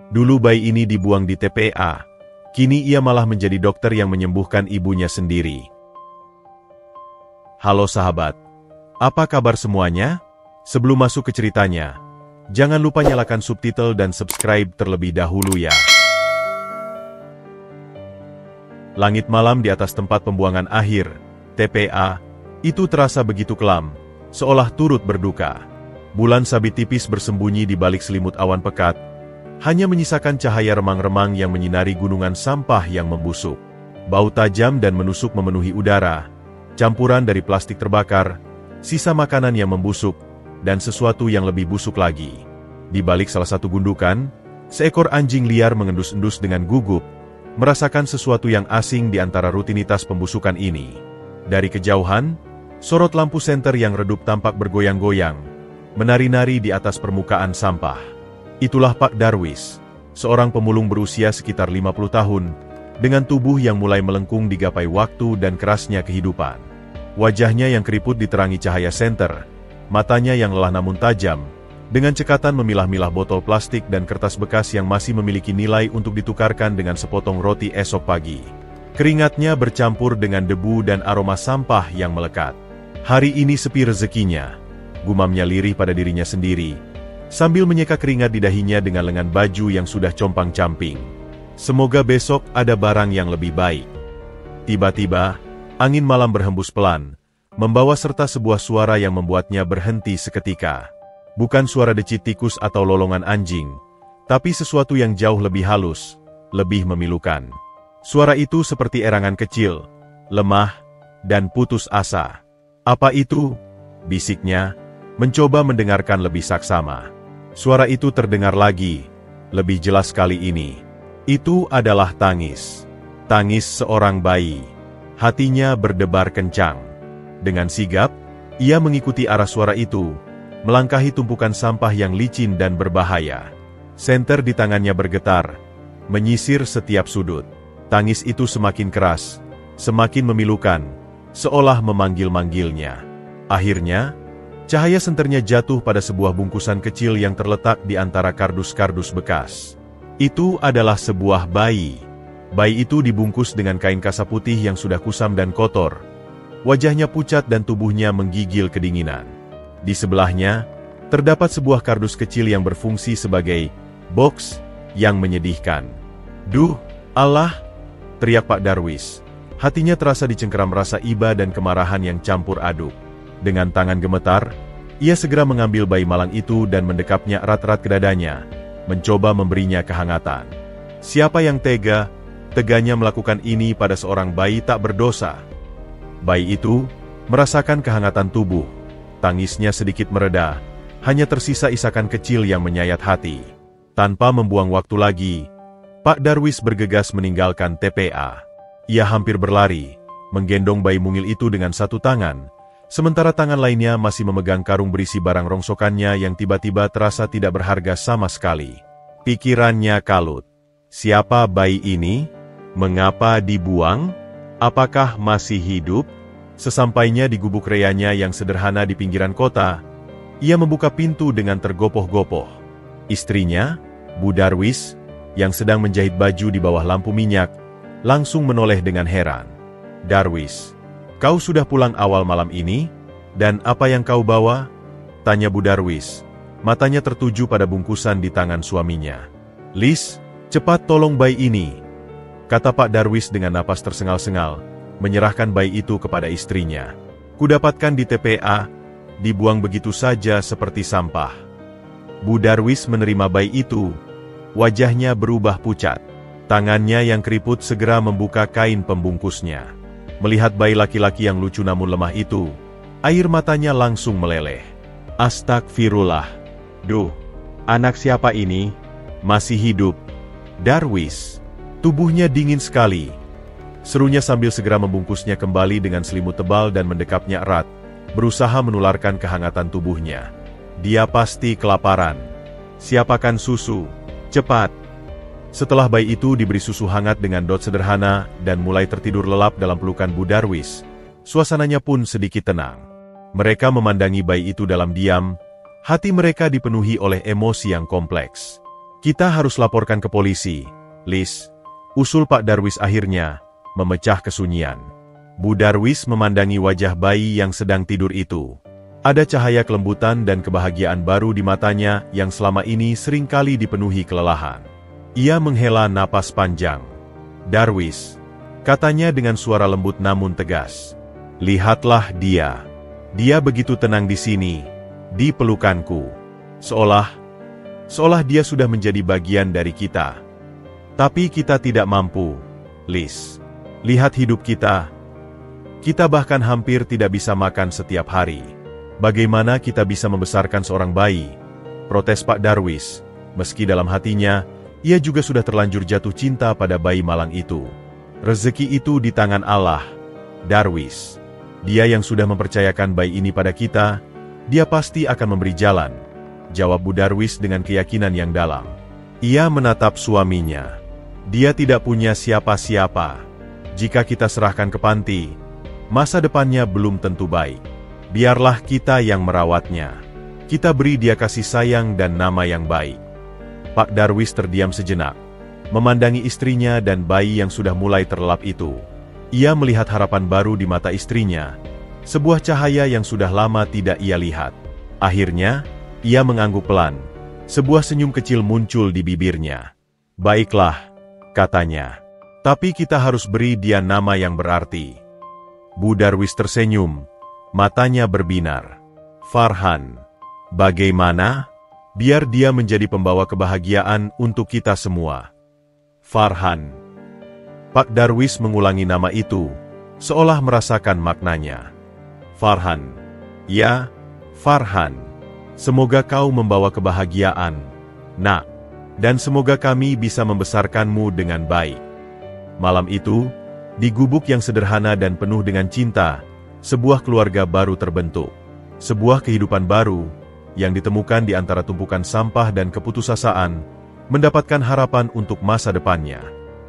Dulu bayi ini dibuang di TPA, kini ia malah menjadi dokter yang menyembuhkan ibunya sendiri. Halo sahabat, apa kabar semuanya? Sebelum masuk ke ceritanya, jangan lupa nyalakan subtitle dan subscribe terlebih dahulu ya. Langit malam di atas tempat pembuangan akhir, TPA, itu terasa begitu kelam, seolah turut berduka. Bulan sabit tipis bersembunyi di balik selimut awan pekat, hanya menyisakan cahaya remang-remang yang menyinari gunungan sampah yang membusuk. Bau tajam dan menusuk memenuhi udara, campuran dari plastik terbakar, sisa makanan yang membusuk, dan sesuatu yang lebih busuk lagi. Di balik salah satu gundukan, seekor anjing liar mengendus-endus dengan gugup, merasakan sesuatu yang asing di antara rutinitas pembusukan ini. Dari kejauhan, sorot lampu senter yang redup tampak bergoyang-goyang, menari-nari di atas permukaan sampah. Itulah Pak Darwis, seorang pemulung berusia sekitar 50 tahun, dengan tubuh yang mulai melengkung digapai waktu dan kerasnya kehidupan. Wajahnya yang keriput diterangi cahaya senter, matanya yang lelah namun tajam, dengan cekatan memilah-milah botol plastik dan kertas bekas yang masih memiliki nilai untuk ditukarkan dengan sepotong roti esok pagi. Keringatnya bercampur dengan debu dan aroma sampah yang melekat. Hari ini sepi rezekinya, gumamnya lirih pada dirinya sendiri, sambil menyeka keringat di dahinya dengan lengan baju yang sudah compang-camping. Semoga besok ada barang yang lebih baik. Tiba-tiba, angin malam berhembus pelan, membawa serta sebuah suara yang membuatnya berhenti seketika. Bukan suara decit tikus atau lolongan anjing, tapi sesuatu yang jauh lebih halus, lebih memilukan. Suara itu seperti erangan kecil, lemah, dan putus asa. "Apa itu?" bisiknya, mencoba mendengarkan lebih saksama. Suara itu terdengar lagi, lebih jelas kali ini. Itu adalah tangis. Tangis seorang bayi. Hatinya berdebar kencang. Dengan sigap, ia mengikuti arah suara itu, melangkahi tumpukan sampah yang licin dan berbahaya. Senter di tangannya bergetar, menyisir setiap sudut. Tangis itu semakin keras, semakin memilukan, seolah memanggil-manggilnya. Akhirnya, cahaya senternya jatuh pada sebuah bungkusan kecil yang terletak di antara kardus-kardus bekas. Itu adalah sebuah bayi. Bayi itu dibungkus dengan kain kasa putih yang sudah kusam dan kotor. Wajahnya pucat dan tubuhnya menggigil kedinginan. Di sebelahnya, terdapat sebuah kardus kecil yang berfungsi sebagai box yang menyedihkan. "Duh, Allah!" teriak Pak Darwis. Hatinya terasa dicengkeram rasa iba dan kemarahan yang campur aduk. Dengan tangan gemetar, ia segera mengambil bayi malang itu dan mendekapnya erat-erat ke dadanya, mencoba memberinya kehangatan. Siapa yang teganya melakukan ini pada seorang bayi tak berdosa? Bayi itu merasakan kehangatan tubuh, tangisnya sedikit mereda, hanya tersisa isakan kecil yang menyayat hati. Tanpa membuang waktu lagi, Pak Darwis bergegas meninggalkan TPA. Ia hampir berlari, menggendong bayi mungil itu dengan satu tangan, sementara tangan lainnya masih memegang karung berisi barang rongsokannya yang tiba-tiba terasa tidak berharga sama sekali. Pikirannya kalut. Siapa bayi ini? Mengapa dibuang? Apakah masih hidup? Sesampainya di gubuk reanya yang sederhana di pinggiran kota, ia membuka pintu dengan tergopoh-gopoh. Istrinya, Bu Darwis, yang sedang menjahit baju di bawah lampu minyak, langsung menoleh dengan heran. "Darwis, kau sudah pulang awal malam ini? Dan apa yang kau bawa?" tanya Bu Darwis. Matanya tertuju pada bungkusan di tangan suaminya. "Lis, cepat tolong bayi ini," kata Pak Darwis dengan napas tersengal-sengal, menyerahkan bayi itu kepada istrinya. "Kudapatkan di TPA, dibuang begitu saja seperti sampah." Bu Darwis menerima bayi itu. Wajahnya berubah pucat. Tangannya yang keriput segera membuka kain pembungkusnya. Melihat bayi laki-laki yang lucu namun lemah itu, air matanya langsung meleleh. "Astagfirullah. Duh, anak siapa ini? Masih hidup?" "Darwis." Tubuhnya dingin sekali. Serunya sambil segera membungkusnya kembali dengan selimut tebal dan mendekapnya erat, berusaha menularkan kehangatan tubuhnya. "Dia pasti kelaparan. Siapkan susu. Cepat." Setelah bayi itu diberi susu hangat dengan dot sederhana dan mulai tertidur lelap dalam pelukan Bu Darwis, suasananya pun sedikit tenang. Mereka memandangi bayi itu dalam diam, hati mereka dipenuhi oleh emosi yang kompleks. Kita harus laporkan ke polisi, Lis. Usul Pak Darwis akhirnya, memecah kesunyian. Bu Darwis memandangi wajah bayi yang sedang tidur itu. Ada cahaya kelembutan dan kebahagiaan baru di matanya yang selama ini seringkali dipenuhi kelelahan. Ia menghela napas panjang. Darwis, katanya dengan suara lembut namun tegas. Lihatlah dia. Dia begitu tenang di sini, di pelukanku. Seolah dia sudah menjadi bagian dari kita. Tapi kita tidak mampu, Lis. Lihat hidup kita. Kita bahkan hampir tidak bisa makan setiap hari. Bagaimana kita bisa membesarkan seorang bayi? Protes Pak Darwis. Meski dalam hatinya, ia juga sudah terlanjur jatuh cinta pada bayi malang itu. Rezeki itu di tangan Allah, Darwis. Dia yang sudah mempercayakan bayi ini pada kita, dia pasti akan memberi jalan, jawab Bu Darwis dengan keyakinan yang dalam. Ia menatap suaminya. Dia tidak punya siapa-siapa. Jika kita serahkan ke panti, masa depannya belum tentu baik. Biarlah kita yang merawatnya. Kita beri dia kasih sayang dan nama yang baik. Pak Darwis terdiam sejenak, memandangi istrinya dan bayi yang sudah mulai terlelap itu. Ia melihat harapan baru di mata istrinya, sebuah cahaya yang sudah lama tidak ia lihat. Akhirnya, ia mengangguk pelan. Sebuah senyum kecil muncul di bibirnya. Baiklah, katanya. Tapi kita harus beri dia nama yang berarti. Bu Darwis tersenyum, matanya berbinar. Farhan, bagaimana? Biar dia menjadi pembawa kebahagiaan untuk kita semua. Farhan. Pak Darwis mengulangi nama itu, seolah merasakan maknanya. Farhan. Ya, Farhan. Semoga kau membawa kebahagiaan, Nak. Dan semoga kami bisa membesarkanmu dengan baik. Malam itu, di gubuk yang sederhana dan penuh dengan cinta, sebuah keluarga baru terbentuk. Sebuah kehidupan baru, yang ditemukan di antara tumpukan sampah dan keputusasaan, mendapatkan harapan untuk masa depannya.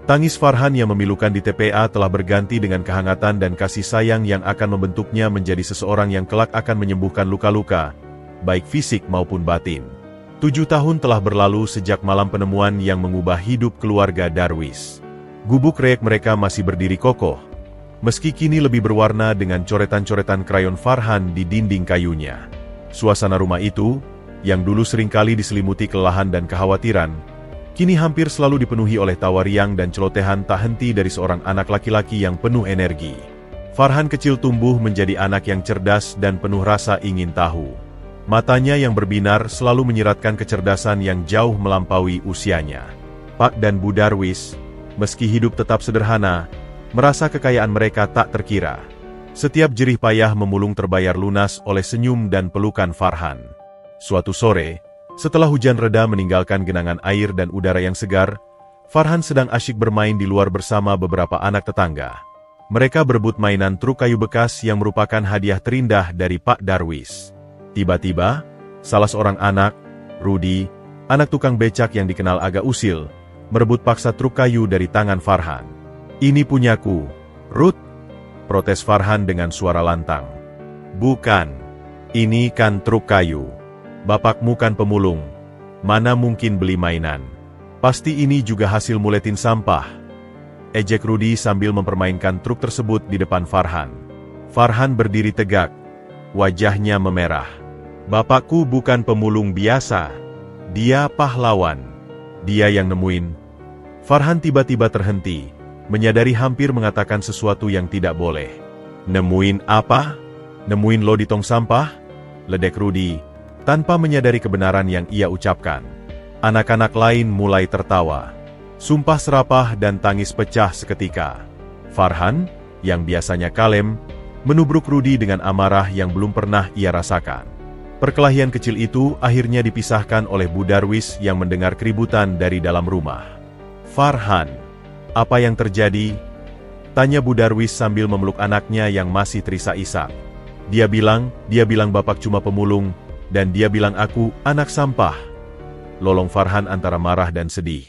Tangis Farhan yang memilukan di TPA telah berganti dengan kehangatan dan kasih sayang yang akan membentuknya menjadi seseorang yang kelak akan menyembuhkan luka-luka, baik fisik maupun batin. 7 tahun telah berlalu sejak malam penemuan yang mengubah hidup keluarga Darwis. Gubuk reyek mereka masih berdiri kokoh, meski kini lebih berwarna dengan coretan-coretan krayon Farhan di dinding kayunya. Suasana rumah itu, yang dulu seringkali diselimuti kelelahan dan kekhawatiran, kini hampir selalu dipenuhi oleh tawa riang dan celotehan tak henti dari seorang anak laki-laki yang penuh energi. Farhan kecil tumbuh menjadi anak yang cerdas dan penuh rasa ingin tahu. Matanya yang berbinar selalu menyiratkan kecerdasan yang jauh melampaui usianya. Pak dan Bu Darwis, meski hidup tetap sederhana, merasa kekayaan mereka tak terkira. Setiap jerih payah memulung terbayar lunas oleh senyum dan pelukan Farhan. Suatu sore, setelah hujan reda meninggalkan genangan air dan udara yang segar, Farhan sedang asyik bermain di luar bersama beberapa anak tetangga. Mereka berebut mainan truk kayu bekas yang merupakan hadiah terindah dari Pak Darwis. Tiba-tiba, salah seorang anak, Rudy, anak tukang becak yang dikenal agak usil, merebut paksa truk kayu dari tangan Farhan. Ini punyaku, Ruth, protes Farhan dengan suara lantang. Bukan, ini kan truk kayu. Bapakmu kan pemulung, mana mungkin beli mainan. Pasti ini juga hasil muletin sampah. Ejek Rudy sambil mempermainkan truk tersebut di depan Farhan. Farhan berdiri tegak, wajahnya memerah. Bapakku bukan pemulung biasa, dia pahlawan. Dia yang nemuin. Farhan tiba-tiba terhenti, menyadari hampir mengatakan sesuatu yang tidak boleh. Nemuin apa? Nemuin lo di tong sampah? Ledek Rudy, tanpa menyadari kebenaran yang ia ucapkan. Anak-anak lain mulai tertawa. Sumpah serapah dan tangis pecah seketika. Farhan, yang biasanya kalem, menubruk Rudy dengan amarah yang belum pernah ia rasakan. Perkelahian kecil itu akhirnya dipisahkan oleh Bu Darwis yang mendengar keributan dari dalam rumah. Farhan, apa yang terjadi? Tanya Bu Darwis sambil memeluk anaknya yang masih terisak-isak. Dia bilang bapak cuma pemulung, dan dia bilang aku anak sampah. Lolong Farhan antara marah dan sedih.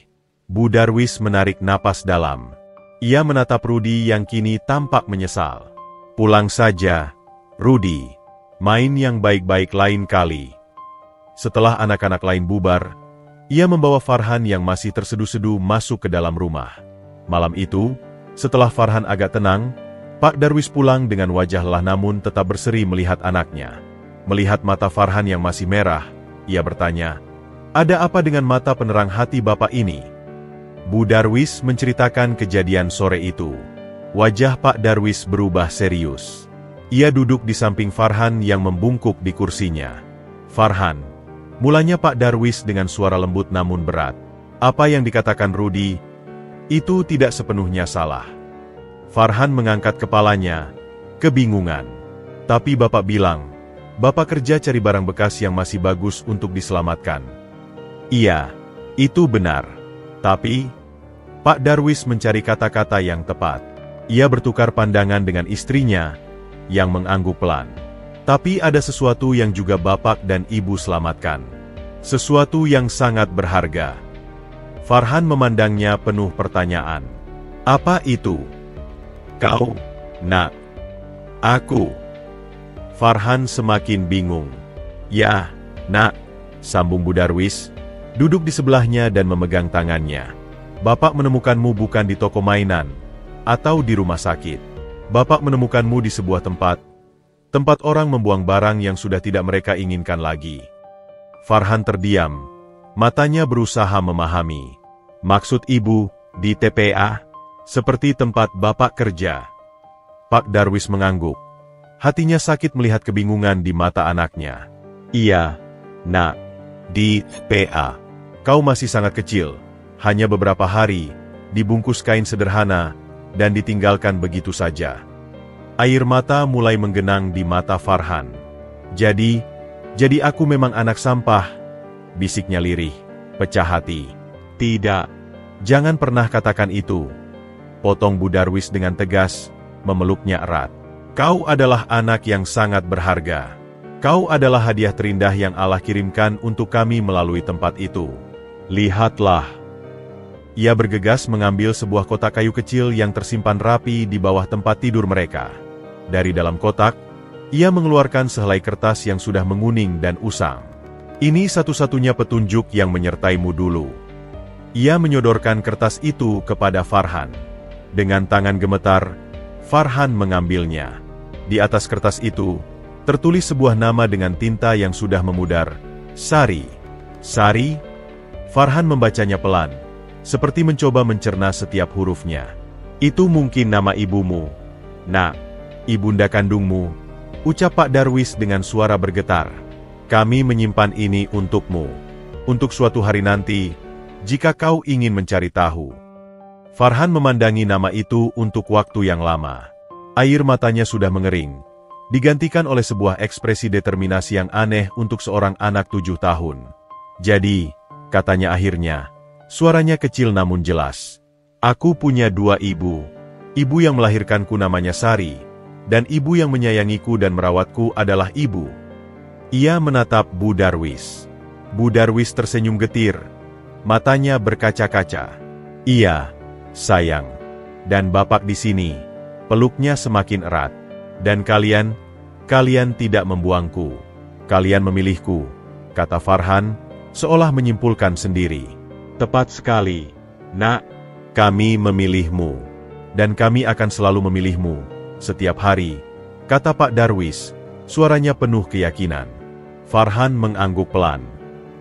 Bu Darwis menarik napas dalam. Ia menatap Rudy yang kini tampak menyesal. Pulang saja, Rudy. Main yang baik-baik lain kali. Setelah anak-anak lain bubar, Ia membawa Farhan yang masih terseduh-seduh masuk ke dalam rumah. Malam itu, setelah Farhan agak tenang, Pak Darwis pulang dengan wajah lelah namun tetap berseri melihat anaknya. Melihat mata Farhan yang masih merah, ia bertanya, "Ada apa dengan mata penerang hati Bapak ini?" Bu Darwis menceritakan kejadian sore itu. Wajah Pak Darwis berubah serius. Ia duduk di samping Farhan yang membungkuk di kursinya. "Farhan," mulanya Pak Darwis dengan suara lembut namun berat. "Apa yang dikatakan Rudi, itu tidak sepenuhnya salah." Farhan mengangkat kepalanya, kebingungan. "Tapi Bapak bilang, Bapak kerja cari barang bekas yang masih bagus untuk diselamatkan." "Iya, itu benar. Tapi..." Pak Darwis mencari kata-kata yang tepat. Ia bertukar pandangan dengan istrinya, yang mengangguk pelan. "Tapi ada sesuatu yang juga Bapak dan Ibu selamatkan. Sesuatu yang sangat berharga." Farhan memandangnya penuh pertanyaan. "Apa itu?" "Kau, Nak." "Aku." Farhan semakin bingung. "Ya, Nak," sambung Bu Darwis, duduk di sebelahnya dan memegang tangannya. "Bapak menemukanmu bukan di toko mainan, atau di rumah sakit. Bapak menemukanmu di sebuah tempat orang membuang barang yang sudah tidak mereka inginkan lagi." Farhan terdiam, matanya berusaha memahami. "Maksud Ibu, di TPA? Seperti tempat Bapak kerja?" Pak Darwis mengangguk. Hatinya sakit melihat kebingungan di mata anaknya. "Iya, Nak, di TPA. Kau masih sangat kecil, hanya beberapa hari, dibungkus kain sederhana, dan ditinggalkan begitu saja." Air mata mulai menggenang di mata Farhan. Jadi aku memang anak sampah," bisiknya lirih, pecah hati. "Tidak, jangan pernah katakan itu," potong Bu Darwis dengan tegas, memeluknya erat. "Kau adalah anak yang sangat berharga. Kau adalah hadiah terindah yang Allah kirimkan untuk kami melalui tempat itu. Lihatlah." Ia bergegas mengambil sebuah kotak kayu kecil yang tersimpan rapi di bawah tempat tidur mereka. Dari dalam kotak, ia mengeluarkan sehelai kertas yang sudah menguning dan usang. "Ini satu-satunya petunjuk yang menyertaimu dulu." Ia menyodorkan kertas itu kepada Farhan. Dengan tangan gemetar, Farhan mengambilnya. Di atas kertas itu, tertulis sebuah nama dengan tinta yang sudah memudar, "Sari." "Sari?" Farhan membacanya pelan, seperti mencoba mencerna setiap hurufnya. "Itu mungkin nama ibumu, Nak, ibunda kandungmu," ucap Pak Darwis dengan suara bergetar. "Kami menyimpan ini untukmu, untuk suatu hari nanti, jika kau ingin mencari tahu." Farhan memandangi nama itu untuk waktu yang lama. Air matanya sudah mengering, digantikan oleh sebuah ekspresi determinasi yang aneh untuk seorang anak 7 tahun. "Jadi," katanya akhirnya, suaranya kecil namun jelas, "aku punya 2 ibu. Ibu yang melahirkanku namanya Sari, dan ibu yang menyayangiku dan merawatku adalah Ibu." Ia menatap Bu Darwis. Bu Darwis tersenyum getir, matanya berkaca-kaca. "Iya, sayang. Dan Bapak di sini." Peluknya semakin erat. "Dan kalian tidak membuangku. Kalian memilihku," kata Farhan, seolah menyimpulkan sendiri. "Tepat sekali, Nak. Kami memilihmu. Dan kami akan selalu memilihmu, setiap hari," kata Pak Darwis, suaranya penuh keyakinan. Farhan mengangguk pelan.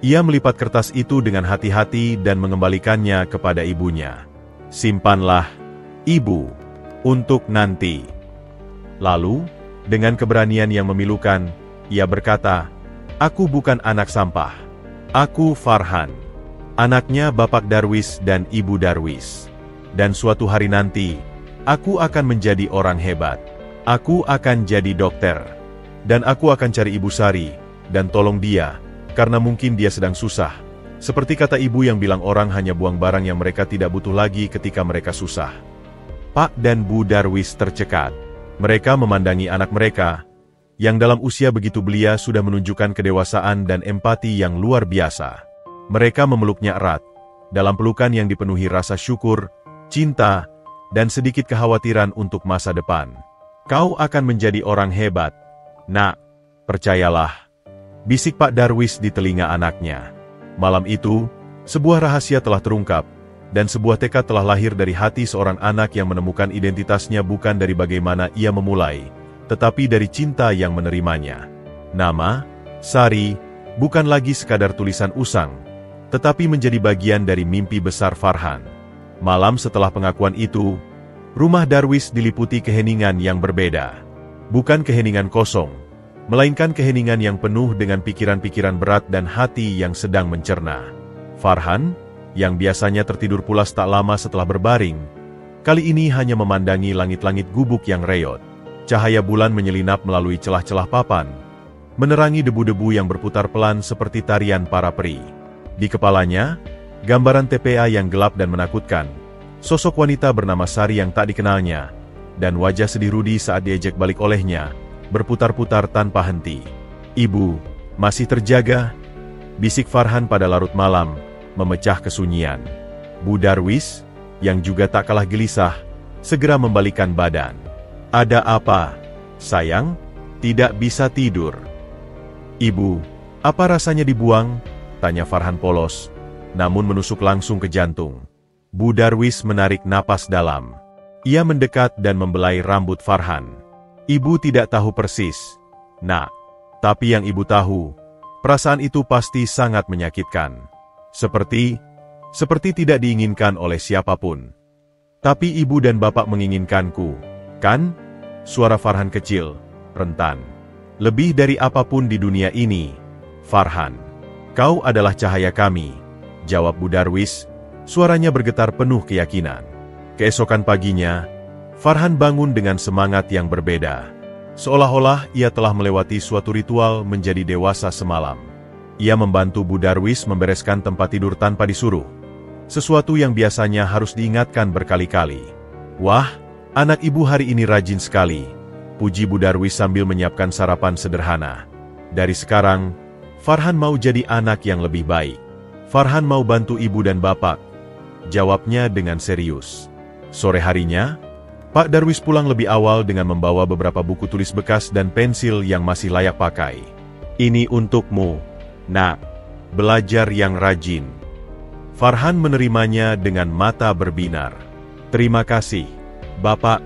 Ia melipat kertas itu dengan hati-hati dan mengembalikannya kepada ibunya. "Simpanlah, Ibu, untuk nanti." Lalu, dengan keberanian yang memilukan, ia berkata, "Aku bukan anak sampah. Aku Farhan, anaknya Bapak Darwis dan Ibu Darwis. Dan suatu hari nanti, aku akan menjadi orang hebat. Aku akan jadi dokter. Dan aku akan cari Ibu Sari, dan tolong dia, karena mungkin dia sedang susah. Seperti kata ibu yang bilang orang hanya buang barang yang mereka tidak butuh lagi ketika mereka susah." Pak dan Bu Darwis tercekat. Mereka memandangi anak mereka, yang dalam usia begitu belia sudah menunjukkan kedewasaan dan empati yang luar biasa. Mereka memeluknya erat, dalam pelukan yang dipenuhi rasa syukur, cinta, dan sedikit kekhawatiran untuk masa depan. "Kau akan menjadi orang hebat, Nak, percayalah," bisik Pak Darwis di telinga anaknya. Malam itu, Sebuah rahasia telah terungkap, dan sebuah tekad telah lahir dari hati seorang anak yang menemukan identitasnya bukan dari bagaimana ia memulai, tetapi dari cinta yang menerimanya. Nama, Sari, bukan lagi sekadar tulisan usang, tetapi menjadi bagian dari mimpi besar Farhan. Malam setelah pengakuan itu, rumah Darwis diliputi keheningan yang berbeda. Bukan keheningan kosong, melainkan keheningan yang penuh dengan pikiran-pikiran berat dan hati yang sedang mencerna. Farhan, yang biasanya tertidur pulas tak lama setelah berbaring, kali ini hanya memandangi langit-langit gubuk yang reyot. Cahaya bulan menyelinap melalui celah-celah papan, menerangi debu-debu yang berputar pelan seperti tarian para peri. Di kepalanya, gambaran TPA yang gelap dan menakutkan, sosok wanita bernama Sari yang tak dikenalnya, dan wajah sedih Rudi saat diejek balik olehnya, berputar-putar tanpa henti. "Ibu, masih terjaga?" bisik Farhan pada larut malam, memecah kesunyian. Bu Darwis, yang juga tak kalah gelisah, segera membalikkan badan. "Ada apa, sayang? Tidak bisa tidur?" "Ibu, apa rasanya dibuang?" tanya Farhan polos, namun menusuk langsung ke jantung. Bu Darwis menarik napas dalam. Ia mendekat dan membelai rambut Farhan. "Ibu tidak tahu persis, Nak. Tapi yang ibu tahu, perasaan itu pasti sangat menyakitkan. Seperti tidak diinginkan oleh siapapun. Tapi ibu dan bapak menginginkanku, kan?" Suara Farhan kecil, rentan. "Lebih dari apapun di dunia ini, Farhan. Kau adalah cahaya kami," jawab Bu Darwis, suaranya bergetar penuh keyakinan. Keesokan paginya, Farhan bangun dengan semangat yang berbeda. Seolah-olah ia telah melewati suatu ritual menjadi dewasa semalam. Ia membantu Bu Darwis membereskan tempat tidur tanpa disuruh. Sesuatu yang biasanya harus diingatkan berkali-kali. "Wah, anak ibu hari ini rajin sekali," puji Bu Darwis sambil menyiapkan sarapan sederhana. "Dari sekarang, Farhan mau jadi anak yang lebih baik. Farhan mau bantu ibu dan bapak," jawabnya dengan serius. Sore harinya, Pak Darwis pulang lebih awal dengan membawa beberapa buku tulis bekas dan pensil yang masih layak pakai. "Ini untukmu, Nak. Belajar yang rajin." Farhan menerimanya dengan mata berbinar. "Terima kasih, Bapak."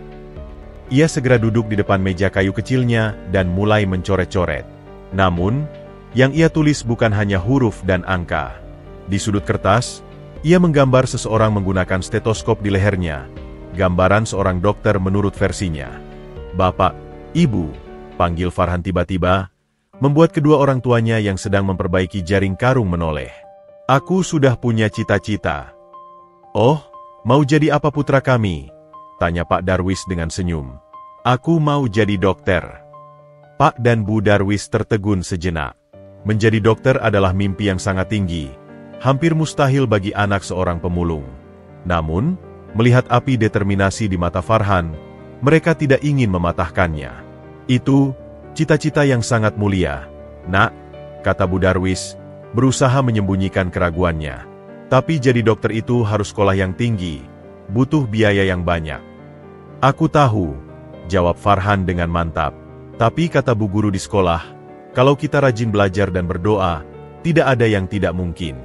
Ia segera duduk di depan meja kayu kecilnya dan mulai mencoret-coret. Namun, yang ia tulis bukan hanya huruf dan angka. Di sudut kertas, ia menggambar seseorang menggunakan stetoskop di lehernya. Gambaran seorang dokter menurut versinya. "Bapak, Ibu," panggil Farhan tiba-tiba, membuat kedua orang tuanya yang sedang memperbaiki jaring karung menoleh. "Aku sudah punya cita-cita." "Oh, mau jadi apa putra kami?" tanya Pak Darwis dengan senyum. "Aku mau jadi dokter." Pak dan Bu Darwis tertegun sejenak. Menjadi dokter adalah mimpi yang sangat tinggi, hampir mustahil bagi anak seorang pemulung. Namun, melihat api determinasi di mata Farhan, mereka tidak ingin mematahkannya. "Itu cita-cita yang sangat mulia, Nak," kata Bu Darwis, berusaha menyembunyikan keraguannya. "Tapi jadi dokter itu harus sekolah yang tinggi, butuh biaya yang banyak." "Aku tahu," jawab Farhan dengan mantap. "Tapi kata bu guru di sekolah, kalau kita rajin belajar dan berdoa, tidak ada yang tidak mungkin.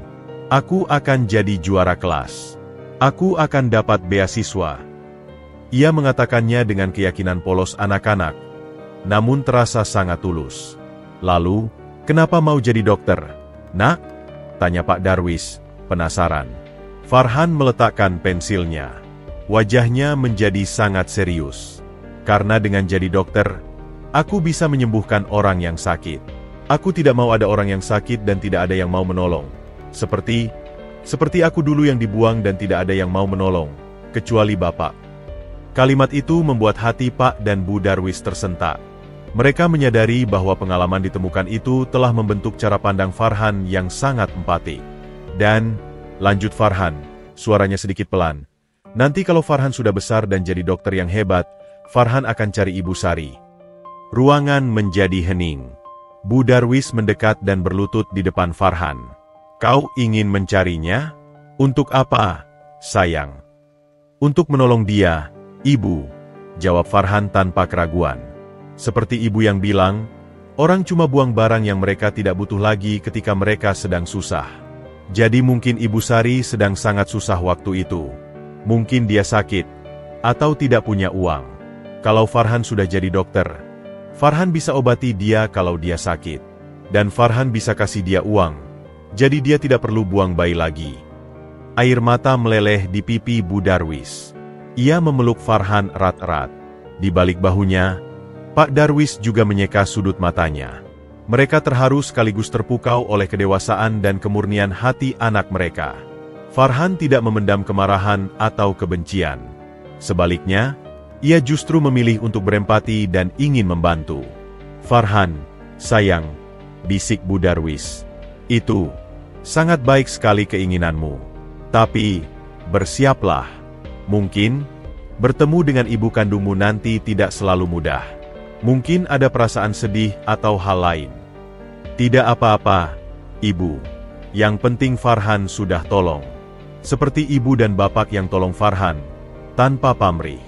Aku akan jadi juara kelas. Aku akan dapat beasiswa." Ia mengatakannya dengan keyakinan polos anak-anak, namun terasa sangat tulus. "Lalu, kenapa mau jadi dokter, Nak?" tanya Pak Darwis, penasaran. Farhan meletakkan pensilnya. Wajahnya menjadi sangat serius. "Karena dengan jadi dokter, aku bisa menyembuhkan orang yang sakit. Aku tidak mau ada orang yang sakit dan tidak ada yang mau menolong. Seperti aku dulu yang dibuang dan tidak ada yang mau menolong, kecuali Bapak." Kalimat itu membuat hati Pak dan Bu Darwis tersentak. Mereka menyadari bahwa pengalaman ditemukan itu telah membentuk cara pandang Farhan yang sangat empatik. "Dan," lanjut Farhan, suaranya sedikit pelan, "nanti kalau Farhan sudah besar dan jadi dokter yang hebat, Farhan akan cari Ibu Sari." Ruangan menjadi hening. Bu Darwis mendekat dan berlutut di depan Farhan. "Kau ingin mencarinya? Untuk apa, sayang?" "Untuk menolong dia, Ibu," jawab Farhan tanpa keraguan. "Seperti ibu yang bilang, orang cuma buang barang yang mereka tidak butuh lagi ketika mereka sedang susah. Jadi mungkin Ibu Sari sedang sangat susah waktu itu. Mungkin dia sakit, atau tidak punya uang. Kalau Farhan sudah jadi dokter, Farhan bisa obati dia kalau dia sakit. Dan Farhan bisa kasih dia uang, jadi dia tidak perlu buang bayi lagi. Air mata meleleh di pipi Bu Darwis. Ia memeluk Farhan erat-erat. Di balik bahunya, Pak Darwis juga menyeka sudut matanya. Mereka terharu sekaligus terpukau oleh kedewasaan dan kemurnian hati anak mereka. Farhan tidak memendam kemarahan atau kebencian. Sebaliknya, ia justru memilih untuk berempati dan ingin membantu. "Farhan, sayang," bisik Bu Darwis. "Itu sangat baik sekali keinginanmu. Tapi, bersiaplah. Mungkin, bertemu dengan ibu kandungmu nanti tidak selalu mudah. Mungkin ada perasaan sedih atau hal lain." "Tidak apa-apa, Ibu. Yang penting Farhan sudah tolong. Seperti ibu dan bapak yang tolong Farhan, tanpa pamrih.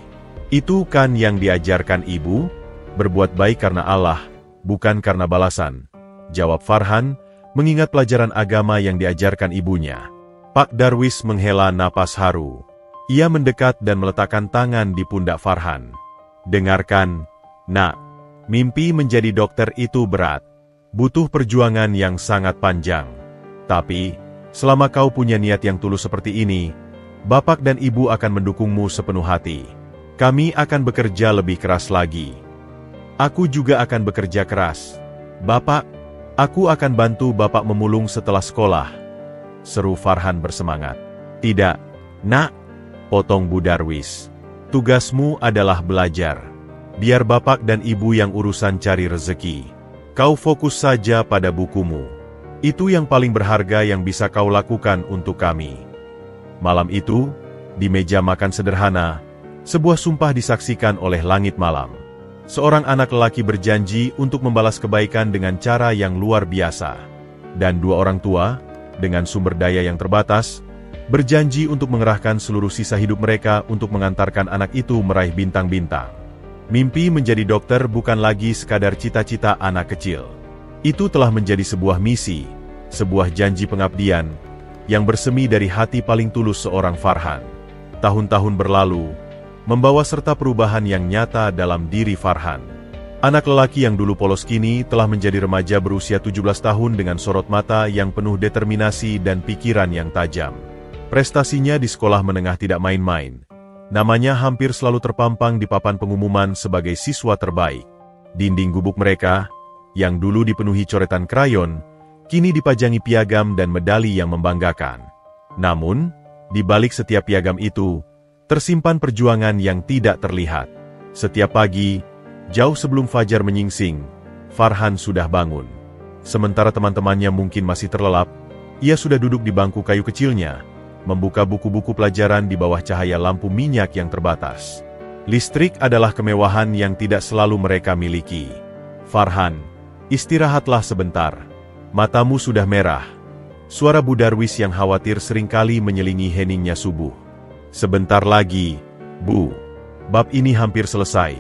Itu kan yang diajarkan ibu, berbuat baik karena Allah, bukan karena balasan," jawab Farhan, mengingat pelajaran agama yang diajarkan ibunya. Pak Darwis menghela napas haru. Ia mendekat dan meletakkan tangan di pundak Farhan. "Dengarkan, Nak. Mimpi menjadi dokter itu berat. Butuh perjuangan yang sangat panjang. Tapi, selama kau punya niat yang tulus seperti ini, Bapak dan Ibu akan mendukungmu sepenuh hati. Kami akan bekerja lebih keras lagi. Aku juga akan bekerja keras. Bapak, aku akan bantu Bapak memulung setelah sekolah," seru Farhan bersemangat. "Tidak, Nak," potong Bu Darwis. "Tugasmu adalah belajar. Biar Bapak dan Ibu yang urusan cari rezeki. Kau fokus saja pada bukumu. Itu yang paling berharga yang bisa kau lakukan untuk kami." Malam itu, di meja makan sederhana, sebuah sumpah disaksikan oleh langit malam. Seorang anak lelaki berjanji untuk membalas kebaikan dengan cara yang luar biasa. Dan dua orang tua, dengan sumber daya yang terbatas, berjanji untuk mengerahkan seluruh sisa hidup mereka untuk mengantarkan anak itu meraih bintang-bintang. Mimpi menjadi dokter bukan lagi sekadar cita-cita anak kecil. Itu telah menjadi sebuah misi, sebuah janji pengabdian, yang bersemi dari hati paling tulus seorang Farhan. Tahun-tahun berlalu, membawa serta perubahan yang nyata dalam diri Farhan. Anak lelaki yang dulu polos kini telah menjadi remaja berusia 17 tahun dengan sorot mata yang penuh determinasi dan pikiran yang tajam. Prestasinya di sekolah menengah tidak main-main. Namanya hampir selalu terpampang di papan pengumuman sebagai siswa terbaik. Dinding gubuk mereka, yang dulu dipenuhi coretan krayon, kini dipajangi piagam dan medali yang membanggakan. Namun, di balik setiap piagam itu, tersimpan perjuangan yang tidak terlihat. Setiap pagi, jauh sebelum fajar menyingsing, Farhan sudah bangun. Sementara teman-temannya mungkin masih terlelap, ia sudah duduk di bangku kayu kecilnya, membuka buku-buku pelajaran di bawah cahaya lampu minyak yang terbatas. Listrik adalah kemewahan yang tidak selalu mereka miliki. "Farhan, istirahatlah sebentar. Matamu sudah merah." Suara Bu Darwis yang khawatir seringkali menyelingi heningnya subuh. "Sebentar lagi, Bu. Bab ini hampir selesai,"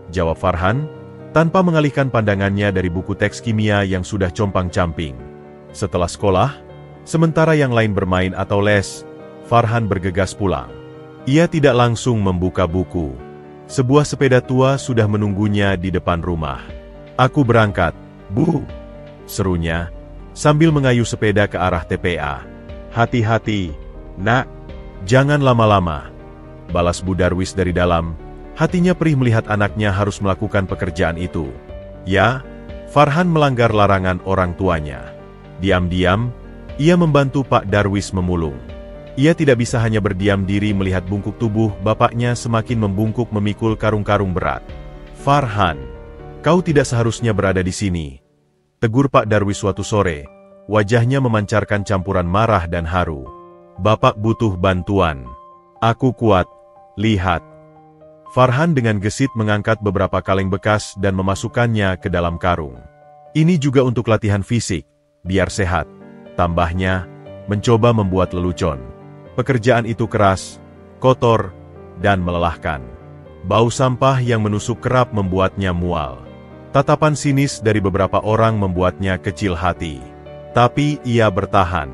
jawab Farhan, tanpa mengalihkan pandangannya dari buku teks kimia yang sudah compang-camping. Setelah sekolah, sementara yang lain bermain atau les, Farhan bergegas pulang. Ia tidak langsung membuka buku. Sebuah sepeda tua sudah menunggunya di depan rumah. "Aku berangkat, Bu," serunya, sambil mengayuh sepeda ke arah TPA. "Hati-hati, Nak. Jangan lama-lama," balas Bu Darwis dari dalam. Hatinya perih melihat anaknya harus melakukan pekerjaan itu. Ya, Farhan melanggar larangan orang tuanya. Diam-diam, ia membantu Pak Darwis memulung. Ia tidak bisa hanya berdiam diri melihat bungkuk tubuh bapaknya semakin membungkuk memikul karung-karung berat. "Farhan, kau tidak seharusnya berada di sini," tegur Pak Darwis suatu sore, wajahnya memancarkan campuran marah dan haru. "Bapak butuh bantuan. Aku kuat, lihat." Farhan dengan gesit mengangkat beberapa kaleng bekas dan memasukkannya ke dalam karung. "Ini juga untuk latihan fisik, biar sehat," tambahnya, mencoba membuat lelucon. Pekerjaan itu keras, kotor, dan melelahkan. Bau sampah yang menusuk kerap membuatnya mual. Tatapan sinis dari beberapa orang membuatnya kecil hati. Tapi ia bertahan.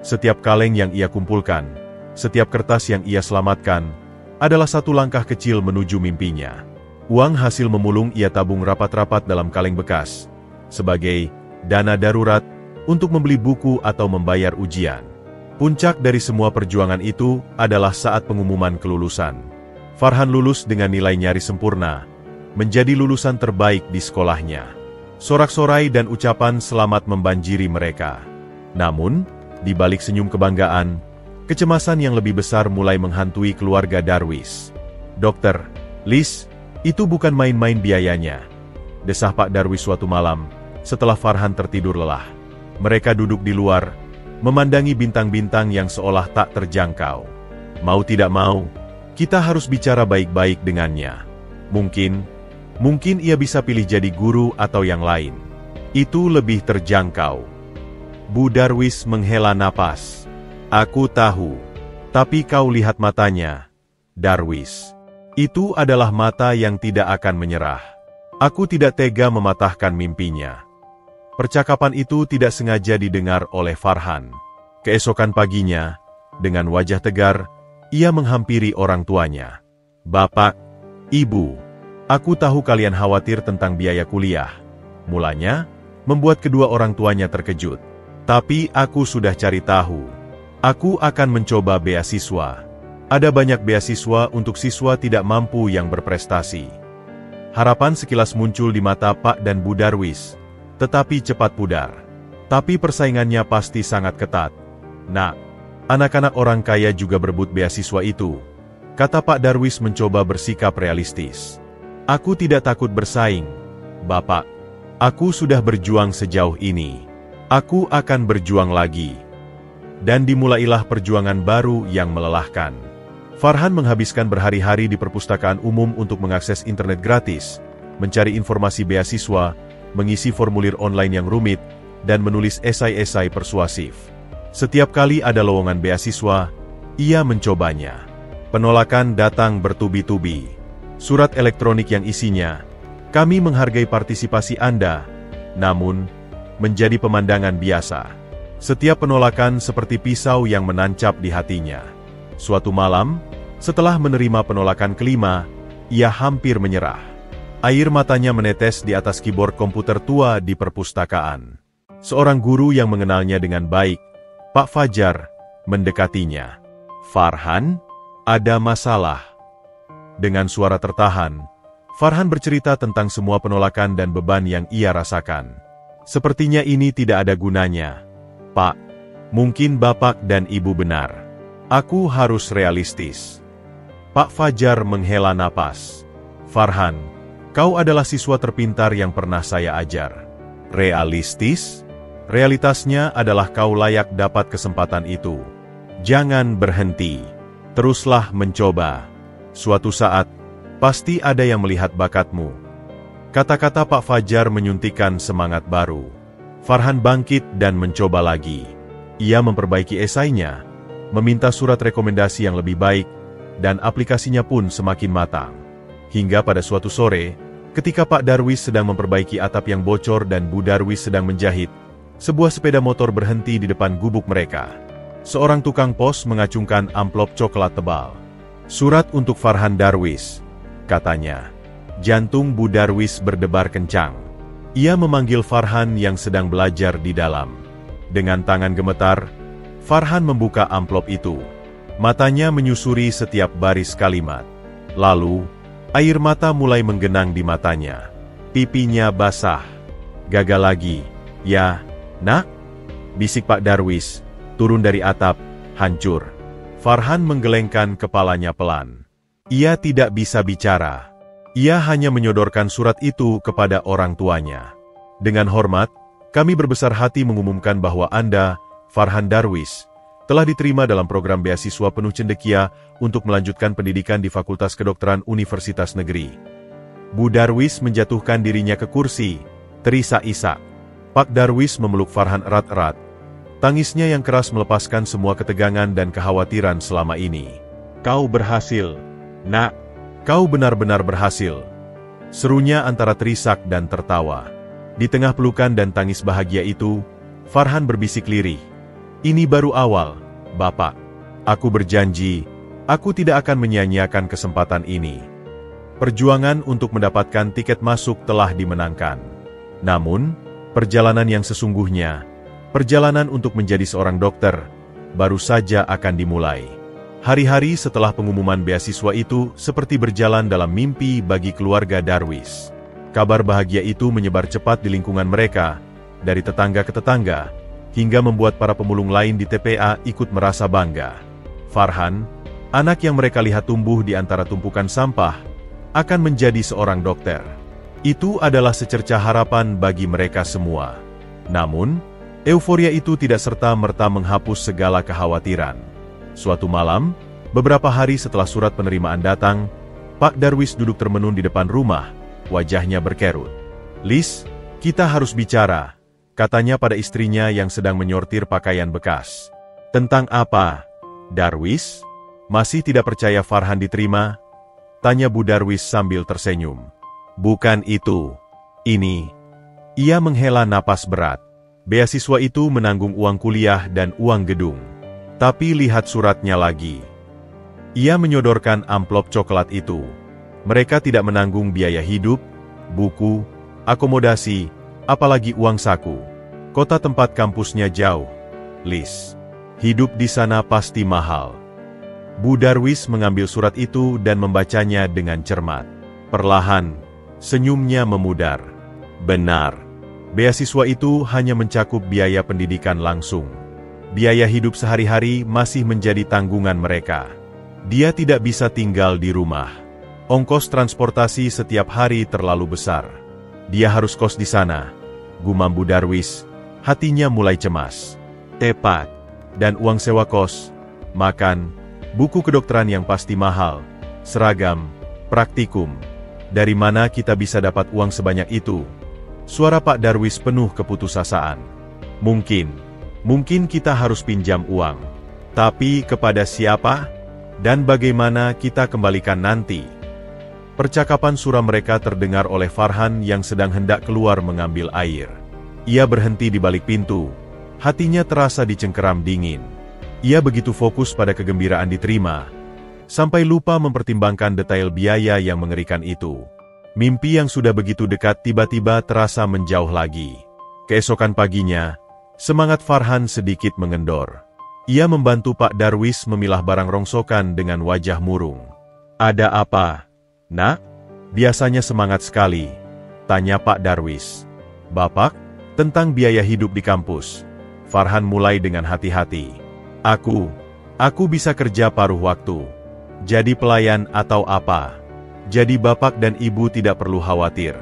Setiap kaleng yang ia kumpulkan, setiap kertas yang ia selamatkan, adalah satu langkah kecil menuju mimpinya. Uang hasil memulung ia tabung rapat-rapat dalam kaleng bekas, sebagai dana darurat untuk membeli buku atau membayar ujian. Puncak dari semua perjuangan itu adalah saat pengumuman kelulusan. Farhan lulus dengan nilai nyaris sempurna, menjadi lulusan terbaik di sekolahnya. Sorak-sorai dan ucapan selamat membanjiri mereka. Namun, di balik senyum kebanggaan, kecemasan yang lebih besar mulai menghantui keluarga Darwis. "Dokter, Liz, itu bukan main-main biayanya," desah Pak Darwis suatu malam, setelah Farhan tertidur lelah. Mereka duduk di luar, memandangi bintang-bintang yang seolah tak terjangkau. "Mau tidak mau, kita harus bicara baik-baik dengannya. Mungkin ia bisa pilih jadi guru atau yang lain. Itu lebih terjangkau." Bu Darwis menghela napas. "Aku tahu. Tapi kau lihat matanya, Darwis. Itu adalah mata yang tidak akan menyerah. Aku tidak tega mematahkan mimpinya." Percakapan itu tidak sengaja didengar oleh Farhan. Keesokan paginya, dengan wajah tegar, ia menghampiri orang tuanya. "Bapak, Ibu, aku tahu kalian khawatir tentang biaya kuliah." Mulanya, membuat kedua orang tuanya terkejut. "Tapi aku sudah cari tahu. Aku akan mencoba beasiswa. Ada banyak beasiswa untuk siswa tidak mampu yang berprestasi." Harapan sekilas muncul di mata Pak dan Bu Darwis, tetapi cepat pudar. "Tapi persaingannya pasti sangat ketat. Nak, anak-anak orang kaya juga berebut beasiswa itu," kata Pak Darwis mencoba bersikap realistis. "Aku tidak takut bersaing, Bapak. Aku sudah berjuang sejauh ini. Aku akan berjuang lagi." Dan dimulailah perjuangan baru yang melelahkan. Farhan menghabiskan berhari-hari di perpustakaan umum untuk mengakses internet gratis, mencari informasi beasiswa, mengisi formulir online yang rumit, dan menulis esai-esai persuasif. Setiap kali ada lowongan beasiswa, ia mencobanya. Penolakan datang bertubi-tubi. Surat elektronik yang isinya, "Kami menghargai partisipasi Anda," namun, menjadi pemandangan biasa. Setiap penolakan seperti pisau yang menancap di hatinya. Suatu malam, setelah menerima penolakan kelima, ia hampir menyerah. Air matanya menetes di atas keyboard komputer tua di perpustakaan. Seorang guru yang mengenalnya dengan baik, Pak Fajar, mendekatinya. "Farhan, ada masalah." Dengan suara tertahan, Farhan bercerita tentang semua penolakan dan beban yang ia rasakan. "Sepertinya ini tidak ada gunanya, Pak. Mungkin Bapak dan Ibu benar. Aku harus realistis." Pak Fajar menghela napas. "Farhan, kau adalah siswa terpintar yang pernah saya ajar." "Realistis? Realitasnya adalah kau layak dapat kesempatan itu. Jangan berhenti. Teruslah mencoba. Suatu saat, pasti ada yang melihat bakatmu." Kata-kata Pak Fajar menyuntikkan semangat baru. Farhan bangkit dan mencoba lagi. Ia memperbaiki esainya, meminta surat rekomendasi yang lebih baik, dan aplikasinya pun semakin matang. Hingga pada suatu sore, ketika Pak Darwis sedang memperbaiki atap yang bocor dan Bu Darwis sedang menjahit, sebuah sepeda motor berhenti di depan gubuk mereka. Seorang tukang pos mengacungkan amplop coklat tebal. "Surat untuk Farhan Darwis," katanya. Jantung Bu Darwis berdebar kencang. Ia memanggil Farhan yang sedang belajar di dalam. Dengan tangan gemetar, Farhan membuka amplop itu. Matanya menyusuri setiap baris kalimat. Lalu, air mata mulai menggenang di matanya. Pipinya basah. "Gagal lagi, ya, Nak?" bisik Pak Darwis, turun dari atap, hancur. Farhan menggelengkan kepalanya pelan. Ia tidak bisa bicara. Ia hanya menyodorkan surat itu kepada orang tuanya. "Dengan hormat, kami berbesar hati mengumumkan bahwa Anda, Farhan Darwis, telah diterima dalam program beasiswa penuh cendekia untuk melanjutkan pendidikan di Fakultas Kedokteran Universitas Negeri." Bu Darwis menjatuhkan dirinya ke kursi, terisak-isak. Pak Darwis memeluk Farhan erat-erat. Tangisnya yang keras melepaskan semua ketegangan dan kekhawatiran selama ini. "Kau berhasil, Nak. Kau benar-benar berhasil." Serunya antara terisak dan tertawa. Di tengah pelukan dan tangis bahagia itu, Farhan berbisik lirih. Ini baru awal, Bapak. Aku berjanji, aku tidak akan menyia-nyiakan kesempatan ini. Perjuangan untuk mendapatkan tiket masuk telah dimenangkan. Namun, perjalanan yang sesungguhnya, perjalanan untuk menjadi seorang dokter, baru saja akan dimulai. Hari-hari setelah pengumuman beasiswa itu seperti berjalan dalam mimpi bagi keluarga Darwis. Kabar bahagia itu menyebar cepat di lingkungan mereka, dari tetangga ke tetangga, hingga membuat para pemulung lain di TPA ikut merasa bangga. Farhan, anak yang mereka lihat tumbuh di antara tumpukan sampah, akan menjadi seorang dokter. Itu adalah secercah harapan bagi mereka semua. Namun, euforia itu tidak serta-merta menghapus segala kekhawatiran. Suatu malam, beberapa hari setelah surat penerimaan datang, Pak Darwis duduk termenung di depan rumah, wajahnya berkerut. "Lis, kita harus bicara," katanya pada istrinya yang sedang menyortir pakaian bekas. "Tentang apa, Darwis?" Masih tidak percaya Farhan diterima? Tanya Bu Darwis sambil tersenyum. "Bukan itu. Ini." Ia menghela napas berat. Beasiswa itu menanggung uang kuliah dan uang gedung. Tapi lihat suratnya lagi. Ia menyodorkan amplop coklat itu. Mereka tidak menanggung biaya hidup, buku, akomodasi, apalagi uang saku. Kota tempat kampusnya jauh, Lis. Hidup di sana pasti mahal. Bu Darwis mengambil surat itu dan membacanya dengan cermat. Perlahan, senyumnya memudar. Benar, beasiswa itu hanya mencakup biaya pendidikan langsung. Biaya hidup sehari-hari masih menjadi tanggungan mereka. Dia tidak bisa tinggal di rumah. Ongkos transportasi setiap hari terlalu besar. Dia harus kos di sana, gumam Bu Darwis. Hatinya mulai cemas. Tepat, dan uang sewa kos, makan, buku kedokteran yang pasti mahal, seragam, praktikum. Dari mana kita bisa dapat uang sebanyak itu? Suara Pak Darwis penuh keputusasaan. Mungkin kita harus pinjam uang. Tapi kepada siapa? Dan bagaimana kita kembalikan nanti? Percakapan suram mereka terdengar oleh Farhan yang sedang hendak keluar mengambil air. Ia berhenti di balik pintu. Hatinya terasa dicengkeram dingin. Ia begitu fokus pada kegembiraan diterima, sampai lupa mempertimbangkan detail biaya yang mengerikan itu. Mimpi yang sudah begitu dekat tiba-tiba terasa menjauh lagi. Keesokan paginya, semangat Farhan sedikit mengendor. Ia membantu Pak Darwis memilah barang rongsokan dengan wajah murung. "Ada apa, Nak?" "Biasanya semangat sekali," tanya Pak Darwis. "Bapak, tentang biaya hidup di kampus." Farhan mulai dengan hati-hati. Aku bisa kerja paruh waktu. Jadi pelayan atau apa. Jadi bapak dan ibu tidak perlu khawatir."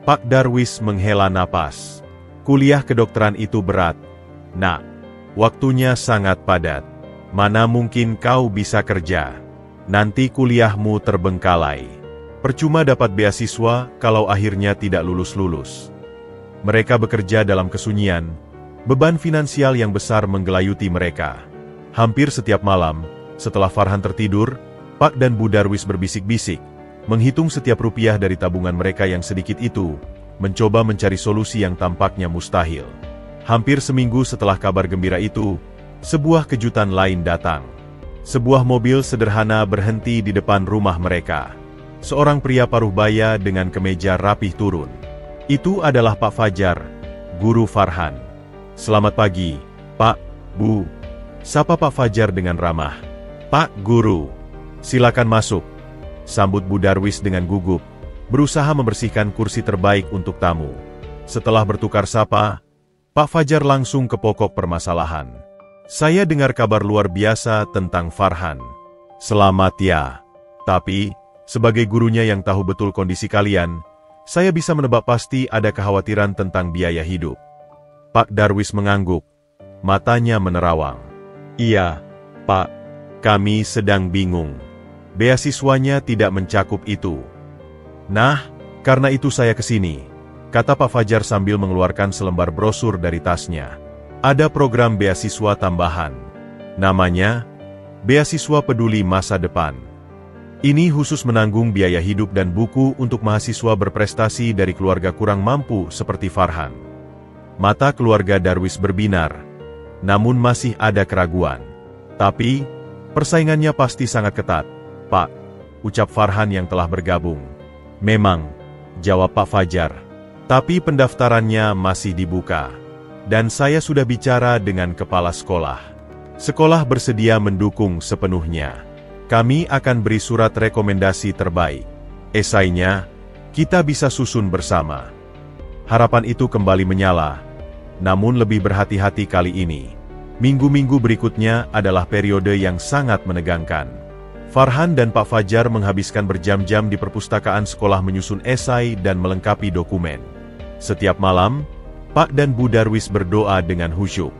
Pak Darwis menghela napas. "Kuliah kedokteran itu berat, Nak. Waktunya sangat padat. Mana mungkin kau bisa kerja. Nanti kuliahmu terbengkalai. Percuma dapat beasiswa kalau akhirnya tidak lulus-lulus." Mereka bekerja dalam kesunyian. Beban finansial yang besar menggelayuti mereka. Hampir setiap malam, setelah Farhan tertidur, Pak dan Bu Darwis berbisik-bisik, menghitung setiap rupiah dari tabungan mereka yang sedikit itu, mencoba mencari solusi yang tampaknya mustahil. Hampir seminggu setelah kabar gembira itu, sebuah kejutan lain datang. Sebuah mobil sederhana berhenti di depan rumah mereka. Seorang pria paruh baya dengan kemeja rapih turun. Itu adalah Pak Fajar, guru Farhan. "Selamat pagi, Pak, Bu," sapa Pak Fajar dengan ramah. "Pak Guru, silakan masuk," sambut Bu Darwis dengan gugup, berusaha membersihkan kursi terbaik untuk tamu. Setelah bertukar sapa, Pak Fajar langsung ke pokok permasalahan. "Saya dengar kabar luar biasa tentang Farhan." "Selamat ya. Tapi, sebagai gurunya yang tahu betul kondisi kalian, saya bisa menebak pasti ada kekhawatiran tentang biaya hidup." Pak Darwis mengangguk, matanya menerawang. "Iya, Pak, kami sedang bingung. Beasiswanya tidak mencakup itu." "Nah, karena itu saya kesini," kata Pak Fajar sambil mengeluarkan selembar brosur dari tasnya. "Ada program beasiswa tambahan. Namanya, Beasiswa Peduli Masa Depan. Ini khusus menanggung biaya hidup dan buku untuk mahasiswa berprestasi dari keluarga kurang mampu seperti Farhan." Mata keluarga Darwis berbinar. namun masih ada keraguan. Tapi, persaingannya pasti sangat ketat, Pak, ucap Farhan yang telah bergabung. Memang, jawab Pak Fajar. Tapi pendaftarannya masih dibuka. Dan saya sudah bicara dengan kepala sekolah. Sekolah bersedia mendukung sepenuhnya. Kami akan beri surat rekomendasi terbaik. Esainya, kita bisa susun bersama. Harapan itu kembali menyala. Namun lebih berhati-hati kali ini. Minggu-minggu berikutnya adalah periode yang sangat menegangkan. Farhan dan Pak Fajar menghabiskan berjam-jam di perpustakaan sekolah menyusun esai dan melengkapi dokumen. Setiap malam, Pak dan Bu Darwis berdoa dengan khusyuk.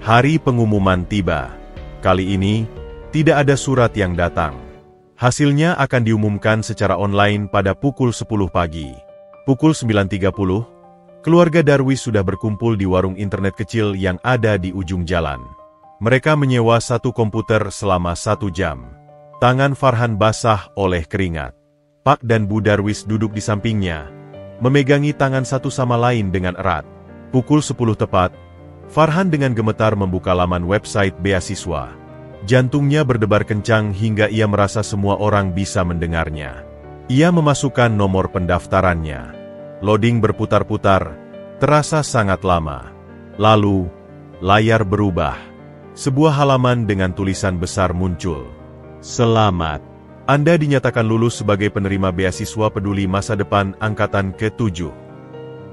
Hari pengumuman tiba. Kali ini, tidak ada surat yang datang. Hasilnya akan diumumkan secara online pada pukul 10 pagi. Pukul 9.30, keluarga Darwis sudah berkumpul di warung internet kecil yang ada di ujung jalan. Mereka menyewa satu komputer selama 1 jam. Tangan Farhan basah oleh keringat. Pak dan Bu Darwis duduk di sampingnya, memegangi tangan satu sama lain dengan erat. Pukul 10 tepat, Farhan dengan gemetar membuka laman website beasiswa. Jantungnya berdebar kencang hingga ia merasa semua orang bisa mendengarnya. Ia memasukkan nomor pendaftarannya. Loading berputar-putar, terasa sangat lama. Lalu, layar berubah. Sebuah halaman dengan tulisan besar muncul. Selamat. Anda dinyatakan lulus sebagai penerima beasiswa peduli masa depan angkatan ke-7.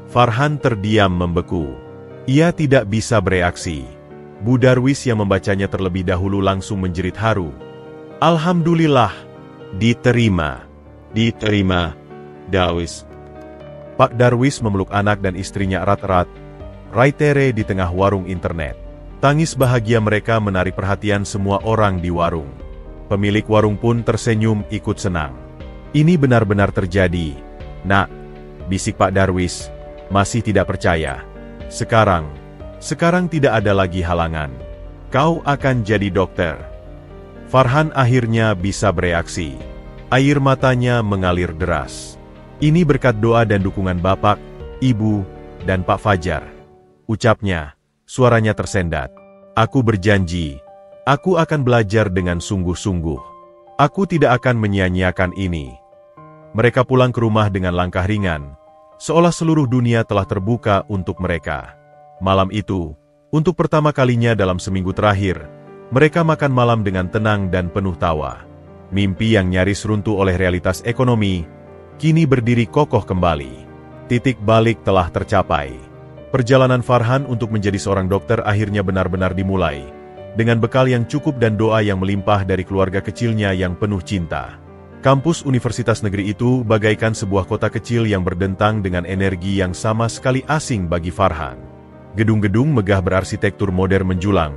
Farhan terdiam membeku. Ia tidak bisa bereaksi. Bu Darwis yang membacanya terlebih dahulu langsung menjerit haru. Alhamdulillah, diterima. Diterima, Darwis. Pak Darwis memeluk anak dan istrinya erat-erat, raitere di tengah warung internet. Tangis bahagia mereka menarik perhatian semua orang di warung. Pemilik warung pun tersenyum ikut senang. Ini benar-benar terjadi. Nak, bisik Pak Darwis, masih tidak percaya. Sekarang tidak ada lagi halangan. Kau akan jadi dokter. Farhan akhirnya bisa bereaksi. Air matanya mengalir deras. Ini berkat doa dan dukungan Bapak, Ibu, dan Pak Fajar. Ucapnya, suaranya tersendat. Aku berjanji, aku akan belajar dengan sungguh-sungguh. Aku tidak akan menyia-nyiakan ini. Mereka pulang ke rumah dengan langkah ringan, seolah seluruh dunia telah terbuka untuk mereka. Malam itu, untuk pertama kalinya dalam seminggu terakhir, mereka makan malam dengan tenang dan penuh tawa. Mimpi yang nyaris runtuh oleh realitas ekonomi, kini berdiri kokoh kembali. Titik balik telah tercapai. Perjalanan Farhan untuk menjadi seorang dokter akhirnya benar-benar dimulai, dengan bekal yang cukup dan doa yang melimpah dari keluarga kecilnya yang penuh cinta. Kampus Universitas Negeri itu bagaikan sebuah kota kecil yang berdentang dengan energi yang sama sekali asing bagi Farhan. Gedung-gedung megah berarsitektur modern menjulang,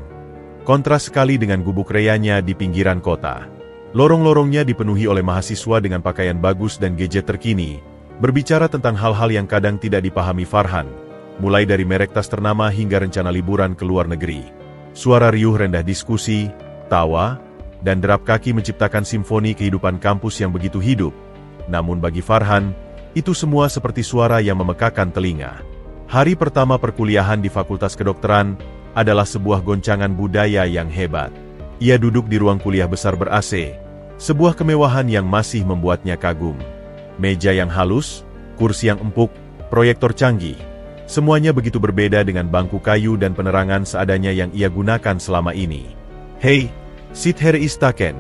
kontras sekali dengan gubuk reyanya di pinggiran kota. Lorong-lorongnya dipenuhi oleh mahasiswa dengan pakaian bagus dan gadget terkini, berbicara tentang hal-hal yang kadang tidak dipahami Farhan, mulai dari merek tas ternama hingga rencana liburan ke luar negeri. Suara riuh rendah diskusi, tawa, dan derap kaki menciptakan simfoni kehidupan kampus yang begitu hidup. Namun bagi Farhan, itu semua seperti suara yang memekakan telinga. Hari pertama perkuliahan di Fakultas Kedokteran adalah sebuah goncangan budaya yang hebat. Ia duduk di ruang kuliah besar ber-AC, sebuah kemewahan yang masih membuatnya kagum. Meja yang halus, kursi yang empuk, proyektor canggih. Semuanya begitu berbeda dengan bangku kayu dan penerangan seadanya yang ia gunakan selama ini. Hei, sit here istaken,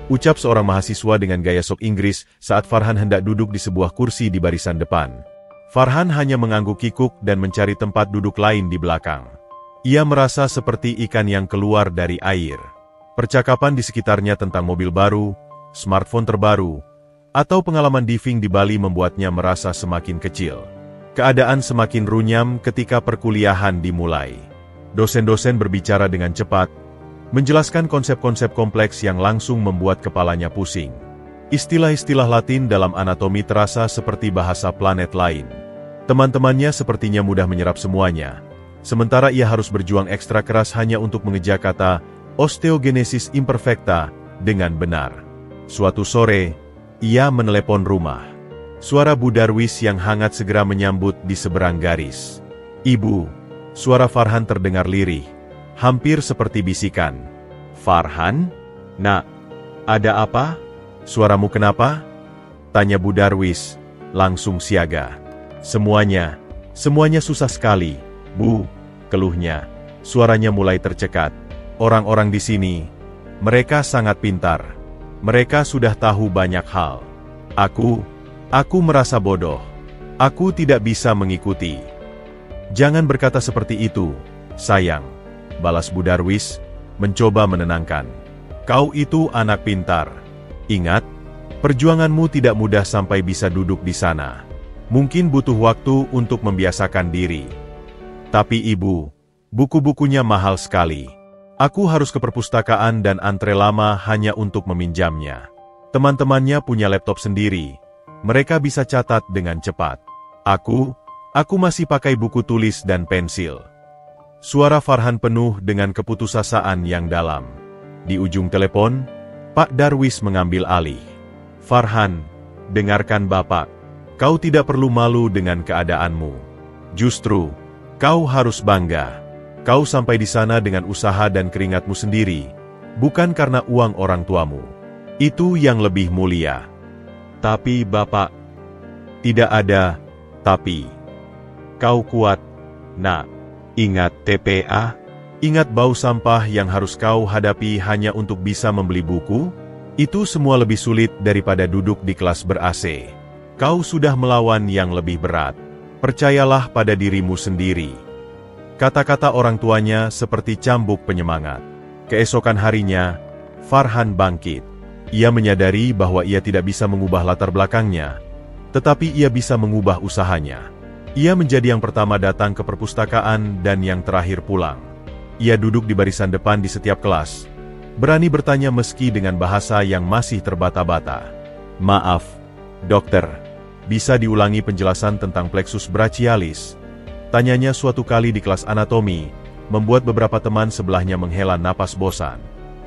ucap seorang mahasiswa dengan gaya sok Inggris saat Farhan hendak duduk di sebuah kursi di barisan depan. Farhan hanya mengangguk kikuk dan mencari tempat duduk lain di belakang. Ia merasa seperti ikan yang keluar dari air. Percakapan di sekitarnya tentang mobil baru, smartphone terbaru, atau pengalaman diving di Bali membuatnya merasa semakin kecil. Keadaan semakin runyam ketika perkuliahan dimulai. Dosen-dosen berbicara dengan cepat, menjelaskan konsep-konsep kompleks yang langsung membuat kepalanya pusing. Istilah-istilah Latin dalam anatomi terasa seperti bahasa planet lain. Teman-temannya sepertinya mudah menyerap semuanya, sementara ia harus berjuang ekstra keras hanya untuk mengejar kata osteogenesis imperfecta dengan benar. Suatu sore, ia menelepon rumah. Suara Bu Darwis yang hangat segera menyambut di seberang garis. Ibu, suara Farhan terdengar lirih. hampir seperti bisikan. "Farhan? Nak, ada apa? Suaramu kenapa?" tanya Bu Darwis, langsung siaga. Semuanya susah sekali, Bu," keluhnya. Suaranya mulai tercekat. "Orang-orang di sini, mereka sangat pintar. Mereka sudah tahu banyak hal. Aku merasa bodoh. Aku tidak bisa mengikuti." "Jangan berkata seperti itu, sayang," balas Bu Darwis, mencoba menenangkan. "Kau itu anak pintar. Ingat, perjuanganmu tidak mudah sampai bisa duduk di sana. Mungkin butuh waktu untuk membiasakan diri. Tapi Ibu, buku-bukunya mahal sekali. Aku harus ke perpustakaan dan antre lama hanya untuk meminjamnya. Teman-temannya punya laptop sendiri. Mereka bisa catat dengan cepat. Aku masih pakai buku tulis dan pensil." Suara Farhan penuh dengan keputusasaan yang dalam. Di ujung telepon, Pak Darwis mengambil alih. "Farhan, dengarkan Bapak. Kau tidak perlu malu dengan keadaanmu. Justru, kau harus bangga. Kau sampai di sana dengan usaha dan keringatmu sendiri, bukan karena uang orang tuamu. Itu yang lebih mulia." "Tapi Bapak..." "Tidak ada tapi. Kau kuat, Nak. Ingat TPA? Ingat bau sampah yang harus kau hadapi hanya untuk bisa membeli buku? Itu semua lebih sulit daripada duduk di kelas ber-AC. Kau sudah melawan yang lebih berat. Percayalah pada dirimu sendiri." Kata-kata orang tuanya seperti cambuk penyemangat. Keesokan harinya, Farhan bangkit. Ia menyadari bahwa ia tidak bisa mengubah latar belakangnya, tetapi ia bisa mengubah usahanya. Ia menjadi yang pertama datang ke perpustakaan dan yang terakhir pulang. Ia duduk di barisan depan di setiap kelas, berani bertanya meski dengan bahasa yang masih terbata-bata. "Maaf, dokter, bisa diulangi penjelasan tentang plexus brachialis?" tanyanya suatu kali di kelas anatomi, membuat beberapa teman sebelahnya menghela napas bosan.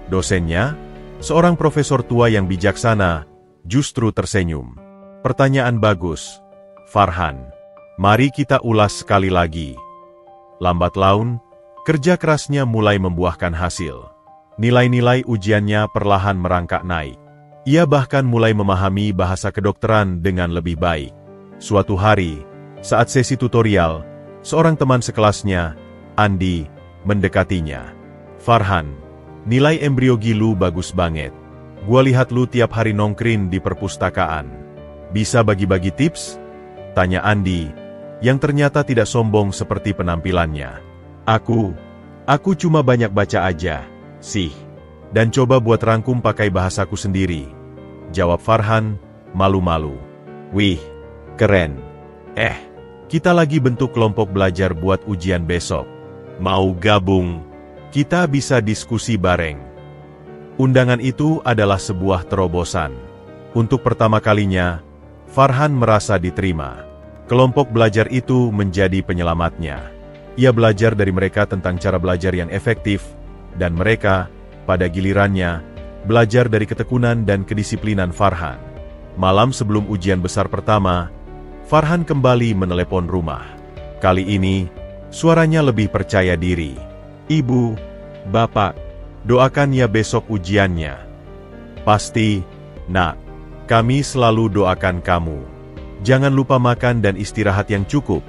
Dosennya, seorang profesor tua yang bijaksana, justru tersenyum. "Pertanyaan bagus, Farhan. Mari kita ulas sekali lagi." Lambat laun, kerja kerasnya mulai membuahkan hasil. Nilai-nilai ujiannya perlahan merangkak naik. Ia bahkan mulai memahami bahasa kedokteran dengan lebih baik. Suatu hari, saat sesi tutorial, seorang teman sekelasnya, Andi, mendekatinya. "Farhan, nilai embriogi lu bagus banget. Gua lihat lu tiap hari nongkrin di perpustakaan. Bisa bagi-bagi tips?" tanya Andi, yang ternyata tidak sombong seperti penampilannya. Aku cuma banyak baca aja, sih. Dan coba buat rangkum pakai bahasaku sendiri," jawab Farhan, malu-malu. "Wih, keren. Kita lagi bentuk kelompok belajar buat ujian besok. Mau gabung? Kita bisa diskusi bareng." Undangan itu adalah sebuah terobosan. Untuk pertama kalinya, Farhan merasa diterima. Kelompok belajar itu menjadi penyelamatnya. Ia belajar dari mereka tentang cara belajar yang efektif, dan mereka, pada gilirannya, belajar dari ketekunan dan kedisiplinan Farhan. Malam sebelum ujian besar pertama, Farhan kembali menelepon rumah. Kali ini, suaranya lebih percaya diri. "Ibu, Bapak, doakan ya besok ujiannya." "Pasti, Nak. Kami selalu doakan kamu. Jangan lupa makan dan istirahat yang cukup,"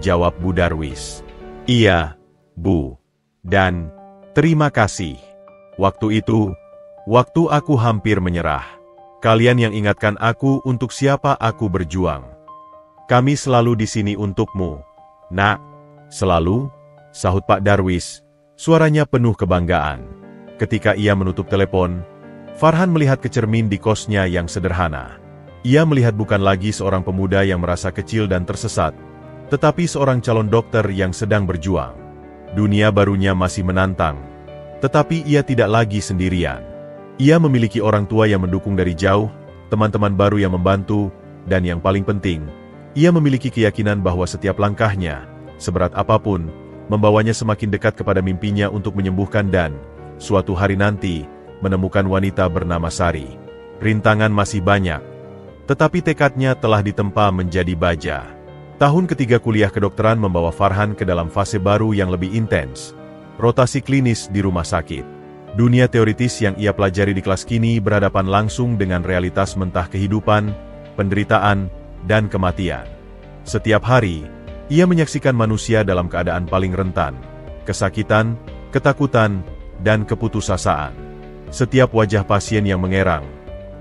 jawab Bu Darwis. "Iya, Bu. Dan, terima kasih. Waktu itu, waktu aku hampir menyerah. Kalian yang ingatkan aku untuk siapa aku berjuang. Kami selalu di sini untukmu, Nak." "Selalu?" sahut Pak Darwis, suaranya penuh kebanggaan. Ketika ia menutup telepon, Farhan melihat ke cermin di kosnya yang sederhana. Ia melihat bukan lagi seorang pemuda yang merasa kecil dan tersesat, tetapi seorang calon dokter yang sedang berjuang. Dunia barunya masih menantang, tetapi ia tidak lagi sendirian. Ia memiliki orang tua yang mendukung dari jauh, teman-teman baru yang membantu, dan yang paling penting, ia memiliki keyakinan bahwa setiap langkahnya, seberat apapun, membawanya semakin dekat kepada mimpinya untuk menyembuhkan dan, suatu hari nanti, menemukan wanita bernama Sari. Rintangan masih banyak, tetapi tekadnya telah ditempa menjadi baja. Tahun ketiga kuliah kedokteran membawa Farhan ke dalam fase baru yang lebih intens. rotasi klinis di rumah sakit. Dunia teoritis yang ia pelajari di kelas kini berhadapan langsung dengan realitas mentah kehidupan, penderitaan, dan kematian. Setiap hari, ia menyaksikan manusia dalam keadaan paling rentan, kesakitan, ketakutan, dan keputusasaan. Setiap wajah pasien yang mengerang,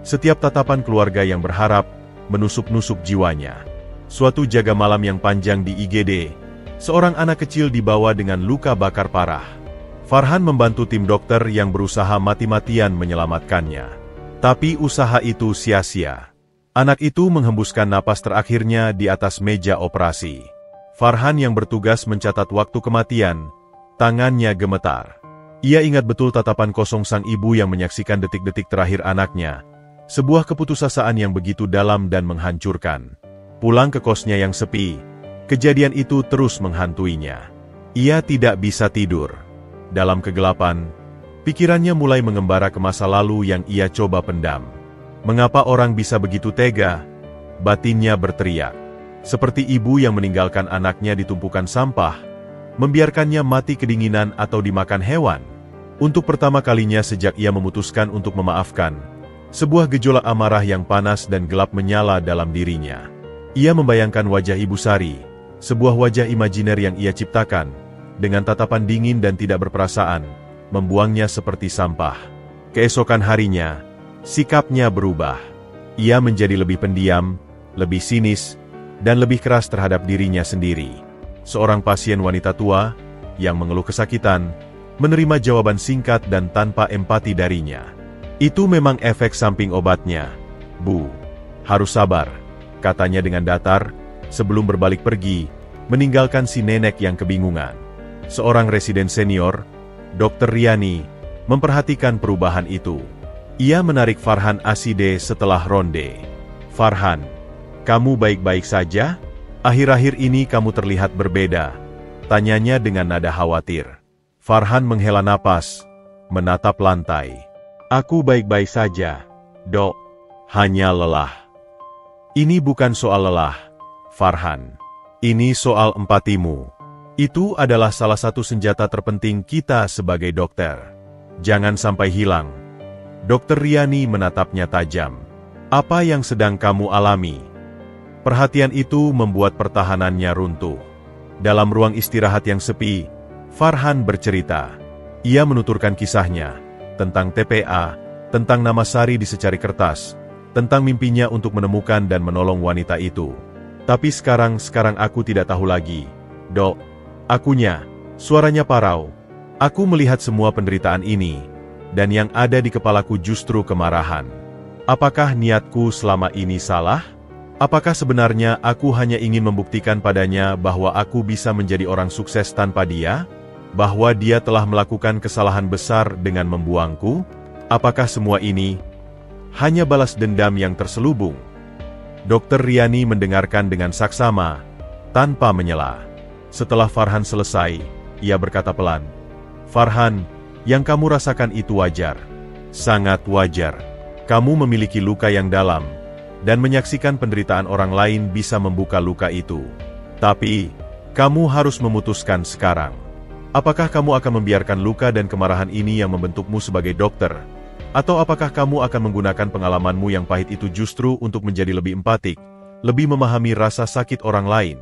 setiap tatapan keluarga yang berharap, menusuk-nusuk jiwanya. Suatu jaga malam yang panjang di IGD, seorang anak kecil dibawa dengan luka bakar parah. Farhan membantu tim dokter yang berusaha mati-matian menyelamatkannya. Tapi usaha itu sia-sia. Anak itu menghembuskan napas terakhirnya di atas meja operasi. Farhan yang bertugas mencatat waktu kematian, tangannya gemetar. Ia ingat betul tatapan kosong sang ibu yang menyaksikan detik-detik terakhir anaknya. Sebuah keputusasaan yang begitu dalam dan menghancurkan. Pulang ke kosnya yang sepi, kejadian itu terus menghantuinya. Ia tidak bisa tidur. Dalam kegelapan, pikirannya mulai mengembara ke masa lalu yang ia coba pendam. Mengapa orang bisa begitu tega? Batinnya berteriak. Seperti ibu yang meninggalkan anaknya di tumpukan sampah, membiarkannya mati kedinginan atau dimakan hewan. Untuk pertama kalinya sejak ia memutuskan untuk memaafkan, sebuah gejolak amarah yang panas dan gelap menyala dalam dirinya. Ia membayangkan wajah Ibu Sari, sebuah wajah imajiner yang ia ciptakan, dengan tatapan dingin dan tidak berperasaan, membuangnya seperti sampah. Keesokan harinya, sikapnya berubah. Ia menjadi lebih pendiam, lebih sinis, dan lebih keras terhadap dirinya sendiri. Seorang pasien wanita tua, yang mengeluh kesakitan, menerima jawaban singkat dan tanpa empati darinya. Itu memang efek samping obatnya, Bu. Harus sabar, katanya dengan datar, sebelum berbalik pergi, meninggalkan si nenek yang kebingungan. Seorang residen senior, Dr. Riani, memperhatikan perubahan itu. Ia menarik Farhan aside setelah ronde. Farhan, kamu baik-baik saja? Akhir-akhir ini kamu terlihat berbeda, tanyanya dengan nada khawatir. Farhan menghela napas, menatap lantai. Aku baik-baik saja, Dok. Hanya lelah. Ini bukan soal lelah, Farhan. Ini soal empatimu. Itu adalah salah satu senjata terpenting kita sebagai dokter. Jangan sampai hilang. Dr. Riani menatapnya tajam. Apa yang sedang kamu alami? Perhatian itu membuat pertahanannya runtuh. Dalam ruang istirahat yang sepi, Farhan bercerita. Ia menuturkan kisahnya tentang TPA, tentang nama Sari di secari kertas, tentang mimpinya untuk menemukan dan menolong wanita itu. Tapi sekarang aku tidak tahu lagi, Dok. Akunya, suaranya parau. Aku melihat semua penderitaan ini, dan yang ada di kepalaku justru kemarahan. Apakah niatku selama ini salah? Apakah sebenarnya aku hanya ingin membuktikan padanya bahwa aku bisa menjadi orang sukses tanpa dia? Bahwa dia telah melakukan kesalahan besar dengan membuangku? Apakah semua ini hanya balas dendam yang terselubung? Dr. Riani mendengarkan dengan saksama, tanpa menyela. Setelah Farhan selesai, ia berkata pelan, Farhan, yang kamu rasakan itu wajar. Sangat wajar. Kamu memiliki luka yang dalam, dan menyaksikan penderitaan orang lain bisa membuka luka itu. Tapi, kamu harus memutuskan sekarang. Apakah kamu akan membiarkan luka dan kemarahan ini yang membentukmu sebagai dokter? Atau apakah kamu akan menggunakan pengalamanmu yang pahit itu justru untuk menjadi lebih empatik, lebih memahami rasa sakit orang lain?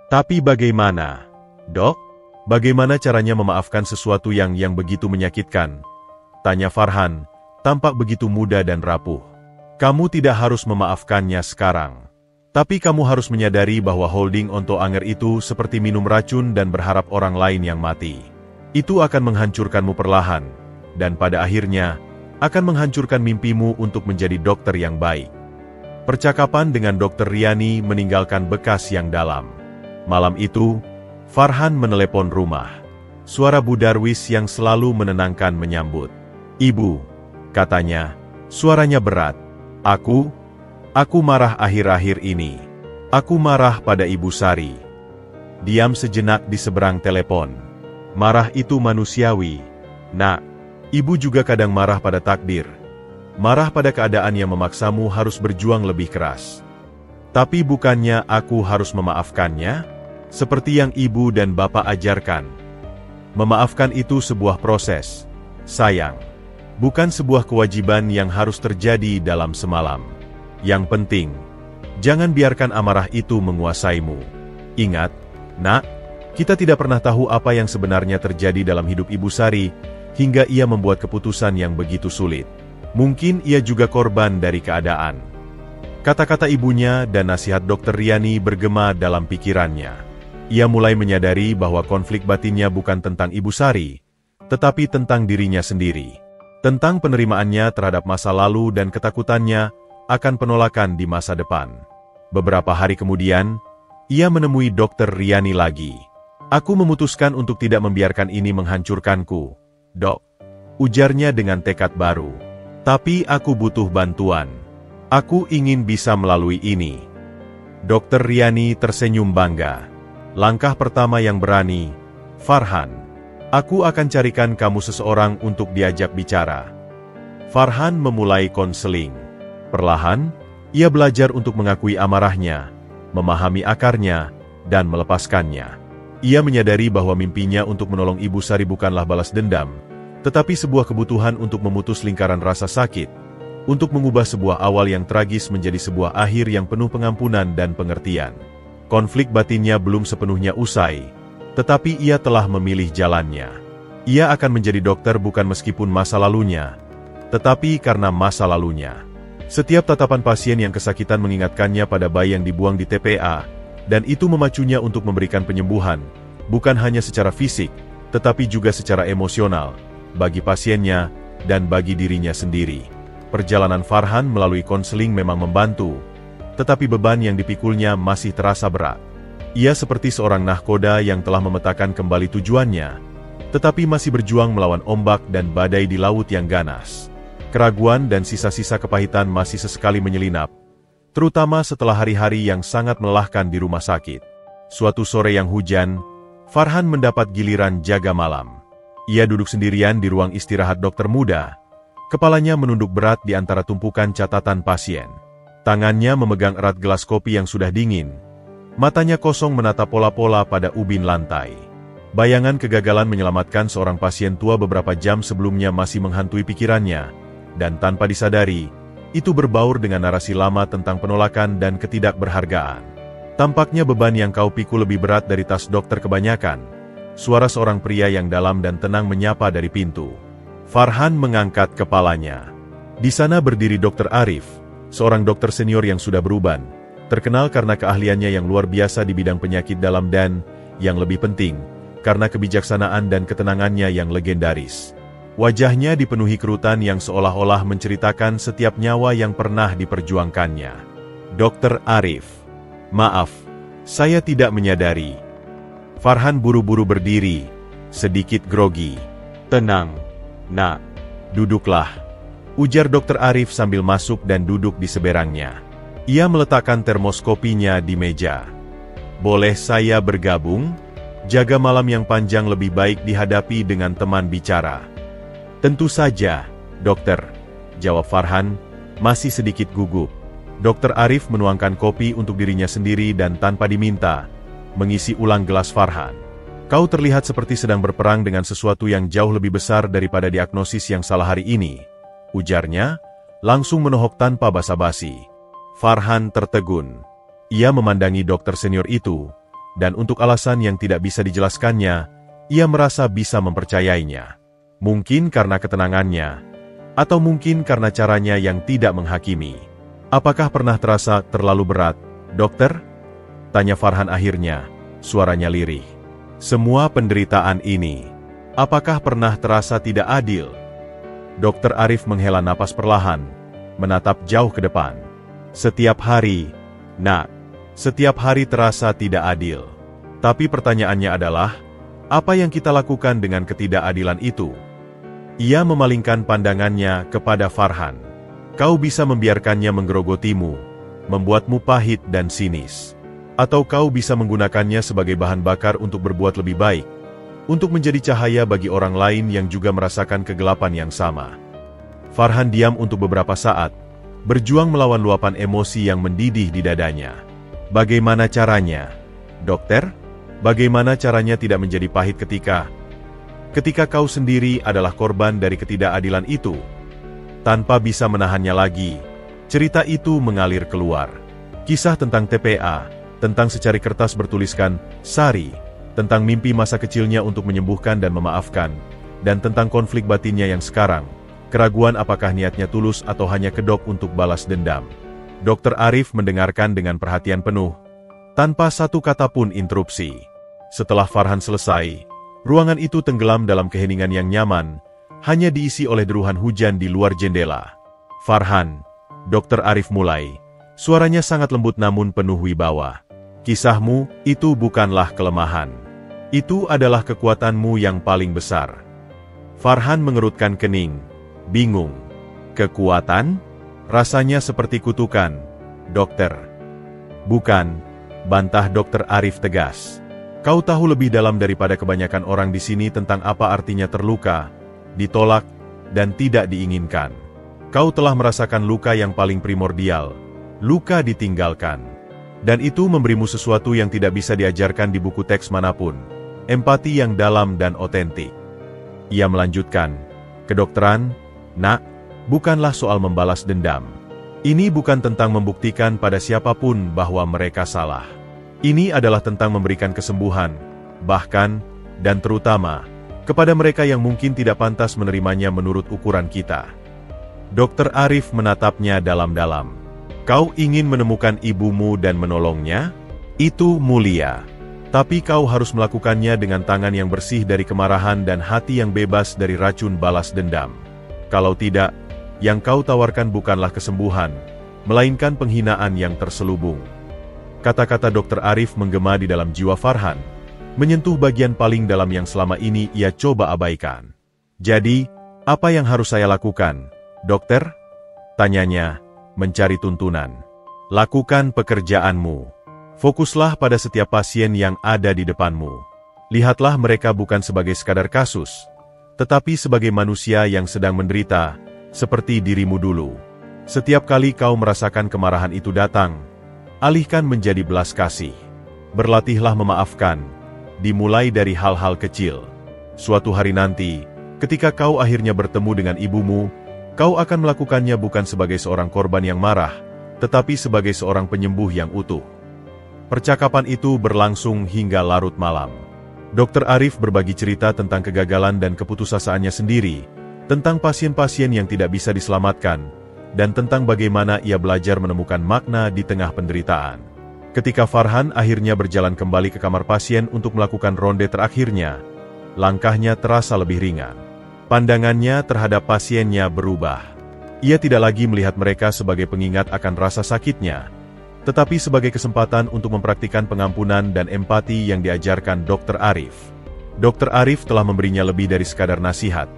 Tapi bagaimana, Dok? Bagaimana caranya memaafkan sesuatu yang begitu menyakitkan? Tanya Farhan, tampak begitu muda dan rapuh. Kamu tidak harus memaafkannya sekarang. Tapi kamu harus menyadari bahwa holding on to anger itu seperti minum racun dan berharap orang lain yang mati. Itu akan menghancurkanmu perlahan, dan pada akhirnya, akan menghancurkan mimpimu untuk menjadi dokter yang baik. Percakapan dengan Dr. Riani meninggalkan bekas yang dalam. Malam itu, Farhan menelepon rumah. Suara Bu Darwis yang selalu menenangkan menyambut. Ibu, katanya, suaranya berat. Aku marah akhir-akhir ini. Aku marah pada Ibu Sari. Diam sejenak di seberang telepon. Marah itu manusiawi, Nak. Ibu juga kadang marah pada takdir. Marah pada keadaan yang memaksamu harus berjuang lebih keras. Tapi bukannya aku harus memaafkannya? Seperti yang ibu dan bapak ajarkan. Memaafkan itu sebuah proses, sayang. Bukan sebuah kewajiban yang harus terjadi dalam semalam. Yang penting, jangan biarkan amarah itu menguasaimu. Ingat, Nak, kita tidak pernah tahu apa yang sebenarnya terjadi dalam hidup Ibu Sari, hingga ia membuat keputusan yang begitu sulit. Mungkin ia juga korban dari keadaan. Kata-kata ibunya dan nasihat Dr. Riani bergema dalam pikirannya. Ia mulai menyadari bahwa konflik batinnya bukan tentang Ibu Sari, tetapi tentang dirinya sendiri. Tentang penerimaannya terhadap masa lalu dan ketakutannya akan penolakan di masa depan. Beberapa hari kemudian, ia menemui Dr. Riani lagi. "Aku memutuskan untuk tidak membiarkan ini menghancurkanku, Dok," ujarnya dengan tekad baru. "Tapi aku butuh bantuan. Aku ingin bisa melalui ini." Dr. Riani tersenyum bangga. "Langkah pertama yang berani, Farhan. Aku akan carikan kamu seseorang untuk diajak bicara." Farhan memulai konseling. Perlahan, ia belajar untuk mengakui amarahnya, memahami akarnya, dan melepaskannya. Ia menyadari bahwa mimpinya untuk menolong Ibu Sari bukanlah balas dendam, tetapi sebuah kebutuhan untuk memutus lingkaran rasa sakit, untuk mengubah sebuah awal yang tragis menjadi sebuah akhir yang penuh pengampunan dan pengertian. Konflik batinnya belum sepenuhnya usai, tetapi ia telah memilih jalannya. Ia akan menjadi dokter bukan meskipun masa lalunya, tetapi karena masa lalunya. Setiap tatapan pasien yang kesakitan mengingatkannya pada bayi yang dibuang di TPA, dan itu memacunya untuk memberikan penyembuhan, bukan hanya secara fisik, tetapi juga secara emosional, bagi pasiennya dan bagi dirinya sendiri. Perjalanan Farhan melalui konseling memang membantu, tetapi beban yang dipikulnya masih terasa berat. Ia seperti seorang nahkoda yang telah memetakan kembali tujuannya, tetapi masih berjuang melawan ombak dan badai di laut yang ganas. Keraguan dan sisa-sisa kepahitan masih sesekali menyelinap, terutama setelah hari-hari yang sangat melelahkan di rumah sakit. Suatu sore yang hujan, Farhan mendapat giliran jaga malam. Ia duduk sendirian di ruang istirahat dokter muda. Kepalanya menunduk berat di antara tumpukan catatan pasien. Tangannya memegang erat gelas kopi yang sudah dingin. Matanya kosong menatap pola-pola pada ubin lantai. Bayangan kegagalan menyelamatkan seorang pasien tua beberapa jam sebelumnya masih menghantui pikirannya, dan tanpa disadari, itu berbaur dengan narasi lama tentang penolakan dan ketidakberhargaan. "Tampaknya beban yang kau pikul lebih berat dari tas dokter kebanyakan," suara seorang pria yang dalam dan tenang menyapa dari pintu. Farhan mengangkat kepalanya. Di sana berdiri Dr. Arif, seorang dokter senior yang sudah beruban, terkenal karena keahliannya yang luar biasa di bidang penyakit dalam dan, yang lebih penting, karena kebijaksanaan dan ketenangannya yang legendaris. Wajahnya dipenuhi kerutan yang seolah-olah menceritakan setiap nyawa yang pernah diperjuangkannya. "Dr. Arif, maaf, saya tidak menyadari." Farhan buru-buru berdiri, sedikit grogi. "Tenang, Nak, duduklah," ujar Dr. Arif sambil masuk dan duduk di seberangnya. Ia meletakkan termos kopinya di meja. "Boleh saya bergabung? Jaga malam yang panjang lebih baik dihadapi dengan teman bicara." "Tentu saja, dokter," jawab Farhan, masih sedikit gugup. Dr. Arif menuangkan kopi untuk dirinya sendiri dan tanpa diminta, mengisi ulang gelas Farhan. "Kau terlihat seperti sedang berperang dengan sesuatu yang jauh lebih besar daripada diagnosis yang salah hari ini," ujarnya, langsung menohok tanpa basa-basi. Farhan tertegun. Ia memandangi dokter senior itu, dan untuk alasan yang tidak bisa dijelaskannya, ia merasa bisa mempercayainya. Mungkin karena ketenangannya, atau mungkin karena caranya yang tidak menghakimi. "Apakah pernah terasa terlalu berat, dokter?" tanya Farhan akhirnya, suaranya lirih. "Semua penderitaan ini, apakah pernah terasa tidak adil?" Dr. Arif menghela napas perlahan, menatap jauh ke depan. "Setiap hari, Nak, setiap hari terasa tidak adil. Tapi pertanyaannya adalah, apa yang kita lakukan dengan ketidakadilan itu?" Ia memalingkan pandangannya kepada Farhan. "Kau bisa membiarkannya menggerogotimu, membuatmu pahit dan sinis. Atau kau bisa menggunakannya sebagai bahan bakar untuk berbuat lebih baik, untuk menjadi cahaya bagi orang lain yang juga merasakan kegelapan yang sama." Farhan diam untuk beberapa saat, berjuang melawan luapan emosi yang mendidih di dadanya. "Bagaimana caranya, dokter? Bagaimana caranya tidak menjadi pahit ketika..." ketika kau sendiri adalah korban dari ketidakadilan itu. Tanpa bisa menahannya lagi, cerita itu mengalir keluar. Kisah tentang TPA, tentang secari kertas bertuliskan, Sari, tentang mimpi masa kecilnya untuk menyembuhkan dan memaafkan, dan tentang konflik batinnya yang sekarang, keraguan apakah niatnya tulus atau hanya kedok untuk balas dendam. Dr. Arif mendengarkan dengan perhatian penuh, tanpa satu kata pun interupsi. Setelah Farhan selesai, ruangan itu tenggelam dalam keheningan yang nyaman, hanya diisi oleh deruhan hujan di luar jendela. Farhan, Dr. Arif mulai. Suaranya sangat lembut namun penuh wibawa. Kisahmu, itu bukanlah kelemahan. Itu adalah kekuatanmu yang paling besar. Farhan mengerutkan kening, bingung. Kekuatan? Rasanya seperti kutukan. Dokter. Bukan, bantah Dr. Arif tegas. Kau tahu lebih dalam daripada kebanyakan orang di sini tentang apa artinya terluka, ditolak, dan tidak diinginkan. Kau telah merasakan luka yang paling primordial. Luka ditinggalkan. Dan itu memberimu sesuatu yang tidak bisa diajarkan di buku teks manapun. Empati yang dalam dan otentik. Ia melanjutkan, kedokteran, nak, bukanlah soal membalas dendam. Ini bukan tentang membuktikan pada siapapun bahwa mereka salah. Ini adalah tentang memberikan kesembuhan, bahkan, dan terutama, kepada mereka yang mungkin tidak pantas menerimanya menurut ukuran kita. Dr. Arif menatapnya dalam-dalam. Kau ingin menemukan ibumu dan menolongnya? Itu mulia. Tapi kau harus melakukannya dengan tangan yang bersih dari kemarahan dan hati yang bebas dari racun balas dendam. Kalau tidak, yang kau tawarkan bukanlah kesembuhan, melainkan penghinaan yang terselubung. Kata-kata Dr. Arif menggema di dalam jiwa Farhan, menyentuh bagian paling dalam yang selama ini ia coba abaikan. Jadi, apa yang harus saya lakukan, dokter? Tanyanya, mencari tuntunan. Lakukan pekerjaanmu. Fokuslah pada setiap pasien yang ada di depanmu. Lihatlah mereka bukan sebagai sekadar kasus, tetapi sebagai manusia yang sedang menderita, seperti dirimu dulu. Setiap kali kau merasakan kemarahan itu datang, alihkan menjadi belas kasih. Berlatihlah memaafkan, dimulai dari hal-hal kecil. Suatu hari nanti, ketika kau akhirnya bertemu dengan ibumu, kau akan melakukannya bukan sebagai seorang korban yang marah, tetapi sebagai seorang penyembuh yang utuh. Percakapan itu berlangsung hingga larut malam. Dr. Arif berbagi cerita tentang kegagalan dan keputusasanya sendiri, tentang pasien-pasien yang tidak bisa diselamatkan, dan tentang bagaimana ia belajar menemukan makna di tengah penderitaan. Ketika Farhan akhirnya berjalan kembali ke kamar pasien untuk melakukan ronde terakhirnya, langkahnya terasa lebih ringan. Pandangannya terhadap pasiennya berubah. Ia tidak lagi melihat mereka sebagai pengingat akan rasa sakitnya, tetapi sebagai kesempatan untuk mempraktikkan pengampunan dan empati yang diajarkan Dr. Arif. Dr. Arif telah memberinya lebih dari sekadar nasihat.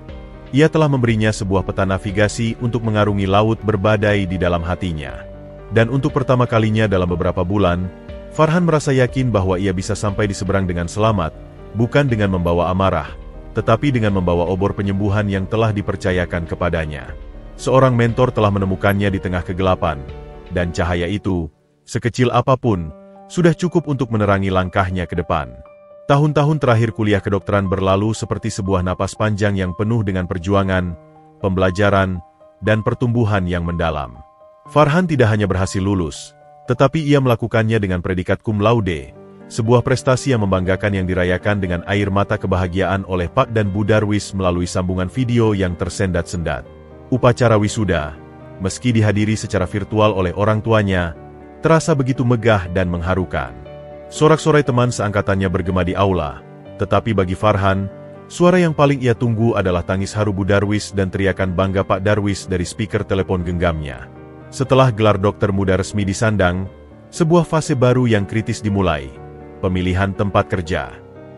Ia telah memberinya sebuah peta navigasi untuk mengarungi laut berbadai di dalam hatinya. Dan untuk pertama kalinya dalam beberapa bulan, Farhan merasa yakin bahwa ia bisa sampai di seberang dengan selamat, bukan dengan membawa amarah, tetapi dengan membawa obor penyembuhan yang telah dipercayakan kepadanya. Seorang mentor telah menemukannya di tengah kegelapan, dan cahaya itu, sekecil apapun, sudah cukup untuk menerangi langkahnya ke depan. Tahun-tahun terakhir kuliah kedokteran berlalu seperti sebuah napas panjang yang penuh dengan perjuangan, pembelajaran, dan pertumbuhan yang mendalam. Farhan tidak hanya berhasil lulus, tetapi ia melakukannya dengan predikat cum laude, sebuah prestasi yang membanggakan yang dirayakan dengan air mata kebahagiaan oleh Pak dan Bu Darwis melalui sambungan video yang tersendat-sendat. Upacara wisuda, meski dihadiri secara virtual oleh orang tuanya, terasa begitu megah dan mengharukan. Sorak-sorai teman seangkatannya bergema di aula, tetapi bagi Farhan, suara yang paling ia tunggu adalah tangis haru Bu Darwis dan teriakan bangga Pak Darwis dari speaker telepon genggamnya. Setelah gelar dokter muda resmi disandang, sebuah fase baru yang kritis dimulai. Pemilihan tempat kerja.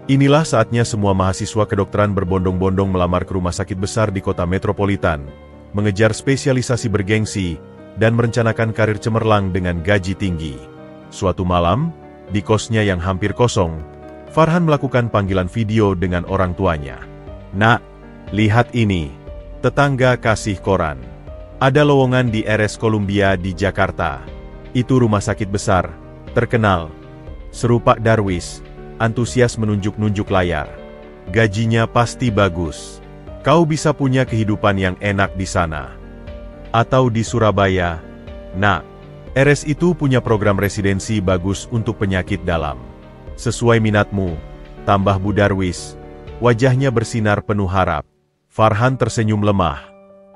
Inilah saatnya semua mahasiswa kedokteran berbondong-bondong melamar ke rumah sakit besar di kota metropolitan, mengejar spesialisasi bergengsi, dan merencanakan karir cemerlang dengan gaji tinggi. Suatu malam, di kosnya yang hampir kosong, Farhan melakukan panggilan video dengan orang tuanya. Nak, lihat ini. Tetangga kasih koran. Ada lowongan di RS Columbia di Jakarta. Itu rumah sakit besar, terkenal. Seru Pak Darwis, antusias menunjuk-nunjuk layar. Gajinya pasti bagus. Kau bisa punya kehidupan yang enak di sana. Atau di Surabaya. Nak, RS itu punya program residensi bagus untuk penyakit dalam. Sesuai minatmu, tambah Bu Darwis. Wajahnya bersinar penuh harap. Farhan tersenyum lemah,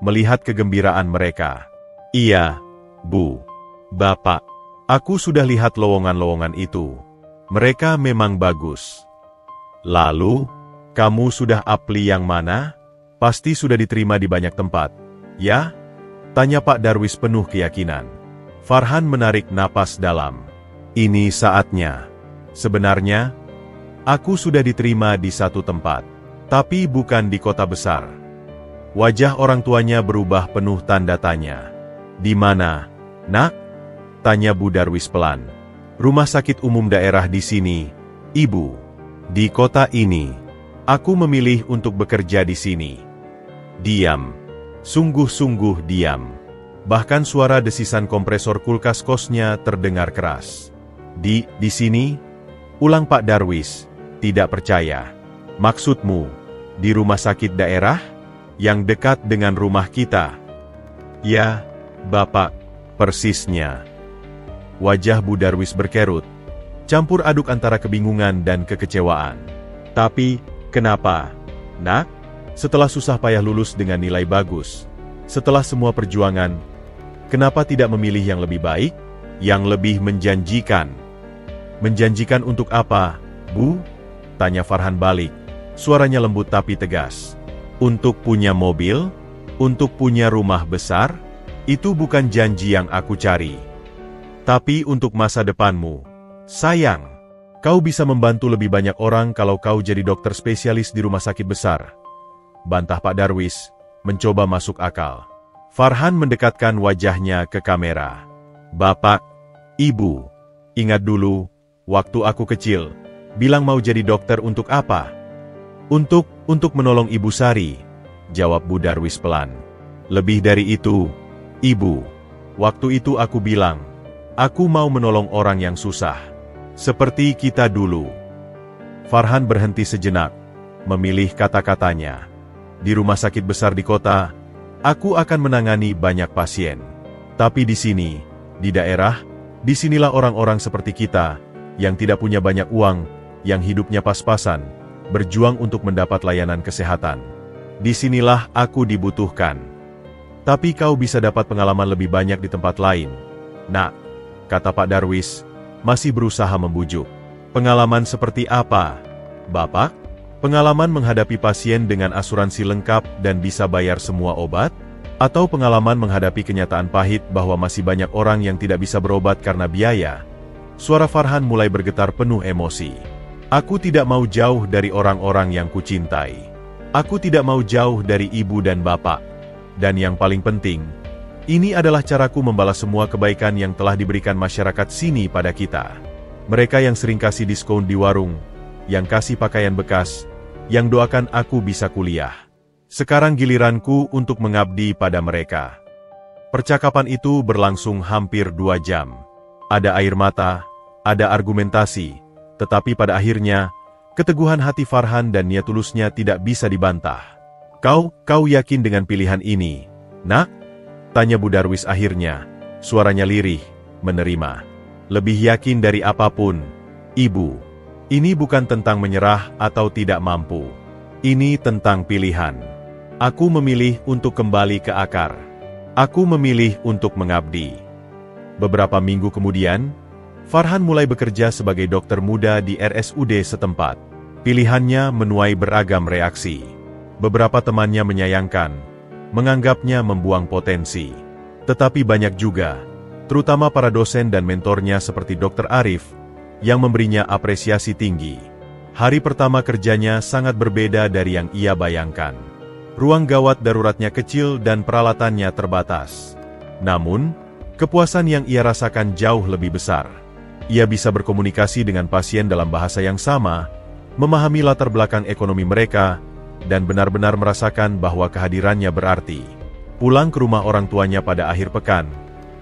melihat kegembiraan mereka. Iya, Bu. Bapak, aku sudah lihat lowongan-lowongan itu. Mereka memang bagus. Lalu, kamu sudah apply yang mana? Pasti sudah diterima di banyak tempat. Ya? Tanya Pak Darwis penuh keyakinan. Farhan menarik napas dalam. Ini saatnya. Sebenarnya, aku sudah diterima di satu tempat. Tapi bukan di kota besar. Wajah orang tuanya berubah penuh tanda tanya. Di mana, Nak? Tanya Bu Darwis pelan. Rumah sakit umum daerah di sini, Ibu. Di kota ini. Aku memilih untuk bekerja di sini. Diam. Sungguh-sungguh diam. Bahkan suara desisan kompresor kulkas kosnya terdengar keras. Di sini? Ulang Pak Darwis. Tidak percaya. Maksudmu, di rumah sakit daerah? Yang dekat dengan rumah kita? Ya, Bapak, persisnya. Wajah Bu Darwis berkerut, campur aduk antara kebingungan dan kekecewaan. Tapi, kenapa, Nak? Setelah susah payah lulus dengan nilai bagus, setelah semua perjuangan, kenapa tidak memilih yang lebih baik, yang lebih menjanjikan? Menjanjikan untuk apa, Bu? Tanya Farhan balik. Suaranya lembut tapi tegas. Untuk punya mobil? Untuk punya rumah besar? Itu bukan janji yang aku cari. Tapi untuk masa depanmu. Sayang, kau bisa membantu lebih banyak orang kalau kau jadi dokter spesialis di rumah sakit besar. Bantah Pak Darwis, mencoba masuk akal. Farhan mendekatkan wajahnya ke kamera. Bapak, Ibu, ingat dulu, waktu aku kecil, bilang mau jadi dokter untuk apa? Untuk menolong Ibu Sari, jawab Bu Darwis pelan. Lebih dari itu, Ibu. Waktu itu aku bilang, aku mau menolong orang yang susah. Seperti kita dulu. Farhan berhenti sejenak, memilih kata-katanya. Di rumah sakit besar di kota, aku akan menangani banyak pasien. Tapi di sini, di daerah, disinilah orang-orang seperti kita, yang tidak punya banyak uang, yang hidupnya pas-pasan, berjuang untuk mendapat layanan kesehatan. Disinilah aku dibutuhkan. Tapi kau bisa dapat pengalaman lebih banyak di tempat lain. Nak, kata Pak Darwis, masih berusaha membujuk. Pengalaman seperti apa, Bapak? Pengalaman menghadapi pasien dengan asuransi lengkap dan bisa bayar semua obat? Atau pengalaman menghadapi kenyataan pahit bahwa masih banyak orang yang tidak bisa berobat karena biaya? Suara Farhan mulai bergetar penuh emosi. Aku tidak mau jauh dari orang-orang yang kucintai. Aku tidak mau jauh dari ibu dan bapak. Dan yang paling penting, ini adalah caraku membalas semua kebaikan yang telah diberikan masyarakat sini pada kita. Mereka yang sering kasih diskon di warung, yang kasih pakaian bekas, yang doakan aku bisa kuliah. Sekarang giliranku untuk mengabdi pada mereka. Percakapan itu berlangsung hampir 2 jam. Ada air mata, ada argumentasi. Tetapi pada akhirnya, keteguhan hati Farhan dan niat tulusnya tidak bisa dibantah. Kau yakin dengan pilihan ini, Nak? Tanya Bu Darwis akhirnya, suaranya lirih, menerima. Lebih yakin dari apapun, Ibu. Ini bukan tentang menyerah atau tidak mampu. Ini tentang pilihan. Aku memilih untuk kembali ke akar. Aku memilih untuk mengabdi. Beberapa minggu kemudian, Farhan mulai bekerja sebagai dokter muda di RSUD setempat. Pilihannya menuai beragam reaksi. Beberapa temannya menyayangkan, menganggapnya membuang potensi. Tetapi banyak juga, terutama para dosen dan mentornya seperti Dr. Arif, yang memberinya apresiasi tinggi. Hari pertama kerjanya sangat berbeda dari yang ia bayangkan. Ruang gawat daruratnya kecil dan peralatannya terbatas. Namun, kepuasan yang ia rasakan jauh lebih besar. Ia bisa berkomunikasi dengan pasien dalam bahasa yang sama, memahami latar belakang ekonomi mereka, dan benar-benar merasakan bahwa kehadirannya berarti. Pulang ke rumah orang tuanya pada akhir pekan,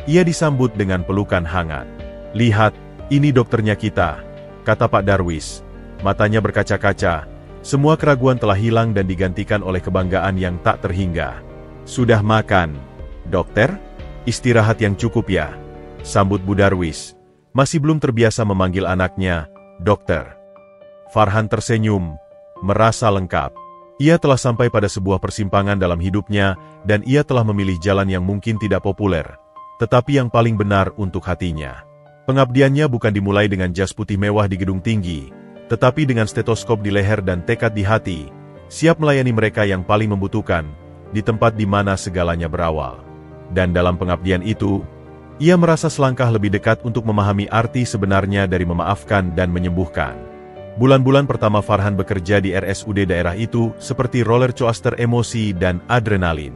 ia disambut dengan pelukan hangat. Lihat, ini dokternya kita, kata Pak Darwis. Matanya berkaca-kaca, Semua keraguan telah hilang dan digantikan oleh kebanggaan yang tak terhingga. "Sudah makan, dokter? Istirahat yang cukup ya?" sambut Bu Darwis. Masih belum terbiasa memanggil anaknya, dokter. Farhan tersenyum, merasa lengkap. Ia telah sampai pada sebuah persimpangan dalam hidupnya, dan ia telah memilih jalan yang mungkin tidak populer, tetapi yang paling benar untuk hatinya. Pengabdiannya bukan dimulai dengan jas putih mewah di gedung tinggi, tetapi dengan stetoskop di leher dan tekad di hati, siap melayani mereka yang paling membutuhkan, di tempat di mana segalanya berawal. Dan dalam pengabdian itu, ia merasa selangkah lebih dekat untuk memahami arti sebenarnya dari memaafkan dan menyembuhkan. Bulan-bulan pertama Farhan bekerja di RSUD daerah itu seperti roller coaster emosi dan adrenalin.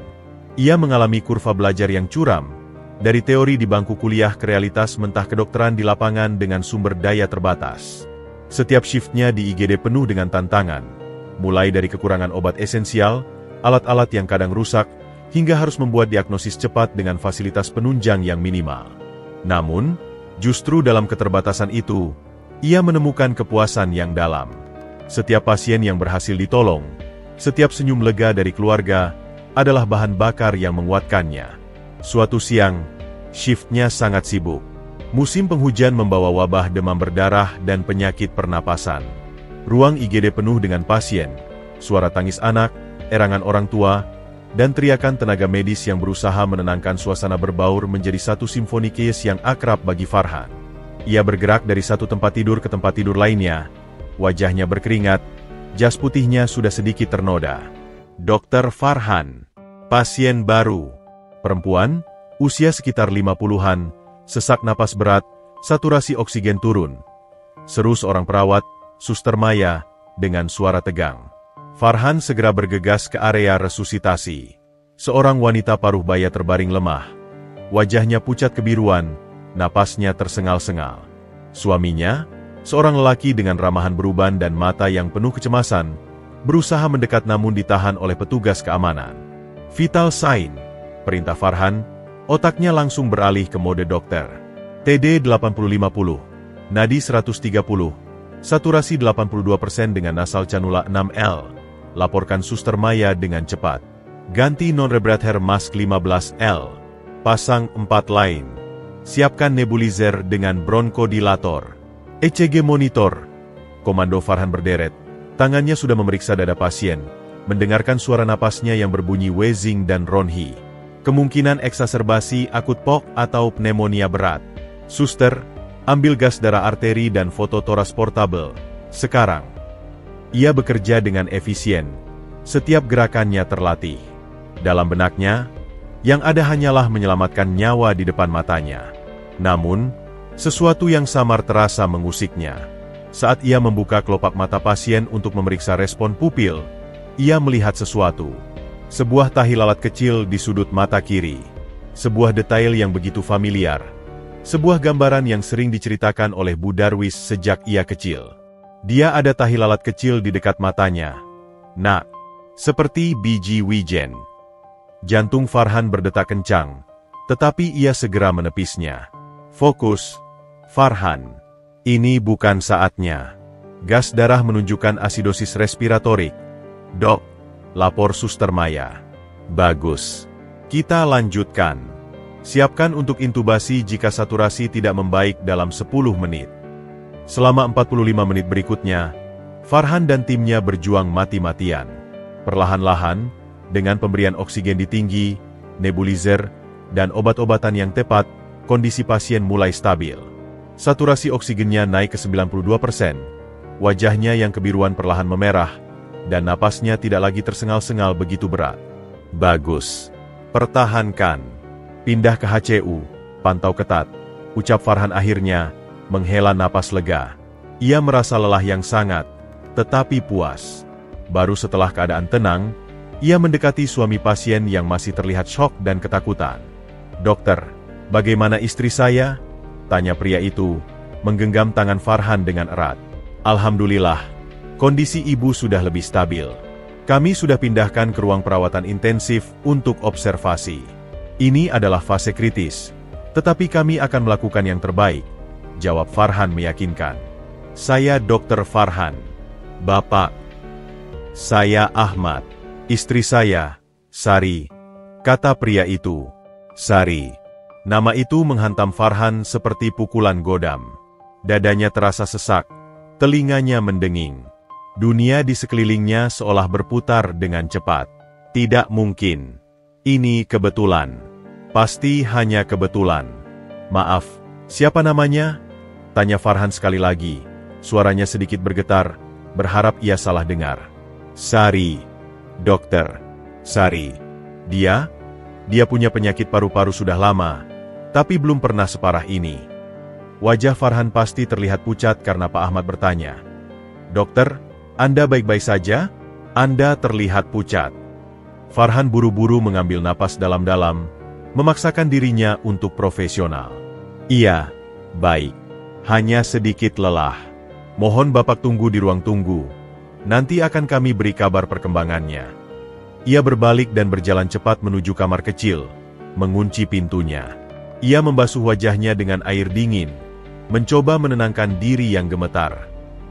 Ia mengalami kurva belajar yang curam, dari teori di bangku kuliah ke realitas mentah kedokteran di lapangan dengan sumber daya terbatas. Setiap shiftnya di IGD penuh dengan tantangan, mulai dari kekurangan obat esensial, alat-alat yang kadang rusak, hingga harus membuat diagnosis cepat dengan fasilitas penunjang yang minimal. Namun, justru dalam keterbatasan itu, ia menemukan kepuasan yang dalam. Setiap pasien yang berhasil ditolong, setiap senyum lega dari keluarga, adalah bahan bakar yang menguatkannya. Suatu siang, shiftnya sangat sibuk. Musim penghujan membawa wabah demam berdarah dan penyakit pernapasan. Ruang IGD penuh dengan pasien, suara tangis anak, erangan orang tua, dan teriakan tenaga medis yang berusaha menenangkan suasana berbaur menjadi satu simfoni chaos yang akrab bagi Farhan. Ia bergerak dari satu tempat tidur ke tempat tidur lainnya, wajahnya berkeringat, jas putihnya sudah sedikit ternoda. Dokter Farhan, pasien baru, perempuan, usia sekitar 50-an, sesak napas berat, saturasi oksigen turun. Seru seorang perawat, Suster Maya, dengan suara tegang. Farhan segera bergegas ke area resusitasi. Seorang wanita paruh baya terbaring lemah. Wajahnya pucat kebiruan, napasnya tersengal-sengal. Suaminya, seorang lelaki dengan ramahan beruban dan mata yang penuh kecemasan, berusaha mendekat namun ditahan oleh petugas keamanan. "Vital sign," perintah Farhan. Otaknya langsung beralih ke mode dokter. TD 80-50, nadi 130, saturasi 82% dengan nasal canula 6L. Laporkan Suster Maya dengan cepat. Ganti non-rebreather mask 15L. Pasang 4 lain. Siapkan nebulizer dengan bronkodilator. ECG monitor. Komando Farhan berderet. Tangannya sudah memeriksa dada pasien, mendengarkan suara napasnya yang berbunyi wheezing dan ronhi. Kemungkinan eksaserbasi akut POK atau pneumonia berat. "Suster, ambil gas darah arteri dan foto toras portable. Sekarang." Ia bekerja dengan efisien. Setiap gerakannya terlatih. Dalam benaknya, yang ada hanyalah menyelamatkan nyawa di depan matanya. Namun, sesuatu yang samar terasa mengusiknya. Saat ia membuka kelopak mata pasien untuk memeriksa respon pupil, ia melihat sesuatu. Sebuah tahi lalat kecil di sudut mata kiri. Sebuah detail yang begitu familiar. Sebuah gambaran yang sering diceritakan oleh Bu Darwis sejak ia kecil. Dia ada tahi lalat kecil di dekat matanya. Nak, seperti biji wijen. Jantung Farhan berdetak kencang, tetapi ia segera menepisnya. "Fokus, Farhan. Ini bukan saatnya." Gas darah menunjukkan asidosis respiratorik. "Dok," lapor Suster Maya. "Bagus. Kita lanjutkan. Siapkan untuk intubasi jika saturasi tidak membaik dalam 10 menit. Selama 45 menit berikutnya, Farhan dan timnya berjuang mati-matian. Perlahan-lahan, dengan pemberian oksigen di tinggi, nebulizer, dan obat-obatan yang tepat, kondisi pasien mulai stabil. Saturasi oksigennya naik ke 92%, wajahnya yang kebiruan perlahan memerah, dan napasnya tidak lagi tersengal-sengal begitu berat. "Bagus. Pertahankan. Pindah ke HCU, pantau ketat," ucap Farhan akhirnya, menghela napas lega. Ia merasa lelah yang sangat, tetapi puas. Baru setelah keadaan tenang, ia mendekati suami pasien yang masih terlihat syok dan ketakutan. "Dokter, bagaimana istri saya?" tanya pria itu, menggenggam tangan Farhan dengan erat. "Alhamdulillah, kondisi ibu sudah lebih stabil. Kami sudah pindahkan ke ruang perawatan intensif untuk observasi. Ini adalah fase kritis, tetapi kami akan melakukan yang terbaik," jawab Farhan meyakinkan. "Saya Dokter Farhan. Bapak." Saya Ahmad. Istri saya, Sari, kata pria itu. Sari. Nama itu menghantam Farhan seperti pukulan godam. Dadanya terasa sesak, telinganya mendenging. Dunia di sekelilingnya seolah berputar dengan cepat. Tidak mungkin. Ini kebetulan. Pasti hanya kebetulan. Maaf, siapa namanya? Tanya Farhan sekali lagi. Suaranya sedikit bergetar, berharap ia salah dengar. Sari. Dokter. Sari. Dia punya penyakit paru-paru sudah lama, tapi belum pernah separah ini. Wajah Farhan pasti terlihat pucat karena Pak Ahmad bertanya. Dokter, Anda baik-baik saja? Anda terlihat pucat. Farhan buru-buru mengambil napas dalam-dalam, memaksakan dirinya untuk profesional. Iya, baik. Hanya sedikit lelah. Mohon Bapak tunggu di ruang tunggu. Nanti akan kami beri kabar perkembangannya. Ia berbalik dan berjalan cepat menuju kamar kecil, mengunci pintunya. Ia membasuh wajahnya dengan air dingin, mencoba menenangkan diri yang gemetar.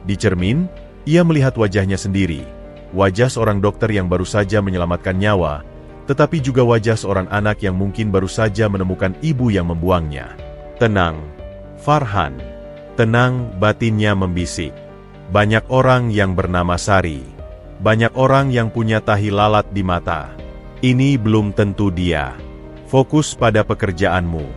Di cermin, ia melihat wajahnya sendiri. Wajah seorang dokter yang baru saja menyelamatkan nyawa, tetapi juga wajah seorang anak yang mungkin baru saja menemukan ibu yang membuangnya. Tenang, Farhan. Tenang, batinnya membisik. Banyak orang yang bernama Sari. Banyak orang yang punya tahi lalat di mata. Ini belum tentu dia. Fokus pada pekerjaanmu.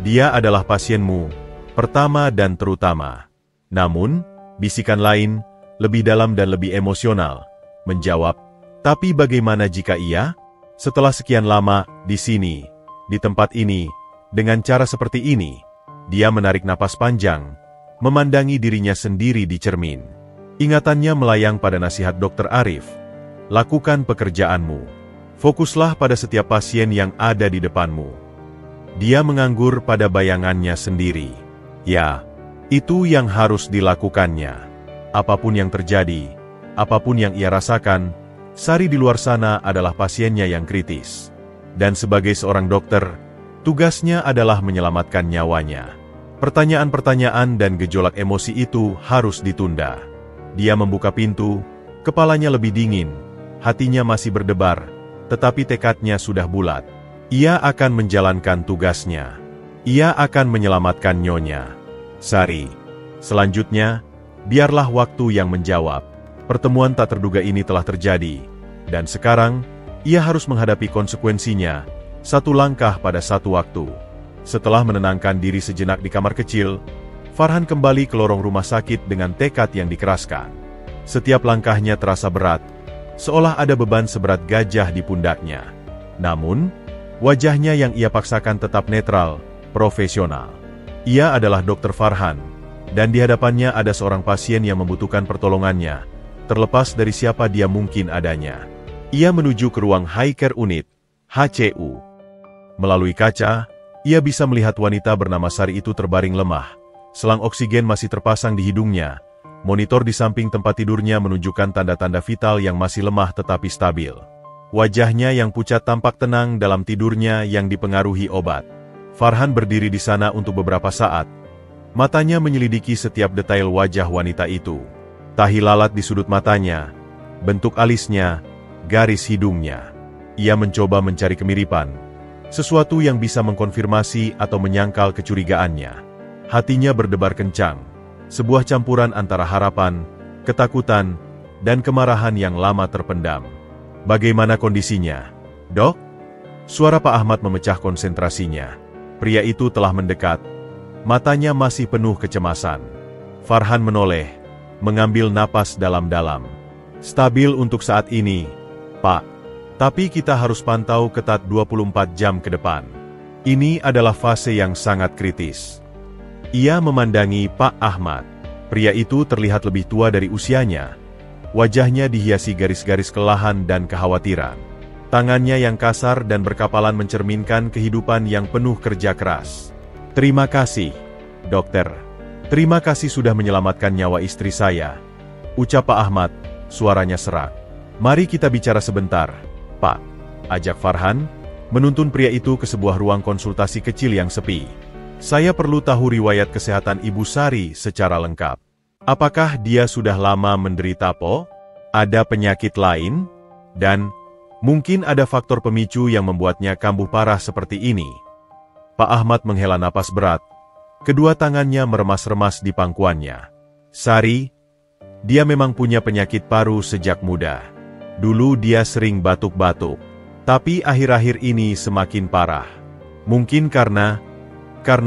Dia adalah pasienmu, pertama dan terutama. Namun, bisikan lain, lebih dalam dan lebih emosional, menjawab, tapi bagaimana jika ia? Setelah sekian lama, di sini, di tempat ini, dengan cara seperti ini, dia menarik napas panjang, memandangi dirinya sendiri di cermin. Ingatannya melayang pada nasihat Dr. Arif. Lakukan pekerjaanmu. Fokuslah pada setiap pasien yang ada di depanmu. Dia menganggur pada bayangannya sendiri. Ya, itu yang harus dilakukannya. Apapun yang terjadi, apapun yang ia rasakan, Sari di luar sana adalah pasiennya yang kritis. Dan sebagai seorang dokter, tugasnya adalah menyelamatkan nyawanya. Pertanyaan-pertanyaan dan gejolak emosi itu harus ditunda. Dia membuka pintu, kepalanya lebih dingin, hatinya masih berdebar, tetapi tekadnya sudah bulat. Ia akan menjalankan tugasnya. Ia akan menyelamatkan nyonya. Sari. Selanjutnya, biarlah waktu yang menjawab. Pertemuan tak terduga ini telah terjadi, dan sekarang, ia harus menghadapi konsekuensinya, satu langkah pada satu waktu. Setelah menenangkan diri sejenak di kamar kecil, Farhan kembali ke lorong rumah sakit dengan tekad yang dikeraskan. Setiap langkahnya terasa berat, seolah ada beban seberat gajah di pundaknya. Namun, wajahnya yang ia paksakan tetap netral, profesional. Ia adalah Dr. Farhan, dan di hadapannya ada seorang pasien yang membutuhkan pertolongannya, terlepas dari siapa dia mungkin adanya. Ia menuju ke ruang High Care Unit, HCU. Melalui kaca, ia bisa melihat wanita bernama Sari itu terbaring lemah. Selang oksigen masih terpasang di hidungnya. Monitor di samping tempat tidurnya menunjukkan tanda-tanda vital yang masih lemah tetapi stabil. Wajahnya yang pucat tampak tenang dalam tidurnya yang dipengaruhi obat. Farhan berdiri di sana untuk beberapa saat. Matanya menyelidiki setiap detail wajah wanita itu. Tahi lalat di sudut matanya, bentuk alisnya, garis hidungnya. Ia mencoba mencari kemiripan, sesuatu yang bisa mengkonfirmasi atau menyangkal kecurigaannya. Hatinya berdebar kencang, sebuah campuran antara harapan, ketakutan, dan kemarahan yang lama terpendam. Bagaimana kondisinya, Dok? Suara Pak Ahmad memecah konsentrasinya. Pria itu telah mendekat, matanya masih penuh kecemasan. Farhan menoleh, mengambil napas dalam-dalam. Stabil untuk saat ini, Pak. Tapi kita harus pantau ketat 24 jam ke depan. Ini adalah fase yang sangat kritis. Ia memandangi Pak Ahmad. Pria itu terlihat lebih tua dari usianya. Wajahnya dihiasi garis-garis kelelahan dan kekhawatiran. Tangannya yang kasar dan berkapalan mencerminkan kehidupan yang penuh kerja keras. Terima kasih, dokter. Terima kasih sudah menyelamatkan nyawa istri saya. Ucap Pak Ahmad, suaranya serak. Mari kita bicara sebentar, Pak. Ajak Farhan, menuntun pria itu ke sebuah ruang konsultasi kecil yang sepi. Saya perlu tahu riwayat kesehatan Ibu Sari secara lengkap. Apakah dia sudah lama menderita Po? Ada penyakit lain? Dan mungkin ada faktor pemicu yang membuatnya kambuh parah seperti ini. Pak Ahmad menghela napas berat. Kedua tangannya meremas-remas di pangkuannya. Sari, dia memang punya penyakit paru sejak muda. Dulu dia sering batuk-batuk. Tapi akhir-akhir ini semakin parah. Mungkin karena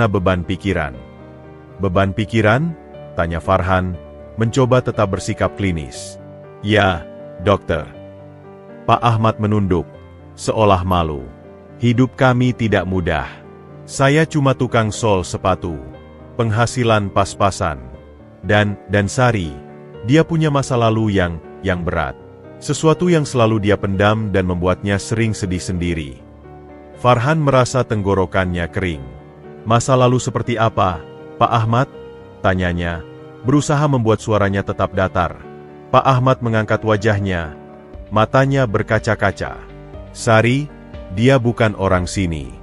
beban pikiran. Beban pikiran? Tanya Farhan, mencoba tetap bersikap klinis. Ya, dokter. Pak Ahmad menunduk, seolah malu. Hidup kami tidak mudah. Saya cuma tukang sol sepatu. Penghasilan pas-pasan. Dan Sari, dia punya masa lalu yang berat. Sesuatu yang selalu dia pendam dan membuatnya sering sedih sendiri. Farhan merasa tenggorokannya kering. Masa lalu seperti apa, Pak Ahmad? Tanyanya, berusaha membuat suaranya tetap datar. Pak Ahmad mengangkat wajahnya. Matanya berkaca-kaca. Sari, dia bukan orang sini.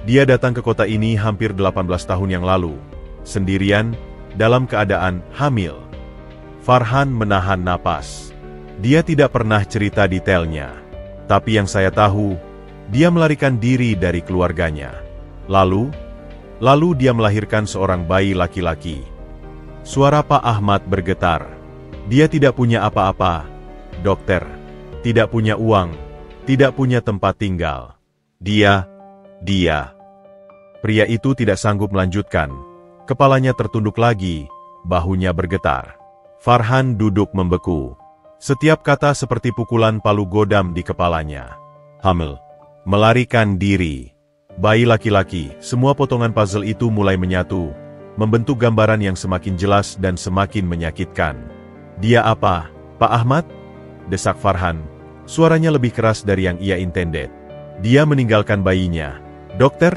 Dia datang ke kota ini hampir 18 tahun yang lalu. Sendirian, dalam keadaan hamil. Farhan menahan napas. Dia tidak pernah cerita detailnya. Tapi yang saya tahu, dia melarikan diri dari keluarganya. Lalu dia melahirkan seorang bayi laki-laki. Suara Pak Ahmad bergetar. Dia tidak punya apa-apa, dokter. Tidak punya uang, tidak punya tempat tinggal. Dia. Pria itu tidak sanggup melanjutkan. Kepalanya tertunduk lagi, bahunya bergetar. Farhan duduk membeku. Setiap kata seperti pukulan palu godam di kepalanya. Hamil. Melarikan diri. Bayi laki-laki, semua potongan puzzle itu mulai menyatu, membentuk gambaran yang semakin jelas dan semakin menyakitkan. Dia apa, Pak Ahmad? Desak Farhan. Suaranya lebih keras dari yang ia intended. Dia meninggalkan bayinya. Dokter?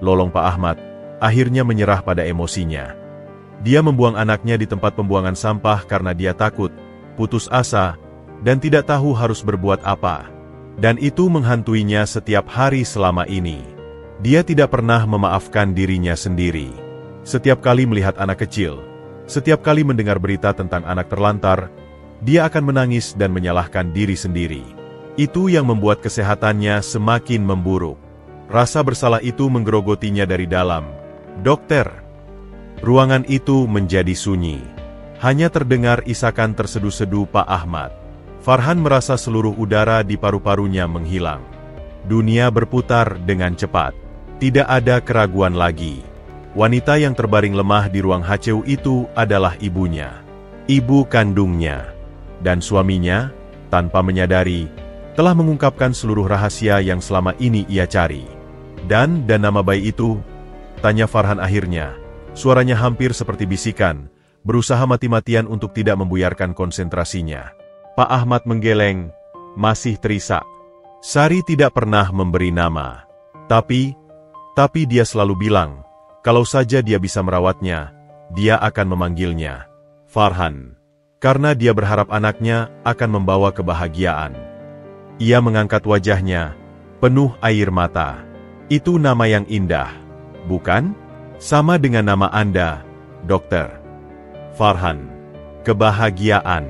Lolong Pak Ahmad, akhirnya menyerah pada emosinya. Dia membuang anaknya di tempat pembuangan sampah karena dia takut, putus asa, dan tidak tahu harus berbuat apa. Dan itu menghantuinya setiap hari selama ini. Dia tidak pernah memaafkan dirinya sendiri. Setiap kali melihat anak kecil, setiap kali mendengar berita tentang anak terlantar, dia akan menangis dan menyalahkan diri sendiri. Itu yang membuat kesehatannya semakin memburuk. Rasa bersalah itu menggerogotinya dari dalam. Dokter. Ruangan itu menjadi sunyi. Hanya terdengar isakan terseduh-seduh Pak Ahmad. Farhan merasa seluruh udara di paru-parunya menghilang. Dunia berputar dengan cepat. Tidak ada keraguan lagi. Wanita yang terbaring lemah di ruang HCU itu adalah ibunya. Ibu kandungnya. Dan suaminya, tanpa menyadari, telah mengungkapkan seluruh rahasia yang selama ini ia cari. Dan nama bayi itu? Tanya Farhan akhirnya. Suaranya hampir seperti bisikan, berusaha mati-matian untuk tidak membuyarkan konsentrasinya. Pak Ahmad menggeleng, masih terisak. Sari tidak pernah memberi nama. Tapi dia selalu bilang, kalau saja dia bisa merawatnya, dia akan memanggilnya Farhan. Karena dia berharap anaknya akan membawa kebahagiaan. Ia mengangkat wajahnya, penuh air mata. Itu nama yang indah, bukan? Sama dengan nama Anda, dokter. Farhan. Kebahagiaan.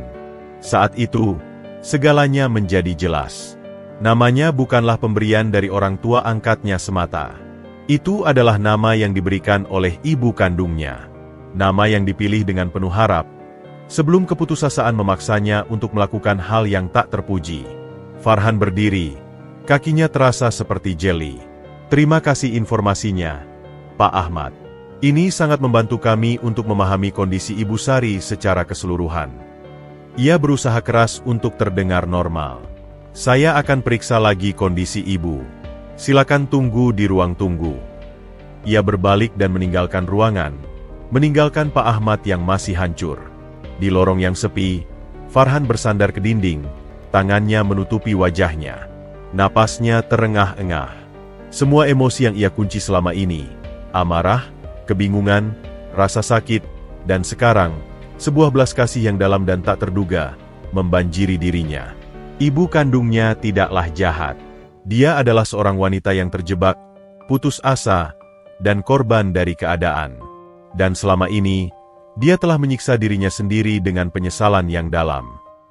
Saat itu, segalanya menjadi jelas. Namanya bukanlah pemberian dari orang tua angkatnya semata. Itu adalah nama yang diberikan oleh ibu kandungnya. Nama yang dipilih dengan penuh harap, sebelum keputusasaan memaksanya untuk melakukan hal yang tak terpuji. Farhan berdiri, kakinya terasa seperti jeli. Terima kasih informasinya, Pak Ahmad. Ini sangat membantu kami untuk memahami kondisi Ibu Sari secara keseluruhan. Ia berusaha keras untuk terdengar normal. Saya akan periksa lagi kondisi ibu. Silakan tunggu di ruang tunggu. Ia berbalik dan meninggalkan ruangan, meninggalkan Pak Ahmad yang masih hancur. Di lorong yang sepi, Farhan bersandar ke dinding, tangannya menutupi wajahnya. Napasnya terengah-engah. Semua emosi yang ia kunci selama ini, amarah, kebingungan, rasa sakit, dan sekarang, sebuah belas kasih yang dalam dan tak terduga, membanjiri dirinya. Ibu kandungnya tidaklah jahat. Dia adalah seorang wanita yang terjebak, putus asa, dan korban dari keadaan. Dan selama ini, dia telah menyiksa dirinya sendiri dengan penyesalan yang dalam.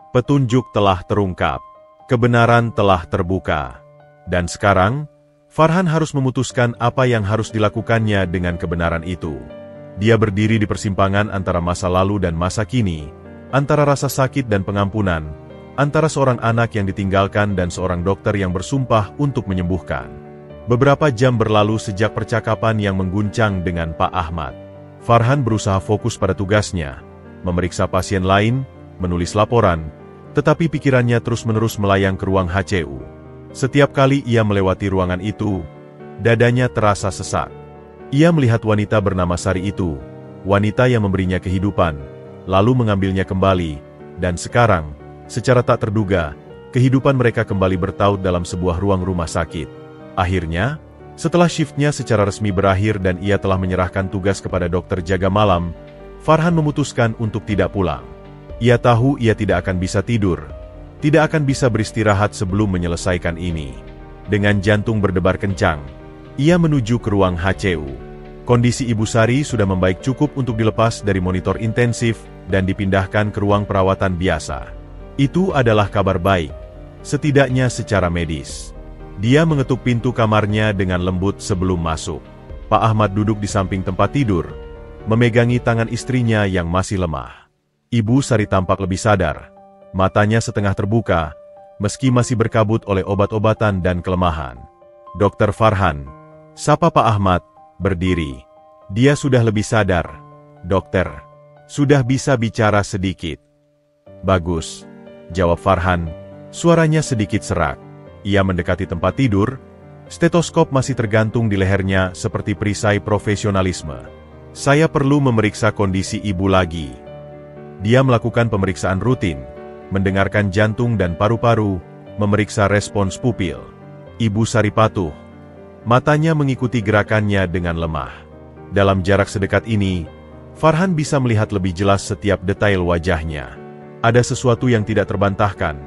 Petunjuk telah terungkap. Kebenaran telah terbuka. Dan sekarang, Farhan harus memutuskan apa yang harus dilakukannya dengan kebenaran itu. Dia berdiri di persimpangan antara masa lalu dan masa kini, antara rasa sakit dan pengampunan, antara seorang anak yang ditinggalkan dan seorang dokter yang bersumpah untuk menyembuhkan. Beberapa jam berlalu sejak percakapan yang mengguncang dengan Pak Ahmad. Farhan berusaha fokus pada tugasnya, memeriksa pasien lain, menulis laporan, tetapi pikirannya terus-menerus melayang ke ruang HCU. Setiap kali ia melewati ruangan itu, dadanya terasa sesak. Ia melihat wanita bernama Sari itu, wanita yang memberinya kehidupan, lalu mengambilnya kembali, dan sekarang, secara tak terduga, kehidupan mereka kembali bertaut dalam sebuah ruang rumah sakit. Akhirnya, setelah shiftnya secara resmi berakhir dan ia telah menyerahkan tugas kepada dokter jaga malam, Farhan memutuskan untuk tidak pulang. Ia tahu ia tidak akan bisa tidur, tidak akan bisa beristirahat sebelum menyelesaikan ini. Dengan jantung berdebar kencang, ia menuju ke ruang HCU. Kondisi Ibu Sari sudah membaik cukup untuk dilepas dari monitor intensif dan dipindahkan ke ruang perawatan biasa. Itu adalah kabar baik, setidaknya secara medis. Dia mengetuk pintu kamarnya dengan lembut sebelum masuk. Pak Ahmad duduk di samping tempat tidur, memegangi tangan istrinya yang masih lemah. Ibu Sari tampak lebih sadar, matanya setengah terbuka, meski masih berkabut oleh obat-obatan dan kelemahan. Dokter Farhan, sapa Pak Ahmad, berdiri. Dia sudah lebih sadar. Dokter, sudah bisa bicara sedikit. Bagus, jawab Farhan, suaranya sedikit serak. Ia mendekati tempat tidur, stetoskop masih tergantung di lehernya seperti perisai profesionalisme. Saya perlu memeriksa kondisi ibu lagi. Dia melakukan pemeriksaan rutin, mendengarkan jantung dan paru-paru, memeriksa respons pupil. Ibu Sari patuh. Matanya mengikuti gerakannya dengan lemah. Dalam jarak sedekat ini, Farhan bisa melihat lebih jelas setiap detail wajahnya. Ada sesuatu yang tidak terbantahkan.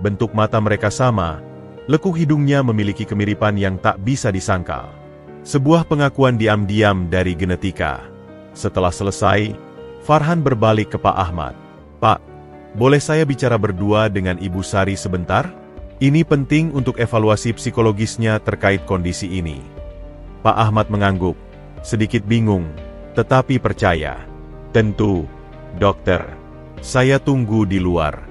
Bentuk mata mereka sama, lekuk hidungnya memiliki kemiripan yang tak bisa disangkal. Sebuah pengakuan diam-diam dari genetika. Setelah selesai, Farhan berbalik ke Pak Ahmad. Pak, boleh saya bicara berdua dengan Ibu Sari sebentar? Ini penting untuk evaluasi psikologisnya terkait kondisi ini. Pak Ahmad mengangguk, sedikit bingung, tetapi percaya. Tentu, dokter. Saya tunggu di luar.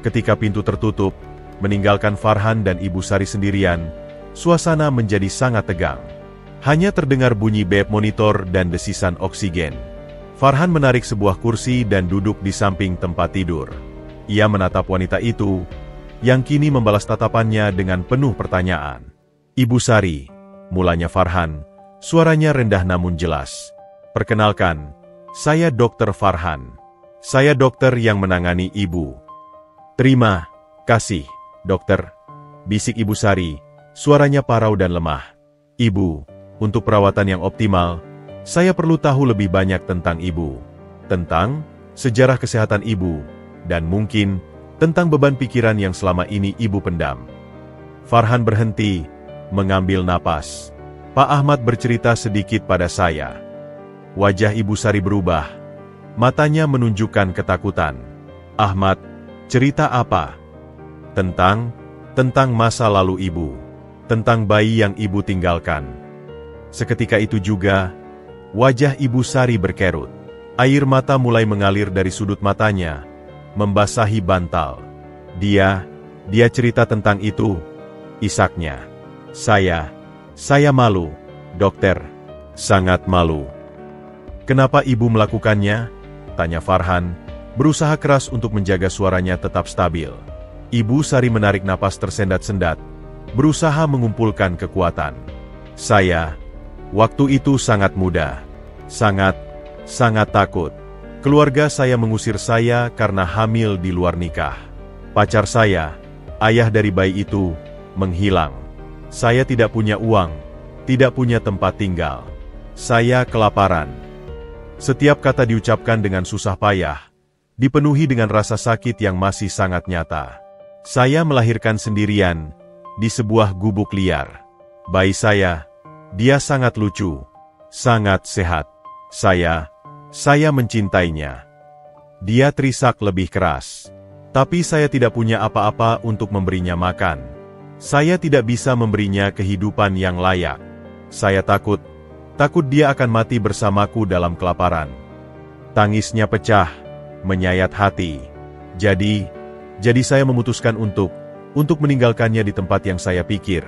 Ketika pintu tertutup, meninggalkan Farhan dan Ibu Sari sendirian, suasana menjadi sangat tegang. Hanya terdengar bunyi beep monitor dan desisan oksigen. Farhan menarik sebuah kursi dan duduk di samping tempat tidur. Ia menatap wanita itu, yang kini membalas tatapannya dengan penuh pertanyaan. Ibu Sari, mulanya Farhan, suaranya rendah namun jelas. Perkenalkan, saya Dokter Farhan. Saya dokter yang menangani ibu. Terima kasih, dokter, bisik Ibu Sari, suaranya parau dan lemah. Ibu, untuk perawatan yang optimal, saya perlu tahu lebih banyak tentang ibu, tentang sejarah kesehatan ibu, dan mungkin tentang beban pikiran yang selama ini ibu pendam. Farhan berhenti, mengambil napas. Pak Ahmad bercerita sedikit pada saya. Wajah Ibu Sari berubah, matanya menunjukkan ketakutan. Ahmad, cerita apa? Tentang masa lalu ibu, tentang bayi yang ibu tinggalkan. Seketika itu juga, wajah Ibu Sari berkerut. Air mata mulai mengalir dari sudut matanya, membasahi bantal. Dia cerita tentang itu, isaknya. Saya malu, dokter, sangat malu. Kenapa ibu melakukannya? Tanya Farhan, berusaha keras untuk menjaga suaranya tetap stabil. Ibu Sari menarik napas tersendat-sendat, berusaha mengumpulkan kekuatan. Waktu itu sangat muda. Sangat takut. Keluarga saya mengusir saya karena hamil di luar nikah. Pacar saya, ayah dari bayi itu, menghilang. Saya tidak punya uang, tidak punya tempat tinggal. Saya kelaparan. Setiap kata diucapkan dengan susah payah, dipenuhi dengan rasa sakit yang masih sangat nyata. Saya melahirkan sendirian, di sebuah gubuk liar. Bayi saya, dia sangat lucu, sangat sehat. Saya mencintainya. Dia terisak lebih keras. Tapi saya tidak punya apa-apa untuk memberinya makan. Saya tidak bisa memberinya kehidupan yang layak. Saya takut dia akan mati bersamaku dalam kelaparan. Tangisnya pecah, menyayat hati. Jadi saya memutuskan untuk meninggalkannya di tempat yang saya pikir.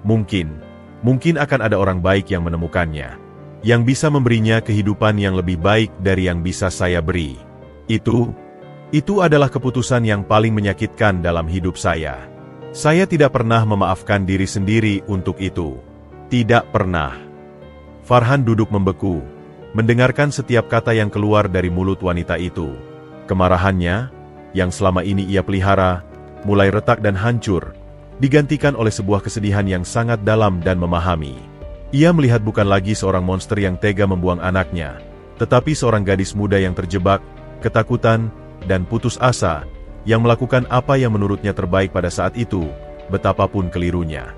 Mungkin akan ada orang baik yang menemukannya, yang bisa memberinya kehidupan yang lebih baik dari yang bisa saya beri. Itu adalah keputusan yang paling menyakitkan dalam hidup saya. Saya tidak pernah memaafkan diri sendiri untuk itu. Tidak pernah. Farhan duduk membeku, mendengarkan setiap kata yang keluar dari mulut wanita itu. Kemarahannya, yang selama ini ia pelihara, mulai retak dan hancur, digantikan oleh sebuah kesedihan yang sangat dalam dan memahami. Ia melihat bukan lagi seorang monster yang tega membuang anaknya, tetapi seorang gadis muda yang terjebak, ketakutan, dan putus asa, yang melakukan apa yang menurutnya terbaik pada saat itu, betapapun kelirunya.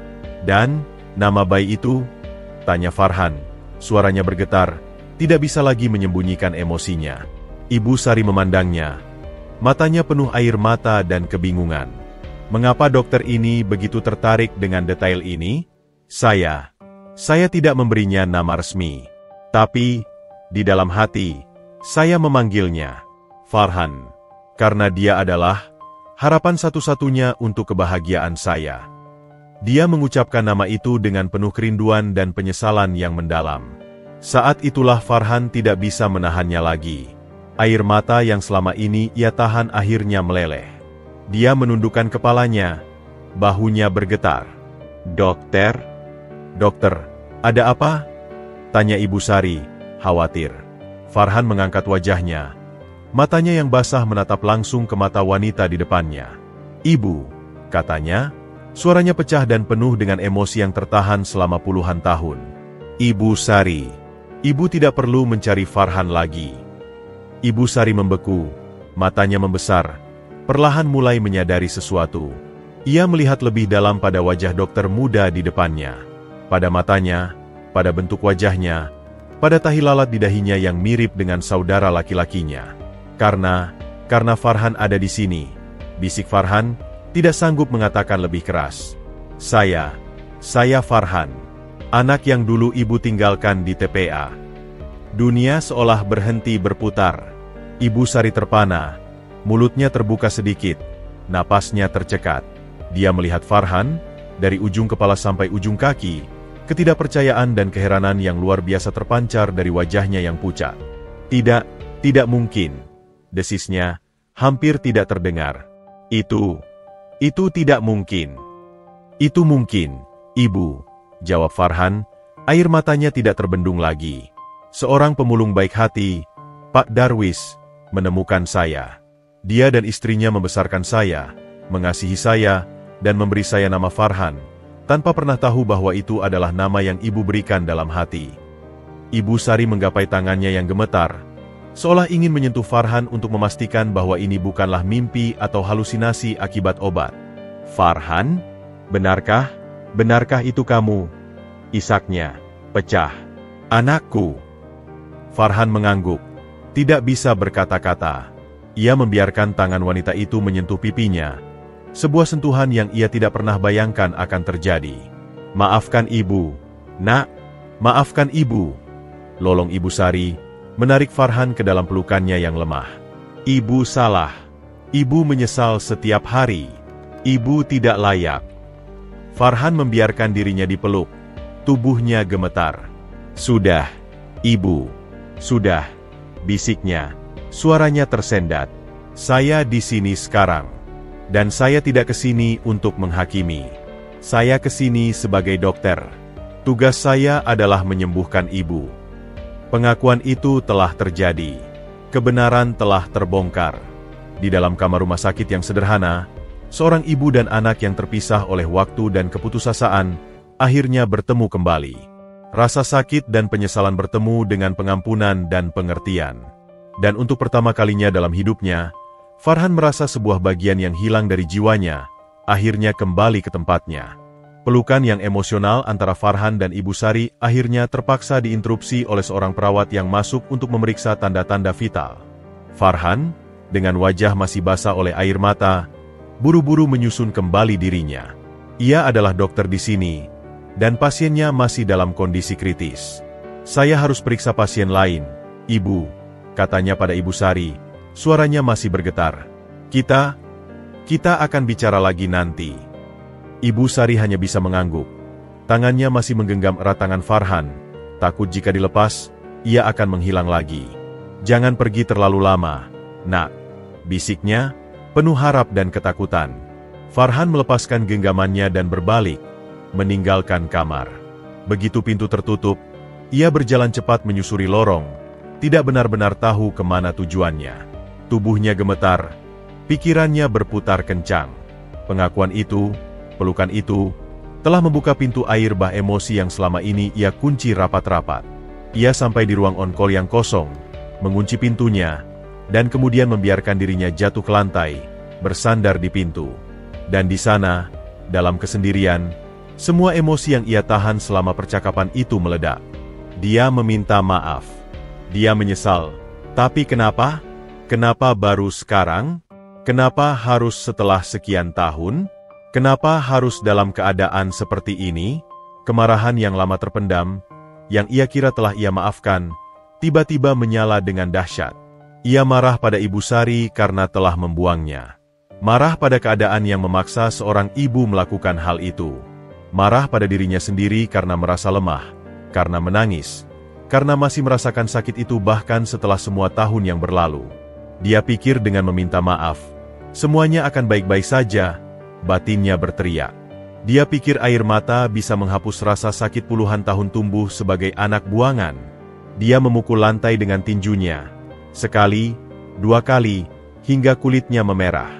Dan, nama bayi itu? Tanya Farhan, suaranya bergetar, tidak bisa lagi menyembunyikan emosinya. Ibu Sari memandangnya, matanya penuh air mata dan kebingungan. Mengapa dokter ini begitu tertarik dengan detail ini? Saya tidak memberinya nama resmi. Tapi, di dalam hati, saya memanggilnya Farhan, karena dia adalah harapan satu-satunya untuk kebahagiaan saya. Dia mengucapkan nama itu dengan penuh kerinduan dan penyesalan yang mendalam. Saat itulah Farhan tidak bisa menahannya lagi. Air mata yang selama ini ia tahan akhirnya meleleh. Dia menundukkan kepalanya, bahunya bergetar. Dokter, ada apa? Tanya Ibu Sari, khawatir. Farhan mengangkat wajahnya. Matanya yang basah menatap langsung ke mata wanita di depannya. Ibu, katanya, suaranya pecah dan penuh dengan emosi yang tertahan selama puluhan tahun. Ibu Sari, ibu tidak perlu mencari Farhan lagi. Ibu Sari membeku, matanya membesar, perlahan mulai menyadari sesuatu. Ia melihat lebih dalam pada wajah dokter muda di depannya. Pada matanya, pada bentuk wajahnya, pada tahi lalat di dahinya yang mirip dengan saudara laki-lakinya. Karena Farhan ada di sini, bisik Farhan, tidak sanggup mengatakan lebih keras. Saya Farhan, anak yang dulu ibu tinggalkan di TPA. Dunia seolah berhenti berputar. Ibu Sari terpana, mulutnya terbuka sedikit, napasnya tercekat. Dia melihat Farhan, dari ujung kepala sampai ujung kaki, ketidakpercayaan dan keheranan yang luar biasa terpancar dari wajahnya yang pucat. Tidak mungkin. Desisnya, hampir tidak terdengar. Itu tidak mungkin. Itu mungkin, Ibu, jawab Farhan, air matanya tidak terbendung lagi. Seorang pemulung baik hati, Pak Darwis, menemukan saya. Dia dan istrinya membesarkan saya, mengasihi saya, dan memberi saya nama Farhan, tanpa pernah tahu bahwa itu adalah nama yang ibu berikan dalam hati. Ibu Sari menggapai tangannya yang gemetar, seolah ingin menyentuh Farhan untuk memastikan bahwa ini bukanlah mimpi atau halusinasi akibat obat. Farhan, benarkah itu kamu? Isaknya pecah. Anakku. Farhan mengangguk, tidak bisa berkata-kata. Ia membiarkan tangan wanita itu menyentuh pipinya, sebuah sentuhan yang ia tidak pernah bayangkan akan terjadi. Maafkan ibu, nak, maafkan ibu. Lolong Ibu Sari, menarik Farhan ke dalam pelukannya yang lemah. Ibu salah. Ibu menyesal setiap hari. Ibu tidak layak. Farhan membiarkan dirinya dipeluk. Tubuhnya gemetar. Sudah, Ibu. Sudah, bisiknya. Suaranya tersendat. Saya di sini sekarang. Dan saya tidak ke sini untuk menghakimi. Saya ke sini sebagai dokter. Tugas saya adalah menyembuhkan ibu. Pengakuan itu telah terjadi. Kebenaran telah terbongkar. Di dalam kamar rumah sakit yang sederhana, seorang ibu dan anak yang terpisah oleh waktu dan keputusasaan, akhirnya bertemu kembali. Rasa sakit dan penyesalan bertemu dengan pengampunan dan pengertian. Dan untuk pertama kalinya dalam hidupnya, Farhan merasa sebuah bagian yang hilang dari jiwanya, akhirnya kembali ke tempatnya. Pelukan yang emosional antara Farhan dan Ibu Sari akhirnya terpaksa diinterupsi oleh seorang perawat yang masuk untuk memeriksa tanda-tanda vital. Farhan, dengan wajah masih basah oleh air mata, buru-buru menyusun kembali dirinya. Ia adalah dokter di sini, dan pasiennya masih dalam kondisi kritis. Saya harus periksa pasien lain, Ibu, katanya pada Ibu Sari, suaranya masih bergetar. Kita akan bicara lagi nanti. Ibu Sari hanya bisa mengangguk. Tangannya masih menggenggam erat tangan Farhan, takut jika dilepas, ia akan menghilang lagi. Jangan pergi terlalu lama, nak, bisiknya, penuh harap dan ketakutan. Farhan melepaskan genggamannya dan berbalik, meninggalkan kamar. Begitu pintu tertutup, ia berjalan cepat menyusuri lorong, tidak benar-benar tahu kemana tujuannya. Tubuhnya gemetar, pikirannya berputar kencang. Pengakuan itu, pelukan itu, telah membuka pintu air bah emosi yang selama ini ia kunci rapat-rapat. Ia sampai di ruang on-call yang kosong, mengunci pintunya, dan kemudian membiarkan dirinya jatuh ke lantai, bersandar di pintu. Dan di sana, dalam kesendirian, semua emosi yang ia tahan selama percakapan itu meledak. Dia meminta maaf. Dia menyesal. Tapi kenapa? Kenapa baru sekarang? Kenapa harus setelah sekian tahun? Kenapa harus dalam keadaan seperti ini? Kemarahan yang lama terpendam, yang ia kira telah ia maafkan, tiba-tiba menyala dengan dahsyat. Ia marah pada Ibu Sari karena telah membuangnya. Marah pada keadaan yang memaksa seorang ibu melakukan hal itu. Marah pada dirinya sendiri karena merasa lemah, karena menangis, karena masih merasakan sakit itu bahkan setelah semua tahun yang berlalu. Dia pikir dengan meminta maaf, semuanya akan baik-baik saja. Batinnya berteriak. Dia pikir air mata bisa menghapus rasa sakit puluhan tahun tumbuh sebagai anak buangan. Dia memukul lantai dengan tinjunya. Sekali, dua kali, hingga kulitnya memerah.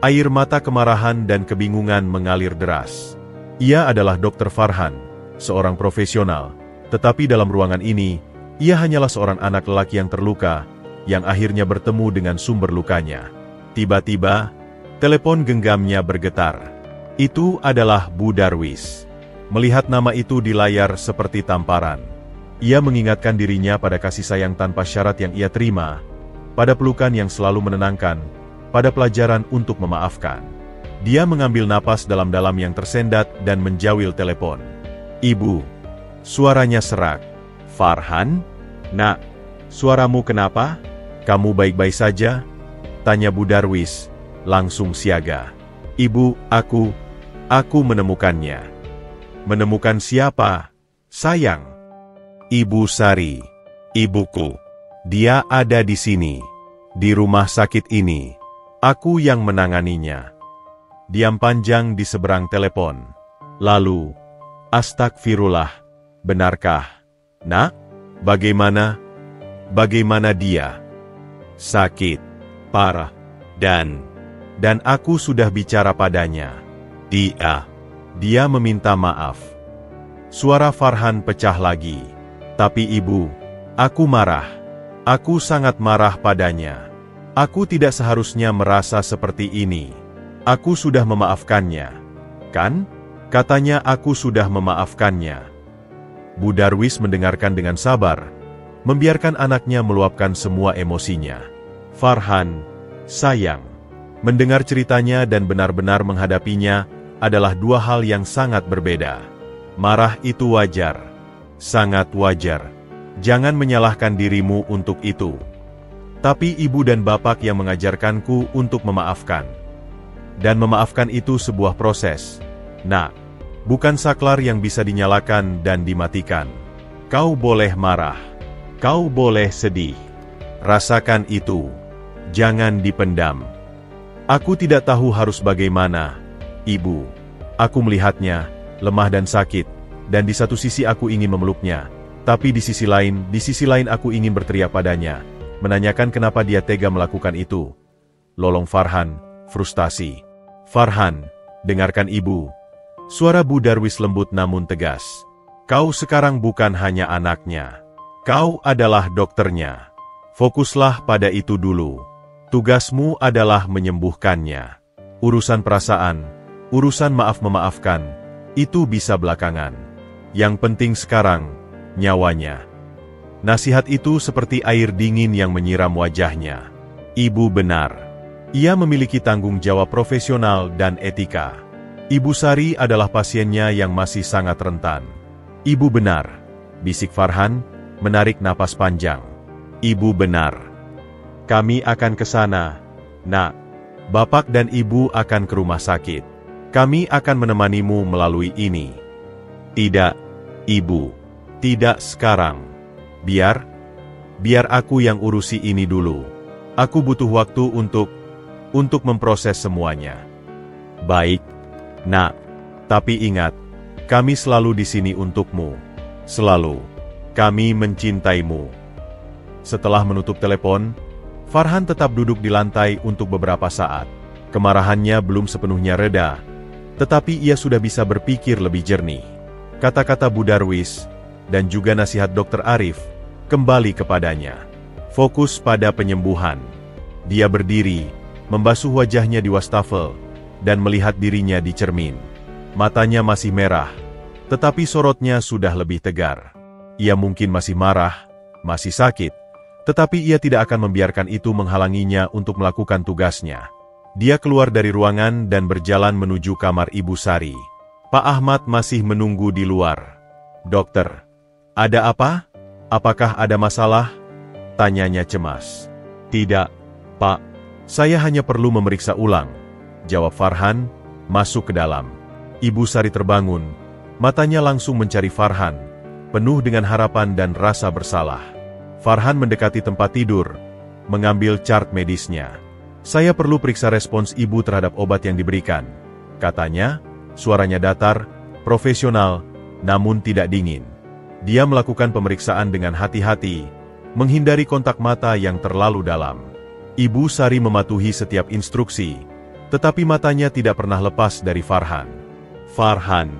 Air mata kemarahan dan kebingungan mengalir deras. Ia adalah Dr. Farhan, seorang profesional. Tetapi dalam ruangan ini, ia hanyalah seorang anak lelaki yang terluka, yang akhirnya bertemu dengan sumber lukanya. Tiba-tiba, telepon genggamnya bergetar. Itu adalah Bu Darwis. Melihat nama itu di layar seperti tamparan. Ia mengingatkan dirinya pada kasih sayang tanpa syarat yang ia terima, pada pelukan yang selalu menenangkan, pada pelajaran untuk memaafkan. Dia mengambil napas dalam-dalam yang tersendat dan menjawil telepon. Ibu. Suaranya serak. Farhan? Nak, suaramu kenapa? Kamu baik-baik saja? Tanya Bu Darwis. Langsung siaga. Ibu, aku menemukannya. Menemukan siapa? Sayang. Ibu Sari. Ibuku. Dia ada di sini. Di rumah sakit ini. Aku yang menanganinya. Diam panjang di seberang telepon. Lalu, astagfirullah. Benarkah? Nak? Bagaimana? Bagaimana dia? Sakit. Parah. Dan aku sudah bicara padanya. Dia meminta maaf. Suara Farhan pecah lagi. Tapi ibu, aku marah. Aku sangat marah padanya. Aku tidak seharusnya merasa seperti ini. Aku sudah memaafkannya. Kan? Katanya aku sudah memaafkannya. Bu Darwis mendengarkan dengan sabar, membiarkan anaknya meluapkan semua emosinya. Farhan, sayang. Mendengar ceritanya dan benar-benar menghadapinya adalah dua hal yang sangat berbeda. Marah itu wajar. Sangat wajar. Jangan menyalahkan dirimu untuk itu. Tapi ibu dan bapak yang mengajarkanku untuk memaafkan. Dan memaafkan itu sebuah proses. Nah, bukan saklar yang bisa dinyalakan dan dimatikan. Kau boleh marah. Kau boleh sedih. Rasakan itu. Jangan dipendam. Aku tidak tahu harus bagaimana, ibu. Aku melihatnya, lemah dan sakit, dan di satu sisi aku ingin memeluknya, tapi di sisi lain aku ingin berteriak padanya, menanyakan kenapa dia tega melakukan itu. Lolong Farhan, frustasi. Farhan, dengarkan ibu. Suara Bu Darwis lembut namun tegas. Kau sekarang bukan hanya anaknya. Kau adalah dokternya. Fokuslah pada itu dulu. Tugasmu adalah menyembuhkannya. Urusan perasaan, urusan maaf-memaafkan, itu bisa belakangan. Yang penting sekarang, nyawanya. Nasihat itu seperti air dingin yang menyiram wajahnya. Ibu benar. Ia memiliki tanggung jawab profesional dan etika. Ibu Sari adalah pasiennya yang masih sangat rentan. Ibu benar, bisik Farhan, menarik napas panjang. Ibu benar. Kami akan ke sana, Nak. Bapak dan Ibu akan ke rumah sakit. Kami akan menemanimu melalui ini. Tidak, Ibu. Tidak sekarang. Biar aku yang urusi ini dulu. Aku butuh waktu untuk memproses semuanya. Baik, Nak. Tapi ingat, kami selalu di sini untukmu. Selalu. Kami mencintaimu. Setelah menutup telepon, Farhan tetap duduk di lantai untuk beberapa saat. Kemarahannya belum sepenuhnya reda, tetapi ia sudah bisa berpikir lebih jernih. Kata-kata Bu Darwis dan juga nasihat Dr. Arif kembali kepadanya. Fokus pada penyembuhan. Dia berdiri, membasuh wajahnya di wastafel, dan melihat dirinya di cermin. Matanya masih merah, tetapi sorotnya sudah lebih tegar. Ia mungkin masih marah, masih sakit, tetapi ia tidak akan membiarkan itu menghalanginya untuk melakukan tugasnya. Dia keluar dari ruangan dan berjalan menuju kamar Ibu Sari. Pak Ahmad masih menunggu di luar. Dokter, ada apa? Apakah ada masalah? Tanyanya cemas. Tidak, Pak. Saya hanya perlu memeriksa ulang, jawab Farhan, masuk ke dalam. Ibu Sari terbangun, matanya langsung mencari Farhan, penuh dengan harapan dan rasa bersalah. Farhan mendekati tempat tidur, mengambil chart medisnya. Saya perlu periksa respons ibu terhadap obat yang diberikan. Katanya, suaranya datar, profesional, namun tidak dingin. Dia melakukan pemeriksaan dengan hati-hati, menghindari kontak mata yang terlalu dalam. Ibu Sari mematuhi setiap instruksi, tetapi matanya tidak pernah lepas dari Farhan. Farhan,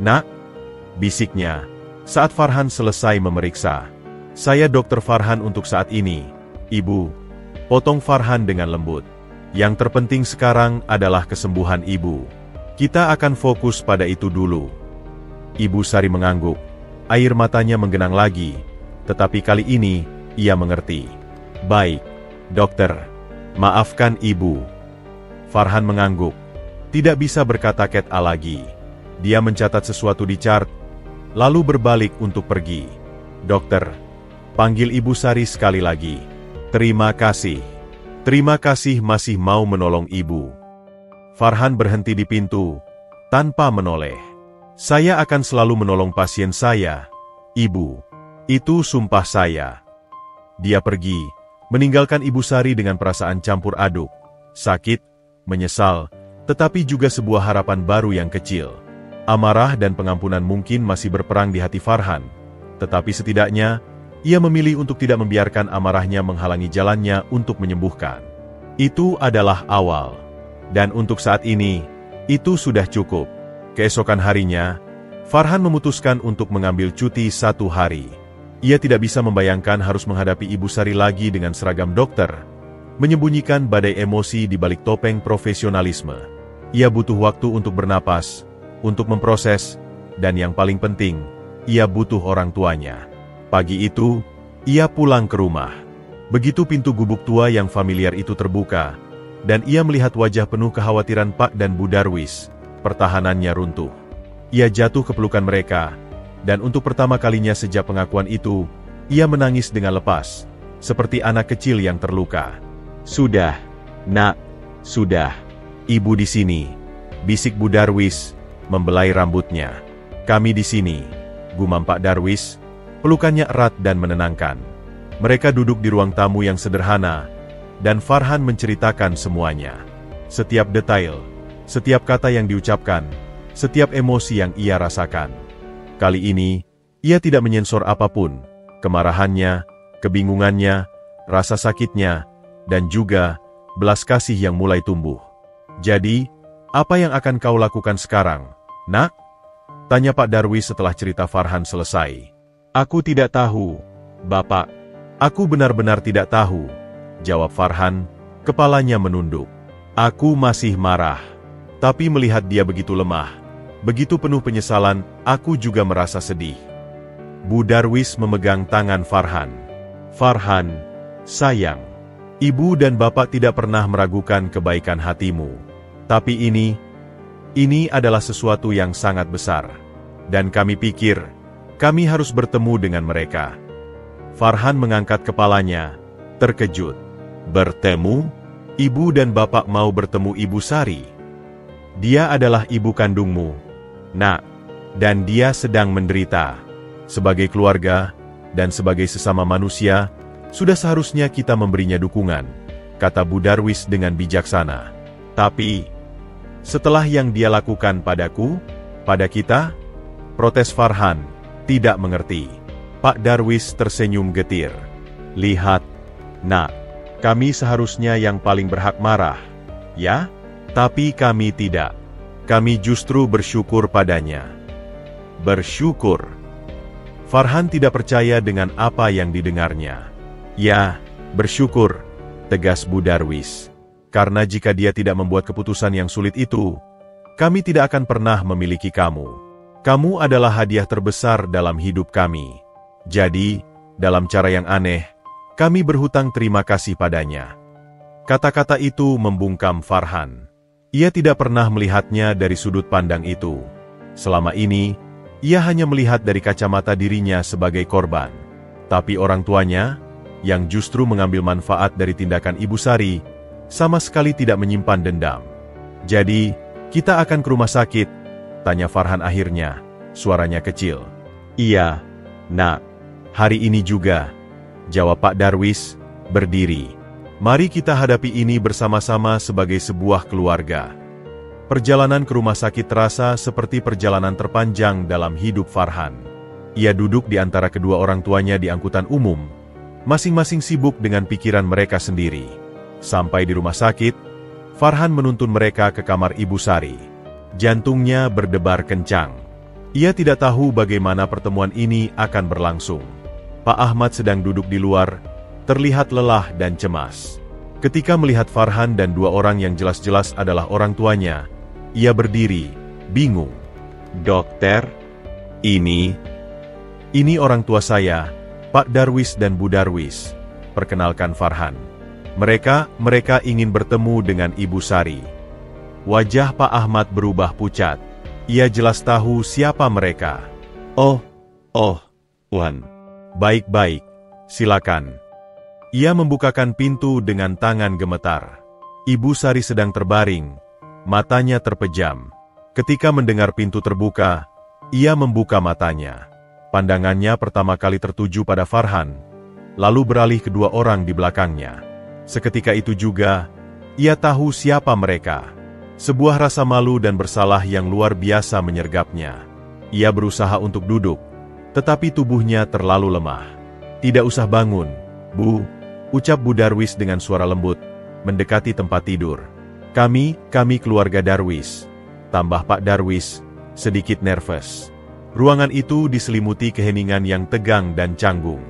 Nak, bisiknya, saat Farhan selesai memeriksa. Saya Dokter Farhan untuk saat ini, Ibu. Potong Farhan dengan lembut. Yang terpenting sekarang adalah kesembuhan Ibu. Kita akan fokus pada itu dulu. Ibu Sari mengangguk. Air matanya menggenang lagi, tetapi kali ini, ia mengerti. Baik, dokter. Maafkan Ibu. Farhan mengangguk. Tidak bisa berkata ket A lagi. Dia mencatat sesuatu di chart, lalu berbalik untuk pergi. Dokter, panggil Ibu Sari sekali lagi. Terima kasih. Terima kasih masih mau menolong Ibu. Farhan berhenti di pintu, tanpa menoleh. Saya akan selalu menolong pasien saya, Ibu. Itu sumpah saya. Dia pergi, meninggalkan Ibu Sari dengan perasaan campur aduk. Sakit, menyesal, tetapi juga sebuah harapan baru yang kecil. Amarah dan pengampunan mungkin masih berperang di hati Farhan, tetapi setidaknya, ia memilih untuk tidak membiarkan amarahnya menghalangi jalannya untuk menyembuhkan. Itu adalah awal. Dan untuk saat ini, itu sudah cukup. Keesokan harinya, Farhan memutuskan untuk mengambil cuti 1 hari. Ia tidak bisa membayangkan harus menghadapi Ibu Sari lagi dengan seragam dokter, menyembunyikan badai emosi di balik topeng profesionalisme. Ia butuh waktu untuk bernapas, untuk memproses, dan yang paling penting, ia butuh orang tuanya. Pagi itu, ia pulang ke rumah. Begitu pintu gubuk tua yang familiar itu terbuka, dan ia melihat wajah penuh kekhawatiran Pak dan Bu Darwis, pertahanannya runtuh. Ia jatuh ke pelukan mereka, dan untuk pertama kalinya sejak pengakuan itu, ia menangis dengan lepas, seperti anak kecil yang terluka. Sudah, Nak, sudah. Ibu di sini, bisik Bu Darwis, membelai rambutnya. Kami di sini, gumam Pak Darwis, pelukannya erat dan menenangkan. Mereka duduk di ruang tamu yang sederhana, dan Farhan menceritakan semuanya. Setiap detail, setiap kata yang diucapkan, setiap emosi yang ia rasakan. Kali ini, ia tidak menyensor apapun, kemarahannya, kebingungannya, rasa sakitnya, dan juga belas kasih yang mulai tumbuh. Jadi, apa yang akan kau lakukan sekarang, Nak? Tanya Pak Darwis setelah cerita Farhan selesai. Aku tidak tahu, Bapak. Aku benar-benar tidak tahu, jawab Farhan, kepalanya menunduk. Aku masih marah. Tapi melihat dia begitu lemah, begitu penuh penyesalan, aku juga merasa sedih. Bu Darwis memegang tangan Farhan. Farhan, sayang. Ibu dan bapak tidak pernah meragukan kebaikan hatimu. Tapi ini adalah sesuatu yang sangat besar. Dan kami pikir, kami harus bertemu dengan mereka. Farhan mengangkat kepalanya, terkejut. Bertemu? Ibu dan bapak mau bertemu Ibu Sari. Dia adalah ibu kandungmu, Nak, dan dia sedang menderita. Sebagai keluarga, dan sebagai sesama manusia, sudah seharusnya kita memberinya dukungan, kata Bu Darwis dengan bijaksana. Tapi, setelah yang dia lakukan padaku, pada kita, protes Farhan, tidak mengerti. Pak Darwis tersenyum getir. Lihat, Nak, kami seharusnya yang paling berhak marah, ya? Tapi kami tidak. Kami justru bersyukur padanya. Bersyukur. Farhan tidak percaya dengan apa yang didengarnya. Ya, bersyukur, tegas Bu Darwis. Karena jika dia tidak membuat keputusan yang sulit itu, kami tidak akan pernah memiliki kamu. Kamu adalah hadiah terbesar dalam hidup kami. Jadi, dalam cara yang aneh, kami berhutang terima kasih padanya. Kata-kata itu membungkam Farhan. Ia tidak pernah melihatnya dari sudut pandang itu. Selama ini, ia hanya melihat dari kacamata dirinya sebagai korban. Tapi orang tuanya, yang justru mengambil manfaat dari tindakan Ibu Sari, sama sekali tidak menyimpan dendam. Jadi, kita akan ke rumah sakit? Tanya Farhan akhirnya, suaranya kecil. Iya, Nak. Hari ini juga, jawab Pak Darwis, berdiri. Mari kita hadapi ini bersama-sama sebagai sebuah keluarga. Perjalanan ke rumah sakit terasa seperti perjalanan terpanjang dalam hidup Farhan. Ia duduk di antara kedua orang tuanya di angkutan umum, masing-masing sibuk dengan pikiran mereka sendiri. Sampai di rumah sakit, Farhan menuntun mereka ke kamar Ibu Sari. Jantungnya berdebar kencang. Ia tidak tahu bagaimana pertemuan ini akan berlangsung. Pak Ahmad sedang duduk di luar, terlihat lelah dan cemas. Ketika melihat Farhan dan dua orang yang jelas-jelas adalah orang tuanya, ia berdiri, bingung. Dokter, ini orang tua saya, Pak Darwis dan Bu Darwis, perkenalkan Farhan. Mereka ingin bertemu dengan Ibu Sari. Wajah Pak Ahmad berubah pucat. Ia jelas tahu siapa mereka. Oh, Wan. Baik-baik, silakan. Ia membukakan pintu dengan tangan gemetar. Ibu Sari sedang terbaring, matanya terpejam. Ketika mendengar pintu terbuka, ia membuka matanya. Pandangannya pertama kali tertuju pada Farhan, lalu beralih ke dua orang di belakangnya. Seketika itu juga, ia tahu siapa mereka. Sebuah rasa malu dan bersalah yang luar biasa menyergapnya. Ia berusaha untuk duduk, tetapi tubuhnya terlalu lemah. Tidak usah bangun, Bu, ucap Bu Darwis dengan suara lembut, mendekati tempat tidur. Kami keluarga Darwis, tambah Pak Darwis, sedikit nervous. Ruangan itu diselimuti keheningan yang tegang dan canggung.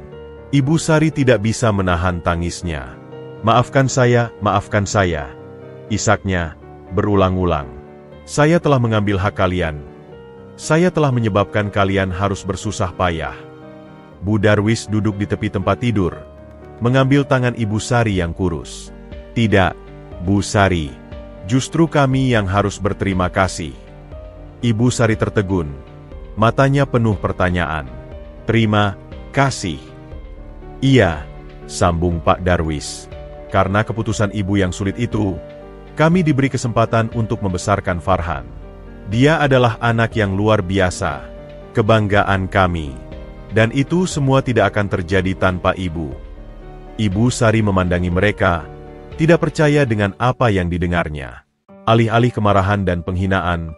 Ibu Sari tidak bisa menahan tangisnya. Maafkan saya, isaknya, berulang-ulang. Saya telah mengambil hak kalian. Saya telah menyebabkan kalian harus bersusah payah. Bu Darwis duduk di tepi tempat tidur, mengambil tangan Ibu Sari yang kurus. Tidak, Bu Sari. Justru kami yang harus berterima kasih. Ibu Sari tertegun. Matanya penuh pertanyaan. Terima kasih. Iya, sambung Pak Darwis. Karena keputusan ibu yang sulit itu, kami diberi kesempatan untuk membesarkan Farhan. Dia adalah anak yang luar biasa, kebanggaan kami. Dan itu semua tidak akan terjadi tanpa ibu. Ibu Sari memandangi mereka, tidak percaya dengan apa yang didengarnya. Alih-alih kemarahan dan penghinaan,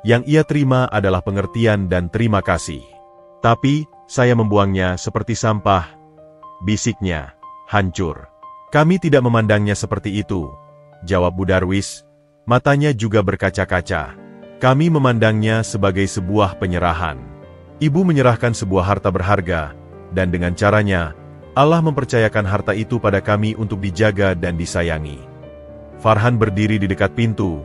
yang ia terima adalah pengertian dan terima kasih. Tapi, saya membuangnya seperti sampah, bisiknya, hancur. Kami tidak memandangnya seperti itu, jawab Bu Darwis, matanya juga berkaca-kaca. Kami memandangnya sebagai sebuah penyerahan. Ibu menyerahkan sebuah harta berharga, dan dengan caranya, Allah mempercayakan harta itu pada kami untuk dijaga dan disayangi. Farhan berdiri di dekat pintu,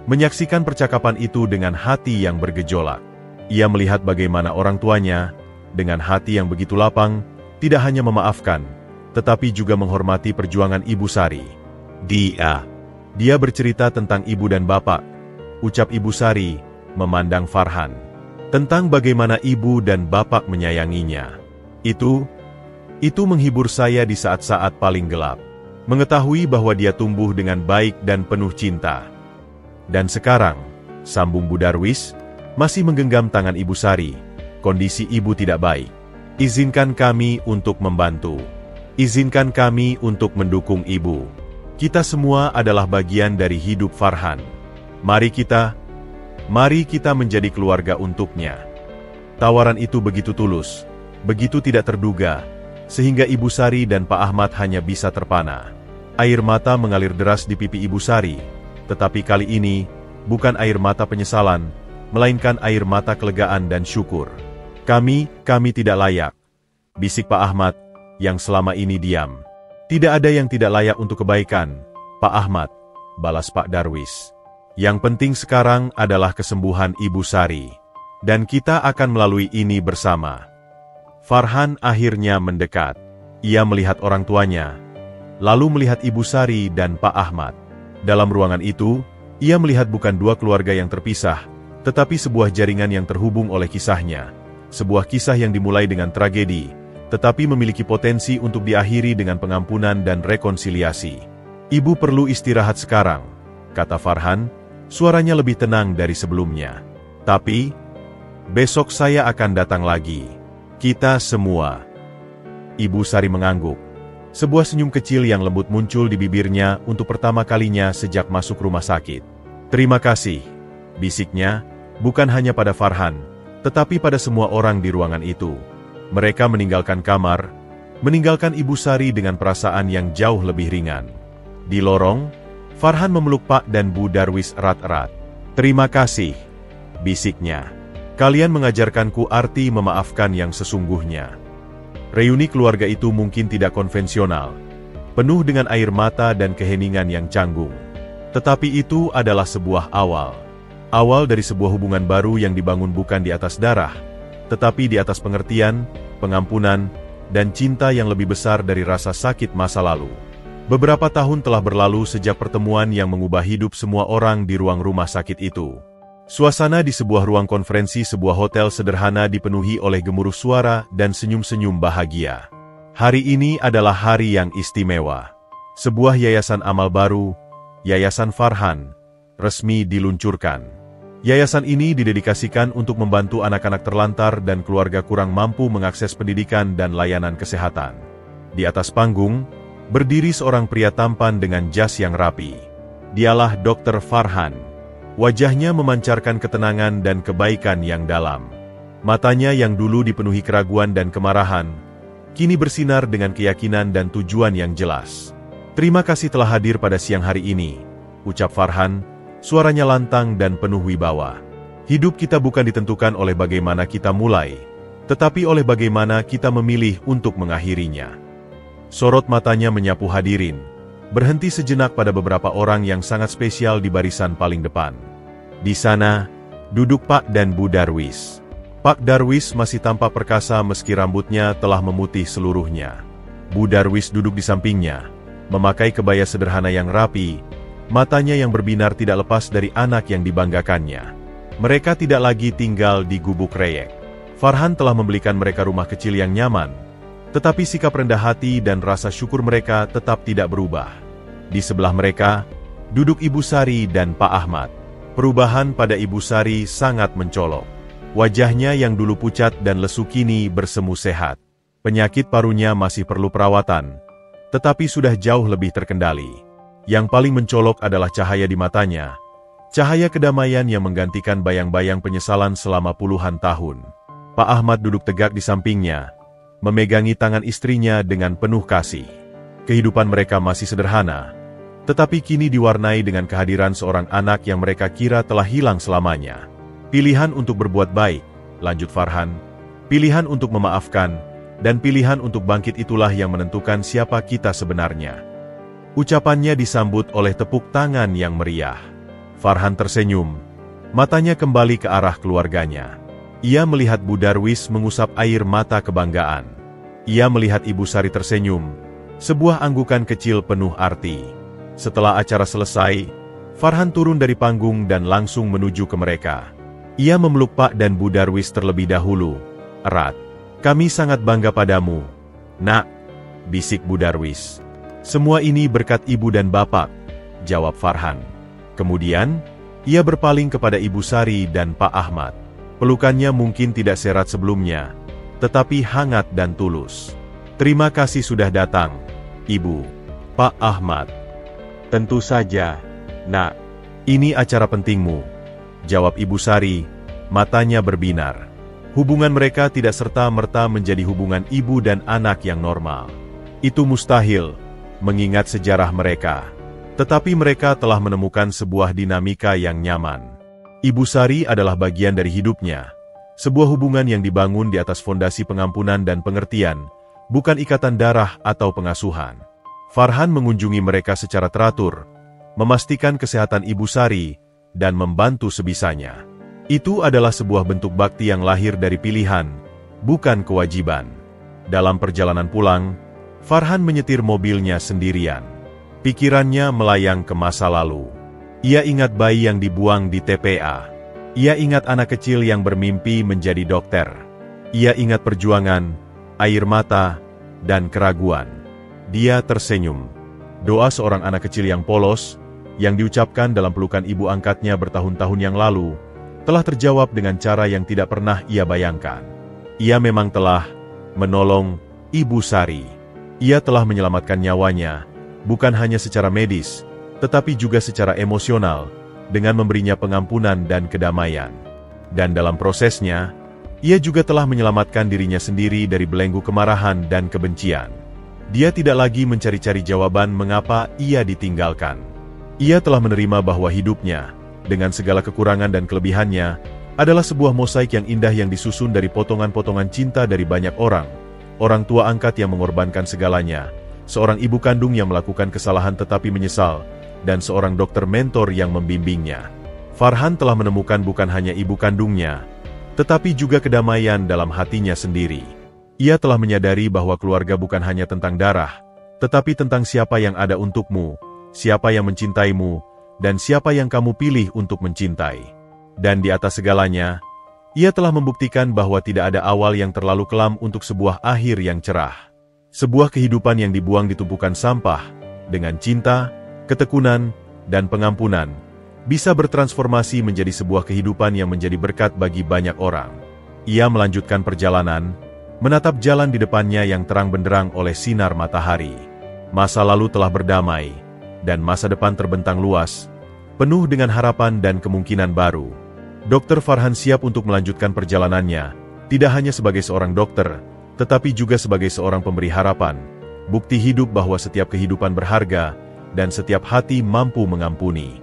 menyaksikan percakapan itu dengan hati yang bergejolak. Ia melihat bagaimana orang tuanya, dengan hati yang begitu lapang, tidak hanya memaafkan, tetapi juga menghormati perjuangan Ibu Sari. Dia bercerita tentang ibu dan bapak, ucap Ibu Sari, memandang Farhan. Tentang bagaimana ibu dan bapak menyayanginya. Itu menghibur saya di saat-saat paling gelap. Mengetahui bahwa dia tumbuh dengan baik dan penuh cinta. Dan sekarang, sambung Bu Darwis, masih menggenggam tangan Ibu Sari. Kondisi ibu tidak baik. Izinkan kami untuk membantu. Izinkan kami untuk mendukung ibu. Kita semua adalah bagian dari hidup Farhan. Mari kita menjadi keluarga untuknya. Tawaran itu begitu tulus, begitu tidak terduga, sehingga Ibu Sari dan Pak Ahmad hanya bisa terpana. Air mata mengalir deras di pipi Ibu Sari, tetapi kali ini, bukan air mata penyesalan, melainkan air mata kelegaan dan syukur. Kami tidak layak, bisik Pak Ahmad, yang selama ini diam. Tidak ada yang tidak layak untuk kebaikan, Pak Ahmad, balas Pak Darwis. Yang penting sekarang adalah kesembuhan Ibu Sari. Dan kita akan melalui ini bersama. Farhan akhirnya mendekat. Ia melihat orang tuanya, lalu melihat Ibu Sari dan Pak Ahmad. Dalam ruangan itu, ia melihat bukan dua keluarga yang terpisah, tetapi sebuah jaringan yang terhubung oleh kisahnya. Sebuah kisah yang dimulai dengan tragedi, tetapi memiliki potensi untuk diakhiri dengan pengampunan dan rekonsiliasi. Ibu perlu istirahat sekarang, kata Farhan, suaranya lebih tenang dari sebelumnya. Tapi, besok saya akan datang lagi. Kita semua. Ibu Sari mengangguk. Sebuah senyum kecil yang lembut muncul di bibirnya untuk pertama kalinya sejak masuk rumah sakit. Terima kasih, bisiknya, bukan hanya pada Farhan, tetapi pada semua orang di ruangan itu. Mereka meninggalkan kamar, meninggalkan Ibu Sari dengan perasaan yang jauh lebih ringan. Di lorong, Farhan memeluk Pak dan Bu Darwis erat-erat. Terima kasih, bisiknya. Kalian mengajarkanku arti memaafkan yang sesungguhnya. Reuni keluarga itu mungkin tidak konvensional, penuh dengan air mata dan keheningan yang canggung. Tetapi itu adalah sebuah awal. Awal dari sebuah hubungan baru yang dibangun bukan di atas darah, tetapi di atas pengertian, pengampunan, dan cinta yang lebih besar dari rasa sakit masa lalu. Beberapa tahun telah berlalu sejak pertemuan yang mengubah hidup semua orang di ruang rumah sakit itu. Suasana di sebuah ruang konferensi sebuah hotel sederhana dipenuhi oleh gemuruh suara dan senyum-senyum bahagia. Hari ini adalah hari yang istimewa. Sebuah yayasan amal baru, Yayasan Farhan, resmi diluncurkan. Yayasan ini didedikasikan untuk membantu anak-anak terlantar dan keluarga kurang mampu mengakses pendidikan dan layanan kesehatan. Di atas panggung, berdiri seorang pria tampan dengan jas yang rapi. Dialah Dr. Farhan. Wajahnya memancarkan ketenangan dan kebaikan yang dalam. Matanya yang dulu dipenuhi keraguan dan kemarahan, kini bersinar dengan keyakinan dan tujuan yang jelas. Terima kasih telah hadir pada siang hari ini, ucap Farhan, suaranya lantang dan penuh wibawa. Hidup kita bukan ditentukan oleh bagaimana kita mulai, tetapi oleh bagaimana kita memilih untuk mengakhirinya. Sorot matanya menyapu hadirin, berhenti sejenak pada beberapa orang yang sangat spesial di barisan paling depan. Di sana, duduk Pak dan Bu Darwis. Pak Darwis masih tampak perkasa meski rambutnya telah memutih seluruhnya. Bu Darwis duduk di sampingnya, memakai kebaya sederhana yang rapi, matanya yang berbinar tidak lepas dari anak yang dibanggakannya. Mereka tidak lagi tinggal di gubuk reyek. Farhan telah membelikan mereka rumah kecil yang nyaman, tetapi sikap rendah hati dan rasa syukur mereka tetap tidak berubah. Di sebelah mereka, duduk Ibu Sari dan Pak Ahmad. Perubahan pada Ibu Sari sangat mencolok. Wajahnya yang dulu pucat dan lesu kini bersemu sehat. Penyakit parunya masih perlu perawatan, tetapi sudah jauh lebih terkendali. Yang paling mencolok adalah cahaya di matanya. Cahaya kedamaian yang menggantikan bayang-bayang penyesalan selama puluhan tahun. Pak Ahmad duduk tegak di sampingnya, memegangi tangan istrinya dengan penuh kasih. Kehidupan mereka masih sederhana, tetapi kini diwarnai dengan kehadiran seorang anak yang mereka kira telah hilang selamanya. Pilihan untuk berbuat baik, lanjut Farhan, pilihan untuk memaafkan, dan pilihan untuk bangkit itulah yang menentukan siapa kita sebenarnya. Ucapannya disambut oleh tepuk tangan yang meriah. Farhan tersenyum, matanya kembali ke arah keluarganya. Ia melihat Bu Darwis mengusap air mata kebanggaan. Ia melihat Ibu Sari tersenyum, Sebuah anggukan kecil penuh arti. Setelah acara selesai, Farhan turun dari panggung dan langsung menuju ke mereka. Ia memeluk Pak dan Bu Darwis terlebih dahulu, erat. "Kami sangat bangga padamu, Nak," bisik Bu Darwis. "Semua ini berkat Ibu dan Bapak," jawab Farhan. Kemudian, ia berpaling kepada Ibu Sari dan Pak Ahmad. Pelukannya mungkin tidak serat sebelumnya, tetapi hangat dan tulus. "Terima kasih sudah datang, Ibu." "Pak Ahmad." "Tentu saja, Nak. Ini acara pentingmu," jawab Ibu Sari, matanya berbinar. Hubungan mereka tidak serta-merta menjadi hubungan ibu dan anak yang normal. Itu mustahil, mengingat sejarah mereka. Tetapi mereka telah menemukan sebuah dinamika yang nyaman. Ibu Sari adalah bagian dari hidupnya. Sebuah hubungan yang dibangun di atas fondasi pengampunan dan pengertian, bukan ikatan darah atau pengasuhan. Farhan mengunjungi mereka secara teratur, memastikan kesehatan Ibu Sari, dan membantu sebisanya. Itu adalah sebuah bentuk bakti yang lahir dari pilihan, bukan kewajiban. Dalam perjalanan pulang, Farhan menyetir mobilnya sendirian. Pikirannya melayang ke masa lalu. Ia ingat bayi yang dibuang di TPA. Ia ingat anak kecil yang bermimpi menjadi dokter. Ia ingat perjuangan, air mata, dan keraguan. Dia tersenyum. Doa seorang anak kecil yang polos, yang diucapkan dalam pelukan ibu angkatnya bertahun-tahun yang lalu, telah terjawab dengan cara yang tidak pernah ia bayangkan. Ia memang telah menolong Ibu Sari. Ia telah menyelamatkan nyawanya, bukan hanya secara medis, tetapi juga secara emosional, dengan memberinya pengampunan dan kedamaian. Dan dalam prosesnya, ia juga telah menyelamatkan dirinya sendiri dari belenggu kemarahan dan kebencian. Dia tidak lagi mencari-cari jawaban mengapa ia ditinggalkan. Ia telah menerima bahwa hidupnya, dengan segala kekurangan dan kelebihannya, adalah sebuah mosaik yang indah yang disusun dari potongan-potongan cinta dari banyak orang. Orang tua angkat yang mengorbankan segalanya, seorang ibu kandung yang melakukan kesalahan tetapi menyesal, dan seorang dokter mentor yang membimbingnya. Farhan telah menemukan bukan hanya ibu kandungnya, tetapi juga kedamaian dalam hatinya sendiri. Ia telah menyadari bahwa keluarga bukan hanya tentang darah, tetapi tentang siapa yang ada untukmu, siapa yang mencintaimu, dan siapa yang kamu pilih untuk mencintai. Dan di atas segalanya, ia telah membuktikan bahwa tidak ada awal yang terlalu kelam untuk sebuah akhir yang cerah. Sebuah kehidupan yang dibuang di tumpukan sampah, dengan cinta, ketekunan, dan pengampunan, bisa bertransformasi menjadi sebuah kehidupan yang menjadi berkat bagi banyak orang. Ia melanjutkan perjalanan, menatap jalan di depannya yang terang benderang oleh sinar matahari. Masa lalu telah berdamai, dan masa depan terbentang luas, penuh dengan harapan dan kemungkinan baru. Dr. Farhan siap untuk melanjutkan perjalanannya, tidak hanya sebagai seorang dokter, tetapi juga sebagai seorang pemberi harapan, bukti hidup bahwa setiap kehidupan berharga, dan setiap hati mampu mengampuni.